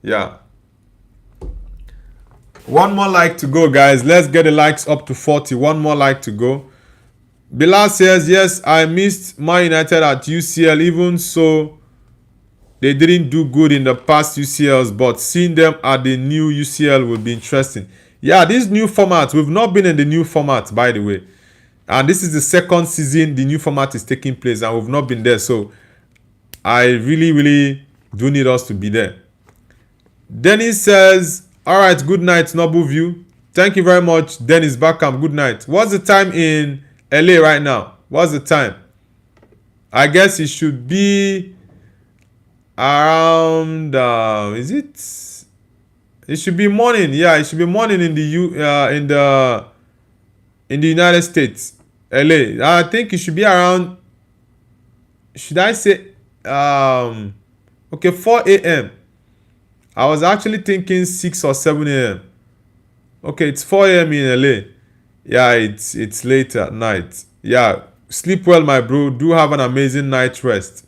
Yeah. 1 more like to go, guys. Let's get the likes up to 40. 1 more like to go. Bilal says, yes, I missed Man United at UCL. Even so, they didn't do good in the past UCLs, but seeing them at the new UCL will be interesting. Yeah, this new format, we've not been in the new format, by the way. And this is the second season the new format is taking place, and we've not been there. So, I really, really do need us to be there. Dennis says, all right, good night, Noble View. Thank you very much, Dennis Backham. Good night. What's the time in LA right now? What's the time? I guess it should be around is it should be morning. Yeah, it should be morning in the United States, LA. I think it should be around, should I say okay, 4 a.m. I was actually thinking 6 or 7 a.m. Okay, it's 4 a.m. in LA. Yeah, it's late at night. Yeah, sleep well, my bro. Do have an amazing night rest.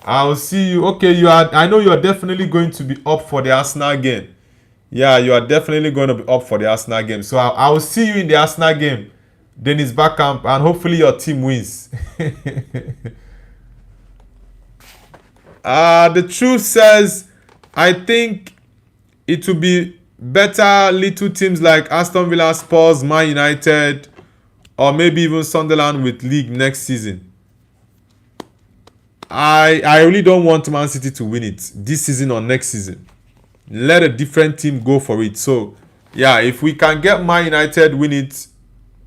I'll see you. Okay, I know you are definitely going to be up for the Arsenal game. Yeah, you are definitely going to be up for the Arsenal game. So I will see you in the Arsenal game, Dennis Backham, and hopefully your team wins. The truth says, I think it will be better little teams like Aston Villa, Spurs, Man United, or maybe even Sunderland with league next season. I really don't want Man City to win it this season or next season. Let a different team go for it. So, yeah, if we can get Man United win it,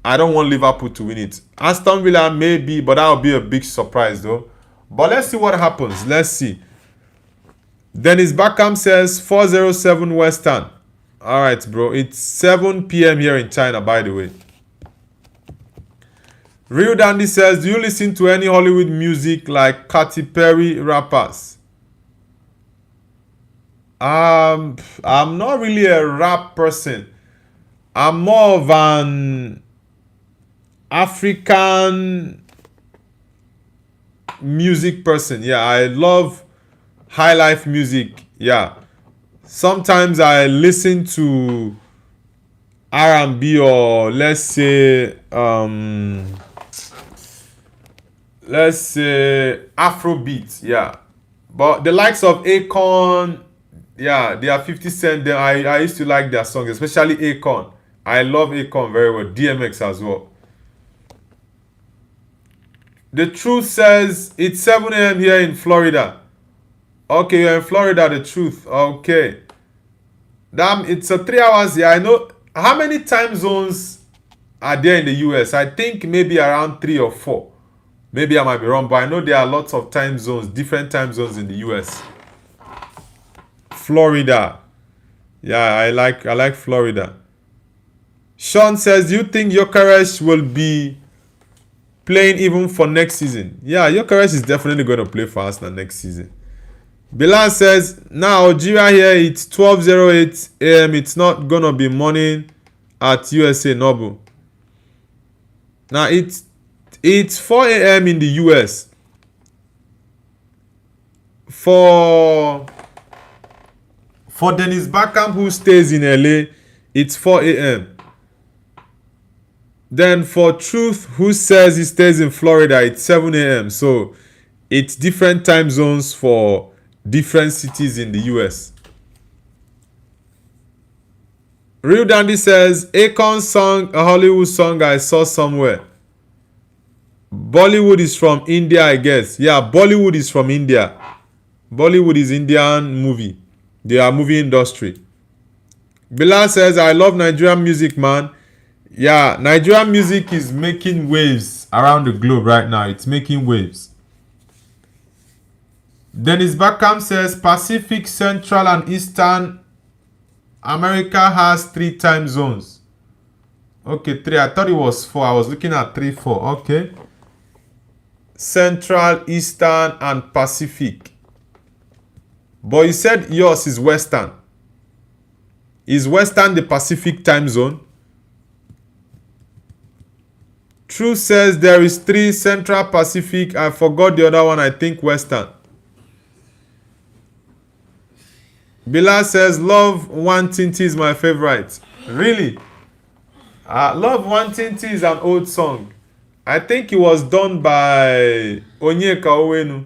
I don't want Liverpool to win it. Aston Villa maybe, but that will be a big surprise though. But let's see what happens. Let's see. Dennis Backham says 407 Western. Alright, bro. It's 7 p.m. here in China, by the way. Real Dandy says, do you listen to any Hollywood music like Katy Perry rappers? I'm not really a rap person. I'm more of an African music person. Yeah, I love high life music. Yeah. Sometimes I listen to R&B or let's say Afrobeat, yeah. But the likes of Akon, yeah, they are 50 Cent. Then I used to like their songs, especially Akon. I love Akon very well. DMX as well. The truth says it's 7 a.m. here in Florida. Okay, you're in Florida, the truth. Okay. Damn, it's a 3 hours here. I know. How many time zones are there in the US? I think maybe around 3 or 4. Maybe I might be wrong, but I know there are lots of time zones, different time zones in the US. Florida. Yeah, I like Florida. Sean says, do you think Gyökeres will be playing even for next season? Yeah, Gyökeres is definitely going to play for Arsenal next season. Bilal says, now Algeria here, it's 12:08 a.m. It's not going to be morning at USA Noble. Now it's 4 a.m. in the US. For Dennis Bergkamp, who stays in LA, it's 4 a.m. Then for Truth, who says he stays in Florida, it's 7 a.m. So it's different time zones for different cities in the US. Real Dandy says, Akon song, a Hollywood song I saw somewhere. Bollywood is from India, I guess. Yeah, Bollywood is from India. Bollywood is Indian movie. They are movie industry. Bilal says, I love Nigerian music, man. Yeah, Nigerian music is making waves around the globe right now. It's making waves. Dennis Bergkamp says, Pacific, Central, and Eastern America has 3 time zones. Okay, 3. I thought it was 4. I was looking at 3, 4. Okay. Central, Eastern, and Pacific. But you said yours is Western. Is Western the Pacific time zone? True says there is 3, Central, Pacific. I forgot the other one. I think Western. Bilal says, Love One Tinti is my favorite. Really? Love One Tinti is an old song. I think it was done by Onyeka Owenu.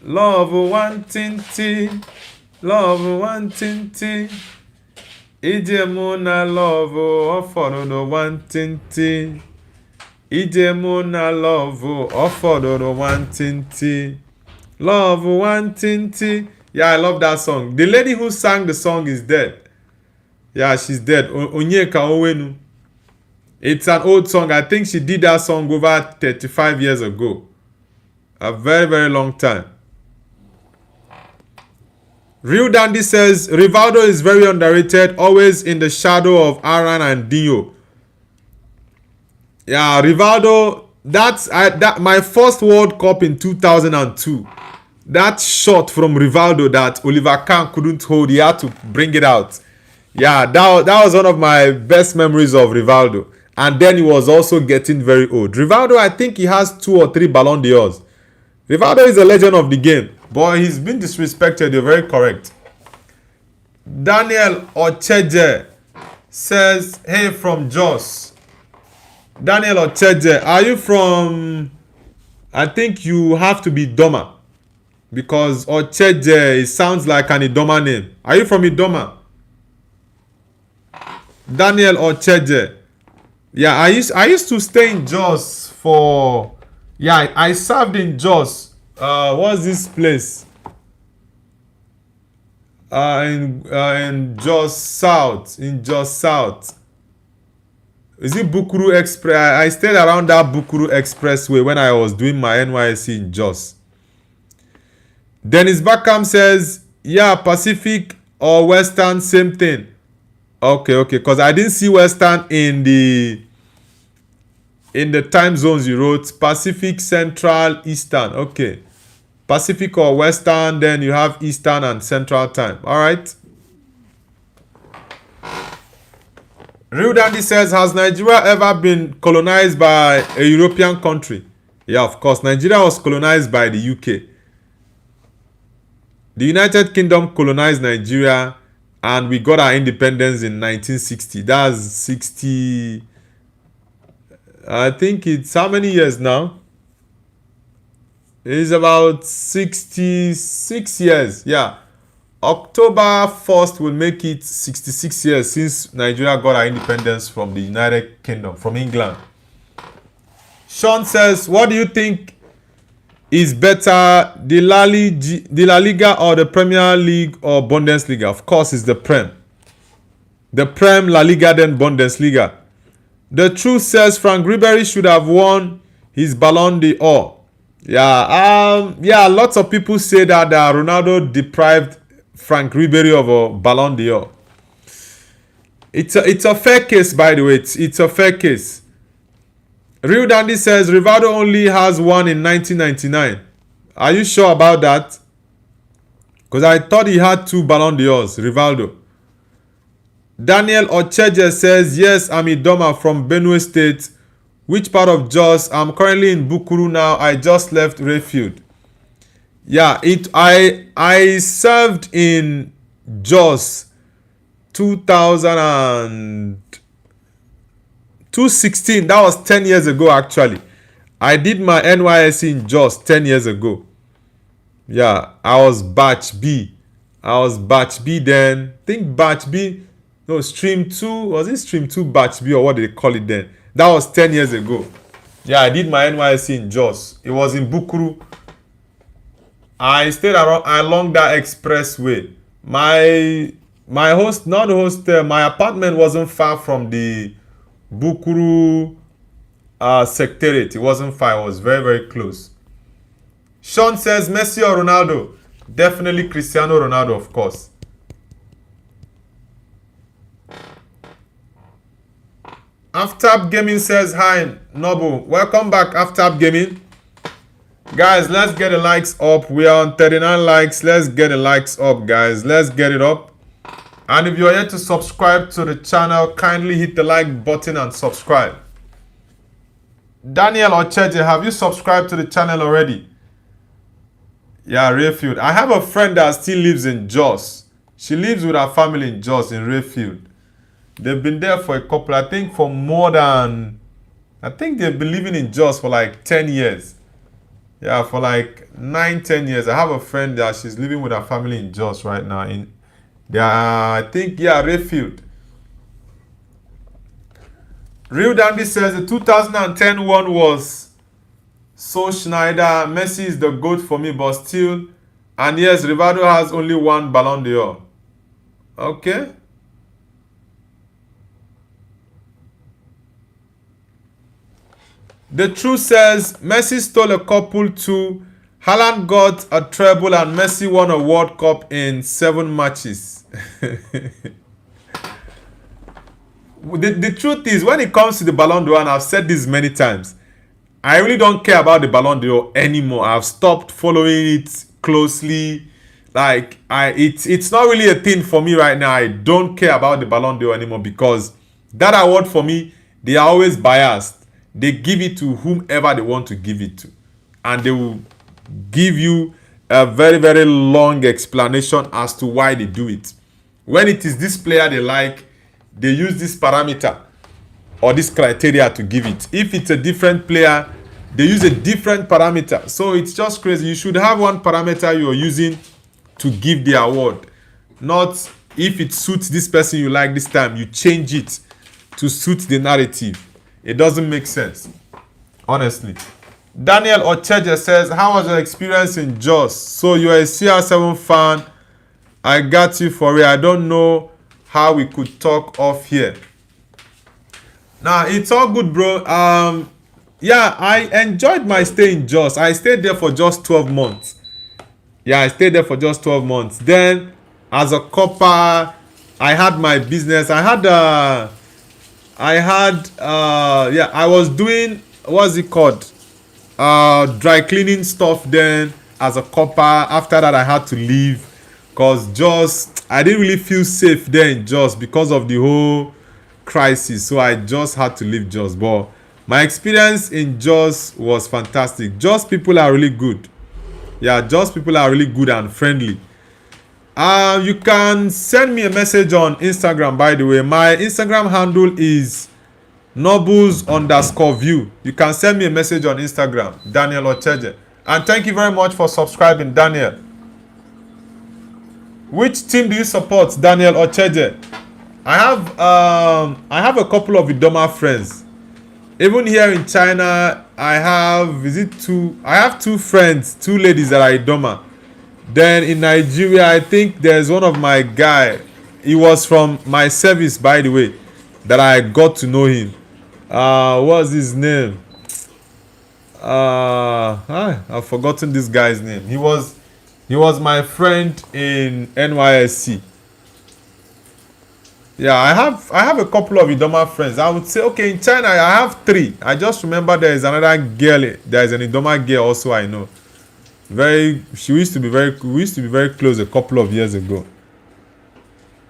Love One Tinti. Love One Tinti. Ijemuna love offered one tinti. Ijemuna love offered one tinti. Love One Tinti. Yeah, I love that song. The lady who sang the song is dead. Yeah, she's dead. Onyeka Owenu. It's an old song. I think she did that song over 35 years ago. A very, very long time. Real Dandy says, Rivaldo is very underrated, always in the shadow of Aaron and Dio. Yeah, Rivaldo, that's my first World Cup in 2002. That shot from Rivaldo that Oliver Kahn couldn't hold, he had to bring it out. Yeah, that was one of my best memories of Rivaldo. And then he was also getting very old. Rivaldo, I think he has 2 or 3 Ballon d'Ors. Rivaldo is a legend of the game. But he's been disrespected. You're very correct. Daniel Ocheje says, hey, from Jos. Daniel Ocheje, are you from... I think you have to be Idoma. Because Ocheje, it sounds like an Idoma name. Are you from Idoma? Daniel Ocheje. Yeah, I used to stay in Jos for... Yeah, I served in Jos. What's this place? In Jos South. In Jos South. Is it Bukuru Express? I stayed around that Bukuru Expressway when I was doing my NYSC in Jos. Dennis Bergkamp says, yeah, Pacific or Western, same thing. Okay, because I didn't see Western in the time zones you wrote. Pacific, Central, Eastern. Okay. Pacific or Western, then you have Eastern and Central time. Alright. Real Dandy says, has Nigeria ever been colonized by a European country? Yeah, of course. Nigeria was colonized by the UK. The United Kingdom colonized Nigeria, and we got our independence in 1960. That's 60. I think it's how many years now? It's about 66 years. Yeah. October 1st will make it 66 years since Nigeria got our independence from the United Kingdom, from England. Sean says, what do you think is better, the La Liga or the Premier League or Bundesliga? Of course, it's the Prem. The Prem, La Liga, then Bundesliga. The truth says Frank Ribery should have won his Ballon d'Or. Yeah, lots of people say that Ronaldo deprived Frank Ribery of a Ballon d'Or. It's a fair case, by the way. It's a fair case. Real Dandy says Rivaldo only has one in 1999. Are you sure about that? Because I thought he had 2 Ballon d'Ors, Rivaldo. Daniel Ocheje says, yes, I'm Idoma from Benue State. Which part of Jos? I'm currently in Bukuru now. I just left Rayfield. Yeah, I served in Jos 2016. That was 10 years ago actually. I did my NYSC in Jos 10 years ago. Yeah, I was batch B. Then. I think batch B. No, stream 2. Was it stream 2 batch B or what they call it then? That was 10 years ago. Yeah, I did my NYSC in Jos. It was in Bukuru. I stayed along that expressway. My apartment wasn't far from the Bukuru secretariat. It wasn't far. It was very, very close. Sean says Messi or Ronaldo? Definitely Cristiano Ronaldo, of course. Aftab Gaming says, hi, Nobu. Welcome back, Aftab Gaming. Guys, let's get the likes up. We are on 39 likes. Let's get the likes up, guys. Let's get it up. And if you're yet to subscribe to the channel, kindly hit the like button and subscribe. Daniel Ocheje, have you subscribed to the channel already? Yeah, Rayfield. I have a friend that still lives in Jos. She lives with her family in Jos, in Rayfield. They've been there for a couple, I think for more than, I think they've been living in Jos for like 10 years. Yeah, for like 9-10 years. I have a friend that she's living with her family in Jos right now. I think, yeah, Rayfield. Real Dandy says the 2010 one was so Schneider. Messi is the GOAT for me, but still. And yes, Rivaldo has only 1 Ballon d'Or. Okay. The truth says Messi stole a couple too. Haaland got a treble and Messi won a World Cup in 7 matches. The truth is, when it comes to the Ballon d'Or, and I've said this many times, I really don't care about the Ballon d'Or anymore. I've stopped following it closely. Like, it's not really a thing for me right now. I don't care about the Ballon d'Or anymore because that award for me, they are always biased. They give it to whomever they want to give it to. And they will give you a very, very long explanation as to why they do it. When it is this player they like, they use this parameter or this criteria to give it. If it's a different player, they use a different parameter. So it's just crazy. You should have one parameter you're using to give the award. Not if it suits this person you like this time, you change it to suit the narrative. It doesn't make sense, honestly. Daniel Ocheje says, how was your experience in Jos? So you're a CR7 fan. I got you for it. I don't know how we could talk off here. Now, it's all good, bro. Yeah, I enjoyed my stay in Jos. I stayed there for just 12 months. Yeah, I stayed there for just 12 months. Then, as a copper, I had my business. I was doing, what's it called? Dry cleaning stuff then as a copper. After that, I had to leave because I didn't really feel safe there in Jos because of the whole crisis. So I just had to leave Jos. But my experience in Jos was fantastic. Jos people are really good. Yeah, Jos people are really good and friendly. You can send me a message on Instagram, by the way. My Instagram handle is nobles_view. You can send me a message on Instagram, Daniel Ocheje. And thank you very much for subscribing, Daniel. Which team do you support, Daniel Ocheje? I have a couple of Idoma friends. Even here in China, I have two friends, two ladies that are Idoma. Then in Nigeria, I think there's one of my guy. He was from my service, by the way, that I got to know him. What's his name? I've forgotten this guy's name. He was my friend in NYSC. Yeah, I have a couple of Idoma friends. I would say, okay, in China I have 3. I just remember there is another girl. There is an Idoma girl also I know. We used to be very close a couple of years ago.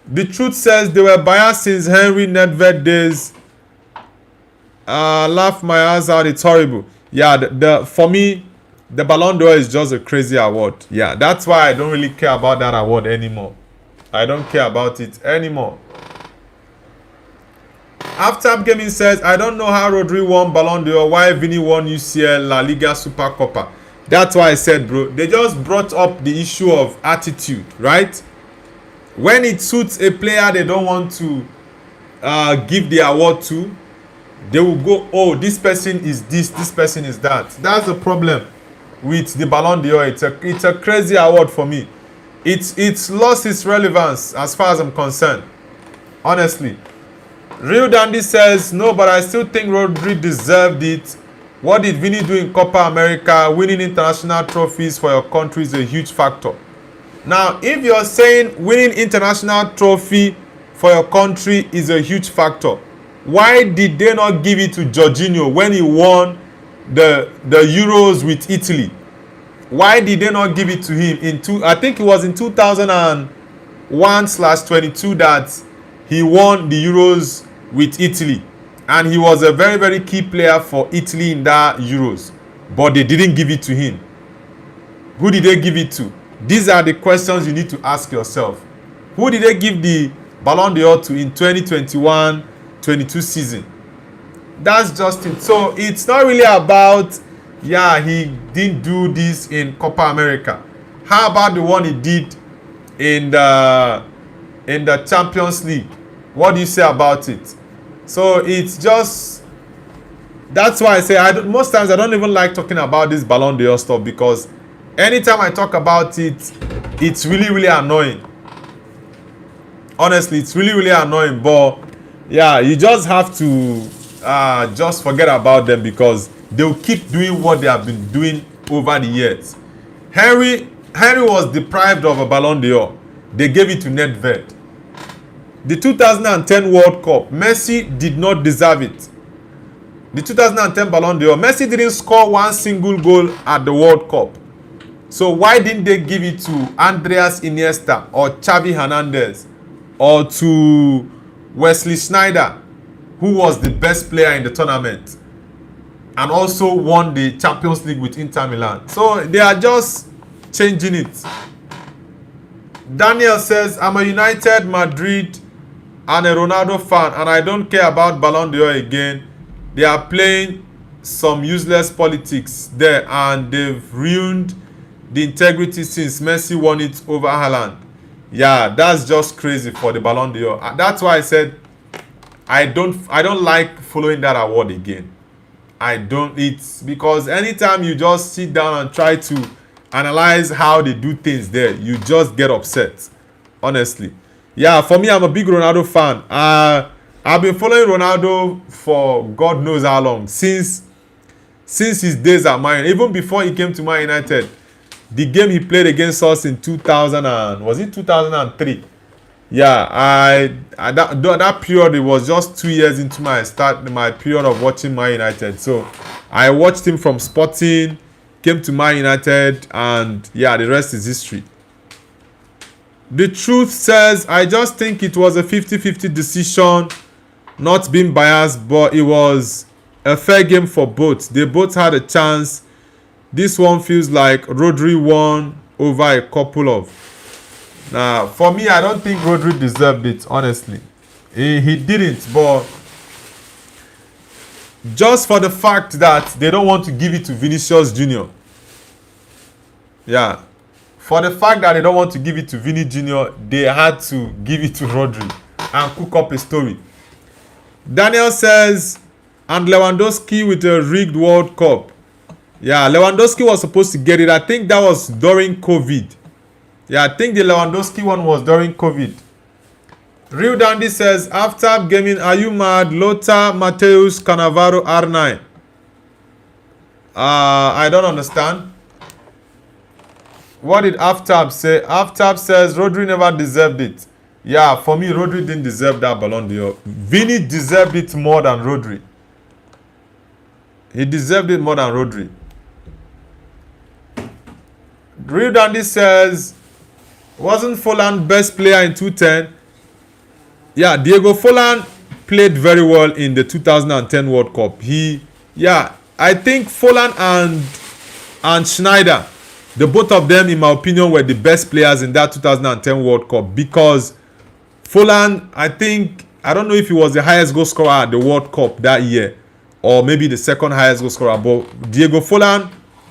The truth says they were biased since Henry Nedved days. Laugh my ass out. It's horrible. Yeah, for me, the Ballon d'Or is just a crazy award. Yeah, that's why I don't really care about that award anymore. I don't care about it anymore. After Gaming says, I don't know how Rodri won Ballon d'Or, why Vini won UCL, La Liga, Super Copa. That's why I said, bro, they just brought up the issue of attitude, right? When it suits a player they don't want to give the award to, they will go, oh, this person is this person is that. That's the problem with the Ballon d'Or. It's a crazy award for me. It's lost its relevance as far as I'm concerned. Honestly. Real Dandy says, no, but I still think Rodri deserved it. What did Vini do in Copa America? Winning international trophies for your country is a huge factor. Now, if you're saying winning international trophy for your country is a huge factor, why did they not give it to Jorginho when he won the Euros with Italy? Why did they not give it to him I think it was in 2001/22 that he won the Euros with Italy, and he was a very, very key player for Italy in that Euros, but they didn't give it to him. Who did they give it to? These are the questions you need to ask yourself. Who did they give the Ballon d'Or to in 2021-22 season? That's just it. So it's not really about, yeah, he didn't do this in Copa America. How about the one he did in the Champions League? What do you say about it? So it's just, that's why I say most times I don't even like talking about this Ballon d'Or stuff, because anytime I talk about it, it's really, really annoying. Honestly, it's really, really annoying. But yeah, you just have to just forget about them, because they'll keep doing what they have been doing over the years. Henry was deprived of a Ballon d'Or. They gave it to Nedved. The 2010 World Cup, Messi did not deserve it. The 2010 Ballon d'Or, Messi didn't score one single goal at the World Cup. So why didn't they give it to Andreas Iniesta or Xavi Hernandez or to Wesley Sneijder, who was the best player in the tournament and also won the Champions League with Inter Milan? So they are just changing it. Daniel says, I'm a United, Madrid and a Ronaldo fan, and I don't care about Ballon d'Or again. They are playing some useless politics there, and they've ruined the integrity since Messi won it over Haaland. Yeah, that's just crazy for the Ballon d'Or. That's why I said I don't like following that award again. It's because anytime you just sit down and try to analyze how they do things there, you just get upset. Honestly. Yeah, for me, I'm a big Ronaldo fan. I've been following Ronaldo for God knows how long. Since his days at Man United. Even before he came to Man United. The game he played against us in 2003? Yeah, that period, it was just 2 years into my period of watching Man United. So I watched him from Sporting, came to Man United, and yeah, the rest is history. The truth says, I just think it was a 50-50 decision, not being biased, but it was a fair game for both. They both had a chance. This one feels like Rodri won over a couple of Nah, for me, I don't think Rodri deserved it, honestly. He didn't, but just for the fact that they don't want to give it to Vinicius Junior. Yeah. For the fact that they don't want to give it to Vini Junior, they had to give it to Rodri and cook up a story. Daniel says, and Lewandowski with a rigged World Cup. Yeah, Lewandowski was supposed to get it. I think that was during COVID. Yeah, I think the Lewandowski one was during COVID. Real Dandy says, after gaming, are you mad? Lothar Matthäus Cannavaro R9. I don't understand. What did Aftab say? Aftab says Rodri never deserved it. Yeah, for me, Rodri didn't deserve that Ballon d'Or. Vini deserved it more than Rodri. He deserved it more than Rodri. Real Dandy says, wasn't Forlan best player in 2010? Yeah, Diego Forlan played very well in the 2010 World Cup. I think Forlan and Schneider, the both of them, in my opinion, were the best players in that 2010 World Cup, because Forlan, I don't know if he was the highest goal scorer at the World Cup that year, or maybe the second highest goal scorer, but Diego Forlan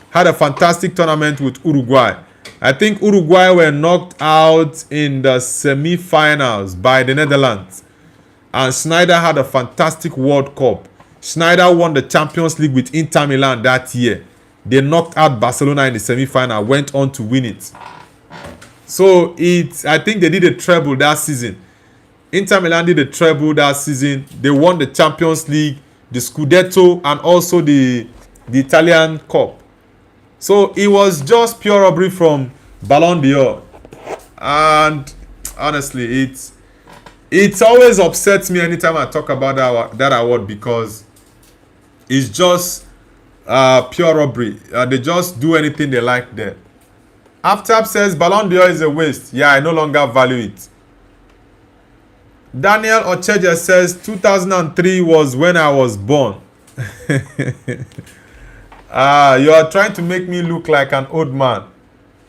had a fantastic tournament with Uruguay. I think Uruguay were knocked out in the semi-finals by the Netherlands, and Schneider had a fantastic World Cup. Schneider won the Champions League with Inter Milan that year. They knocked out Barcelona in the semi-final, went on to win it. So I think they did a treble that season. Inter Milan did a treble that season. They won the Champions League, the Scudetto, and also the Italian Cup. So it was just pure robbery from Ballon d'Or. And honestly, it always upsets me anytime I talk about that award, because it's just pure robbery. They just do anything they like there. Aftab says Ballon d'Or is a waste. Yeah, I no longer value it. Daniel Ocheje says 2003 was when I was born. You are trying to make me look like an old man.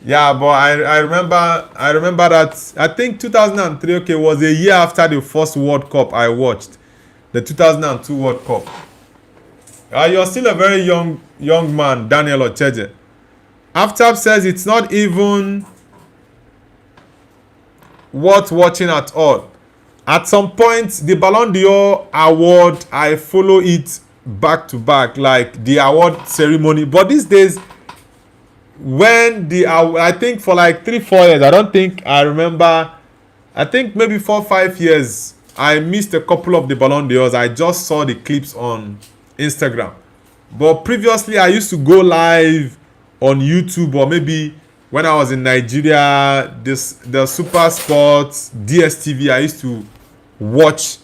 Yeah, but I remember that. I think 2003 was a year after the first World Cup I watched, the 2002 World Cup. You're still a very young man, Daniel Ocheje. Aftab says it's not even worth watching at all. At some point, the Ballon d'Or award, I follow it back to back, like the award ceremony. But these days, when I think for like 3-4 years, I remember, I think maybe 4-5 years, I missed a couple of the Ballon d'Ors. I just saw the clips on Instagram. But previously, I used to go live on YouTube, or maybe when I was in Nigeria, the Super Sports, DSTV, I used to watch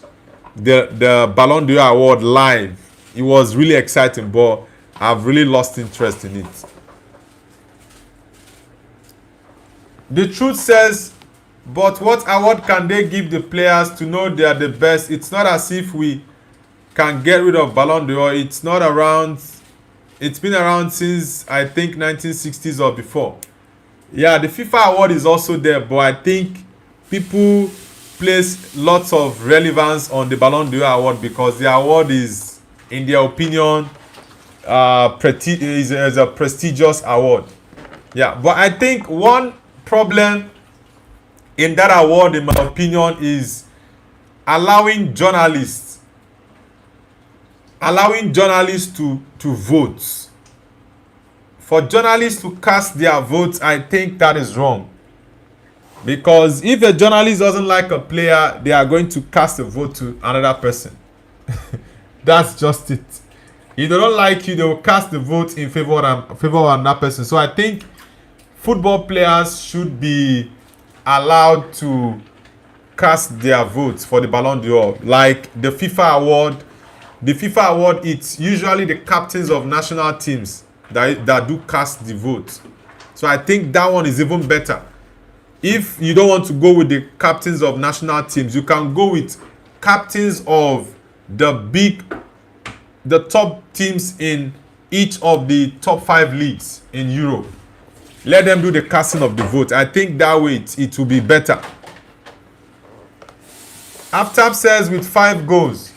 the Ballon d'Or award live. It was really exciting, but I've really lost interest in it. The truth says, but what award can they give the players to know they are the best? It's not as if we can get rid of Ballon d'Or. It's not around. It's been around since, I think, 1960s or before. Yeah, the FIFA award is also there, but I think people place lots of relevance on the Ballon d'Or award because the award is, in their opinion, is a prestigious award. Yeah, but I think one problem in that award, in my opinion, is allowing journalists to vote. For journalists to cast their votes, I think that is wrong. Because if a journalist doesn't like a player, they are going to cast a vote to another person. That's just it. If they don't like you, they will cast the vote in favor of that person. So I think football players should be allowed to cast their votes for the Ballon d'Or. Like the FIFA award. The FIFA award, it's usually the captains of national teams that do cast the vote. So I think that one is even better. If you don't want to go with the captains of national teams, you can go with captains of the top teams in each of the top 5 leagues in Europe. Let them do the casting of the vote. I think that way it will be better. Aftab says with 5 goals.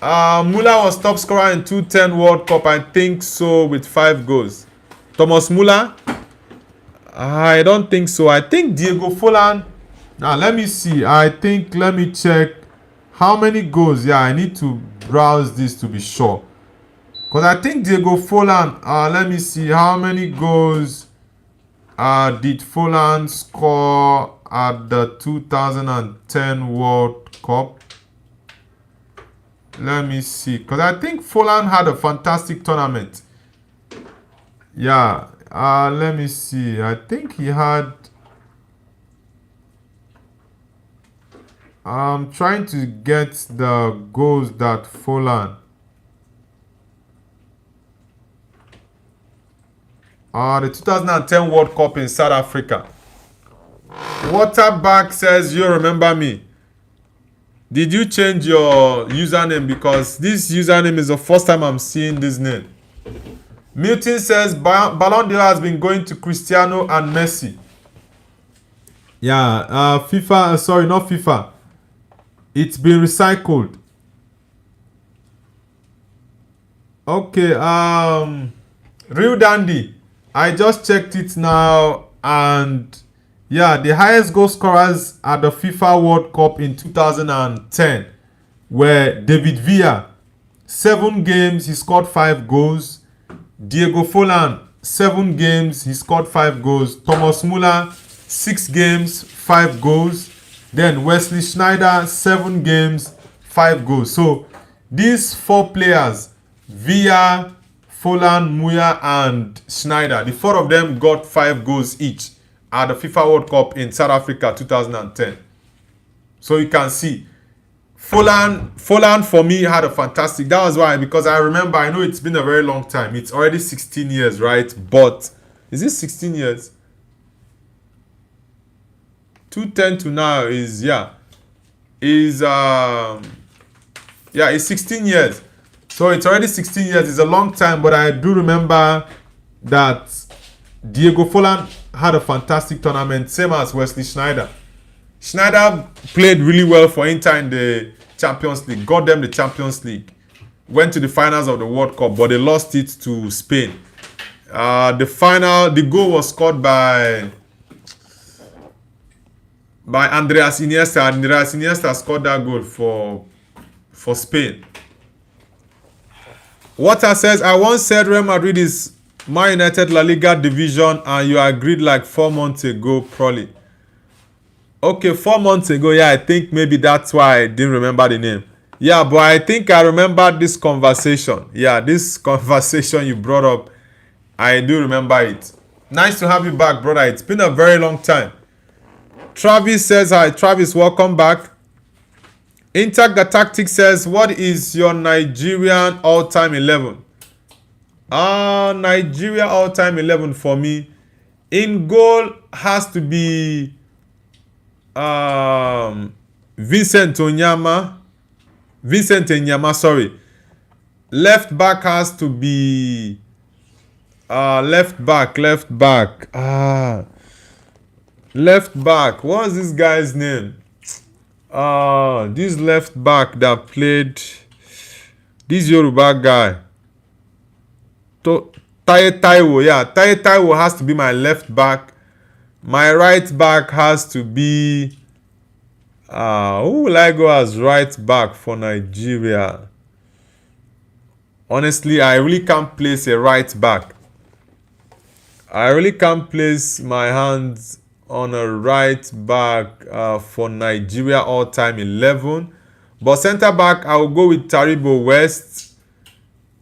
Muller was top scorer in 2010 World Cup. I think so with 5 goals. Thomas Muller? I don't think so. I think Diego Forlan. Now let me see. Let me check. How many goals? Yeah, I need to browse this to be sure. Because I think Diego Forlan. Let me see. How many goals did Forlan score at the 2010 World Cup? Let me see. Because I think Forlan had a fantastic tournament. Yeah. Let me see. I think he had... I'm trying to get the goals that Forlan... the 2010 World Cup in South Africa. Waterback says, you remember me. Did you change your username? Because this username is the first time I'm seeing this name. Milton says, Ballon d'Or has been going to Cristiano and Messi. Yeah, FIFA, sorry, not FIFA. It's been recycled. Okay, Real Dandy. I just checked it now, and yeah, the highest goal scorers at the FIFA World Cup in 2010 were David Villa. 7 games, he scored 5 goals. Diego Forlan, 7 games, he scored 5 goals. Thomas Muller, 6 games, 5 goals. Then Wesley Sneijder, 7 games, 5 goals. So these 4 players, Villa, Forlan, Muller, and Sneijder, the 4 of them got 5 goals each at the FIFA World Cup in South Africa 2010. So you can see, Forlan for me had a fantastic... That was why, because I remember, I know it's been a very long time. It's already 16 years, right? But, is it 16 years? 2010 to now is, it's 16 years. So it's already 16 years. It's a long time, but I do remember that Diego Forlan had a fantastic tournament, same as Wesley Sneijder. Sneijder played really well for Inter in the Champions League, got them the Champions League, went to the finals of the World Cup, but they lost it to Spain. The goal was scored by Andreas Iniesta. Andreas Iniesta scored that goal for Spain. Water says, I once said Real Madrid is Man United La Liga division, and you agreed like 4 months ago, probably. Okay, 4 months ago, yeah, I think maybe that's why I didn't remember the name. Yeah, but I think I remember this conversation. Yeah, this conversation you brought up, I do remember it. Nice to have you back, brother. It's been a very long time. Travis says, hi. Travis, welcome back. Intact the Tactic says, what is your Nigerian all-time 11? Nigeria all-time 11 for me. In goal has to be Vincent Enyama, sorry. Left back has to be left back. Left back. What was this guy's name? This left back that played, this Yoruba guy. Taye Taiwo, yeah. Taye Taiwo has to be my left back. My right back has to be... who will I go as right back for Nigeria? Honestly, I really can't place a right back. I really can't place my hands on a right back for Nigeria all-time 11. But centre back, I will go with Taribo West.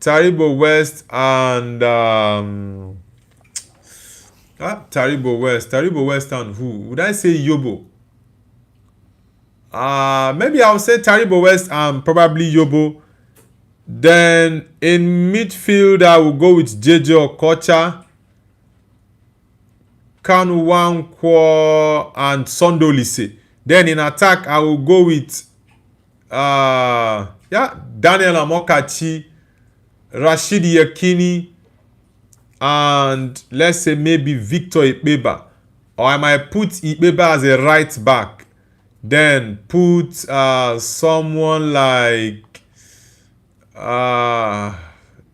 Taribo West and Taribo West and who? Would I say Yobo? Maybe I'll say Taribo West and probably Yobo. Then in midfield, I will go with JJ Okocha, Kanu Wankwo, and Sondo Lise. Then in attack, I will go with Daniel Amokachi, Rashidi Yakini, and let's say maybe Victor Ikpeba, or I might put Ikpeba as a right back, then put someone like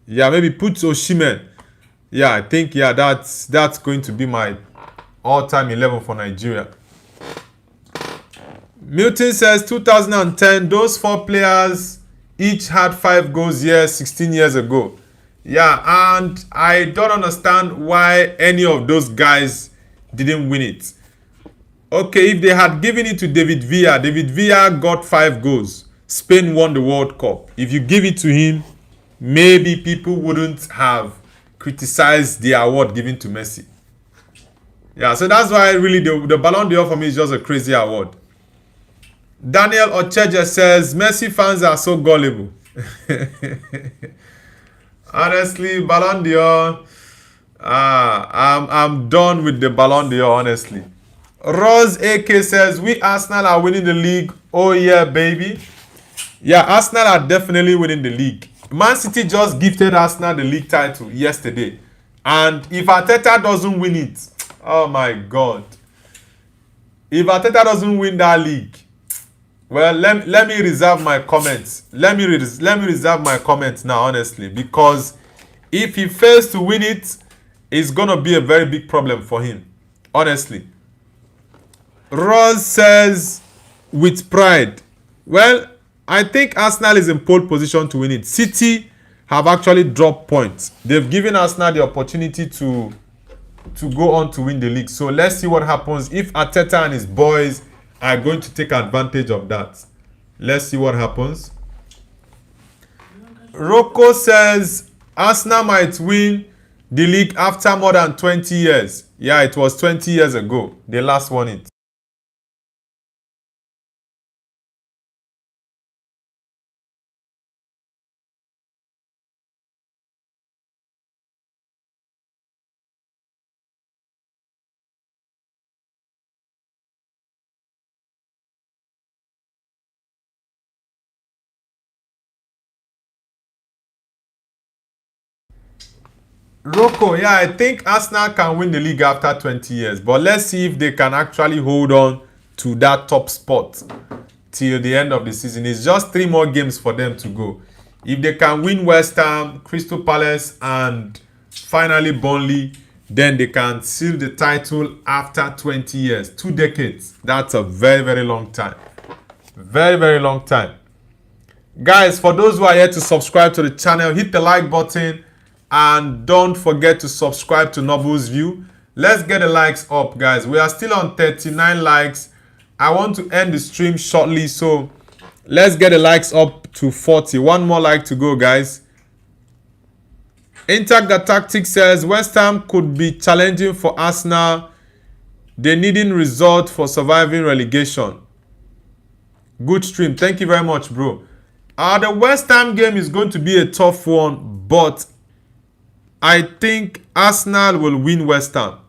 maybe put Osimhen. Yeah, I think that's going to be my all-time 11 for Nigeria. Milton says 2010, those 4 players each had 5 goals 16 years ago. Yeah, and I don't understand why any of those guys didn't win it. Okay, if they had given it to David Villa got 5 goals. Spain won the World Cup. If you give it to him, maybe people wouldn't have criticized the award given to Messi. Yeah, so that's why really the Ballon d'Or for me is just a crazy award. Daniel Ocheje says Messi fans are so gullible. Honestly, Ballon d'Or, I'm done with the Ballon d'Or, honestly. Rose AK says we Arsenal are winning the league. Oh yeah, baby. Yeah, Arsenal are definitely winning the league. Man City just gifted Arsenal the league title yesterday. And if Arteta doesn't win it, oh my God. If Arteta doesn't win that league, well, let me reserve my comments. Let me reserve my comments now, honestly. Because if he fails to win it, it's going to be a very big problem for him. Honestly. Ross says, with pride. Well, I think Arsenal is in pole position to win it. City have actually dropped points. They've given Arsenal the opportunity to go on to win the league. So let's see what happens if Arteta and his boys are going to take advantage of that. Let's see what happens. Rocco says Arsenal might win the league after more than 20 years. Yeah, it was 20 years ago. They last won it. Rocco, yeah, I think Arsenal can win the league after 20 years. But let's see if they can actually hold on to that top spot till the end of the season. It's just 3 more games for them to go. If they can win West Ham, Crystal Palace, and finally Burnley, then they can seal the title after 20 years. 2 decades. That's a very, very long time. Very, very long time. Guys, for those who are here to subscribe to the channel, hit the like button. And don't forget to subscribe to Noble's View. Let's get the likes up, guys. We are still on 39 likes. I want to end the stream shortly, so let's get the likes up to 40. 1 more like to go, guys. Intact the Tactic says West Ham could be challenging for Arsenal. They needing result for surviving relegation. Good stream. Thank you very much, bro. The West Ham game is going to be a tough one, but I think Arsenal will win West Ham.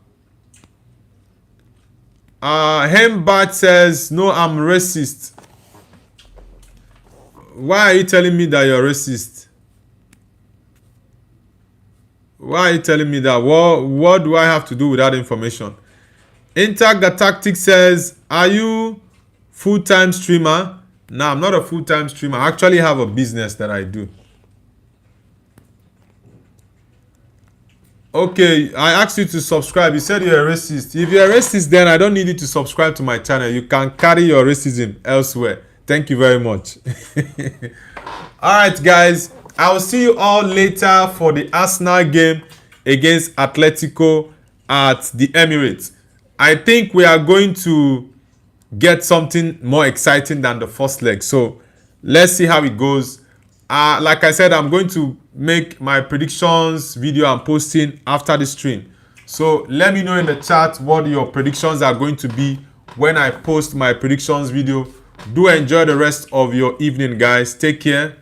Hembart says, no, I'm racist. Why are you telling me that you're racist? Why are you telling me that? What do I have to do with that information? Intact the Tactic says, are you full-time streamer? No, I'm not a full-time streamer. I actually have a business that I do. Okay, I asked you to subscribe. You said you're a racist. If you're a racist, then I don't need you to subscribe to my channel. You can carry your racism elsewhere. Thank you very much. Alright, guys. I will see you all later for the Arsenal game against Atletico at the Emirates. I think we are going to get something more exciting than the first leg. So, let's see how it goes. Like I said, I'm going to make my predictions video and posting after the stream. So let me know in the chat what your predictions are going to be when I post my predictions video. Do enjoy the rest of your evening, guys. Take care.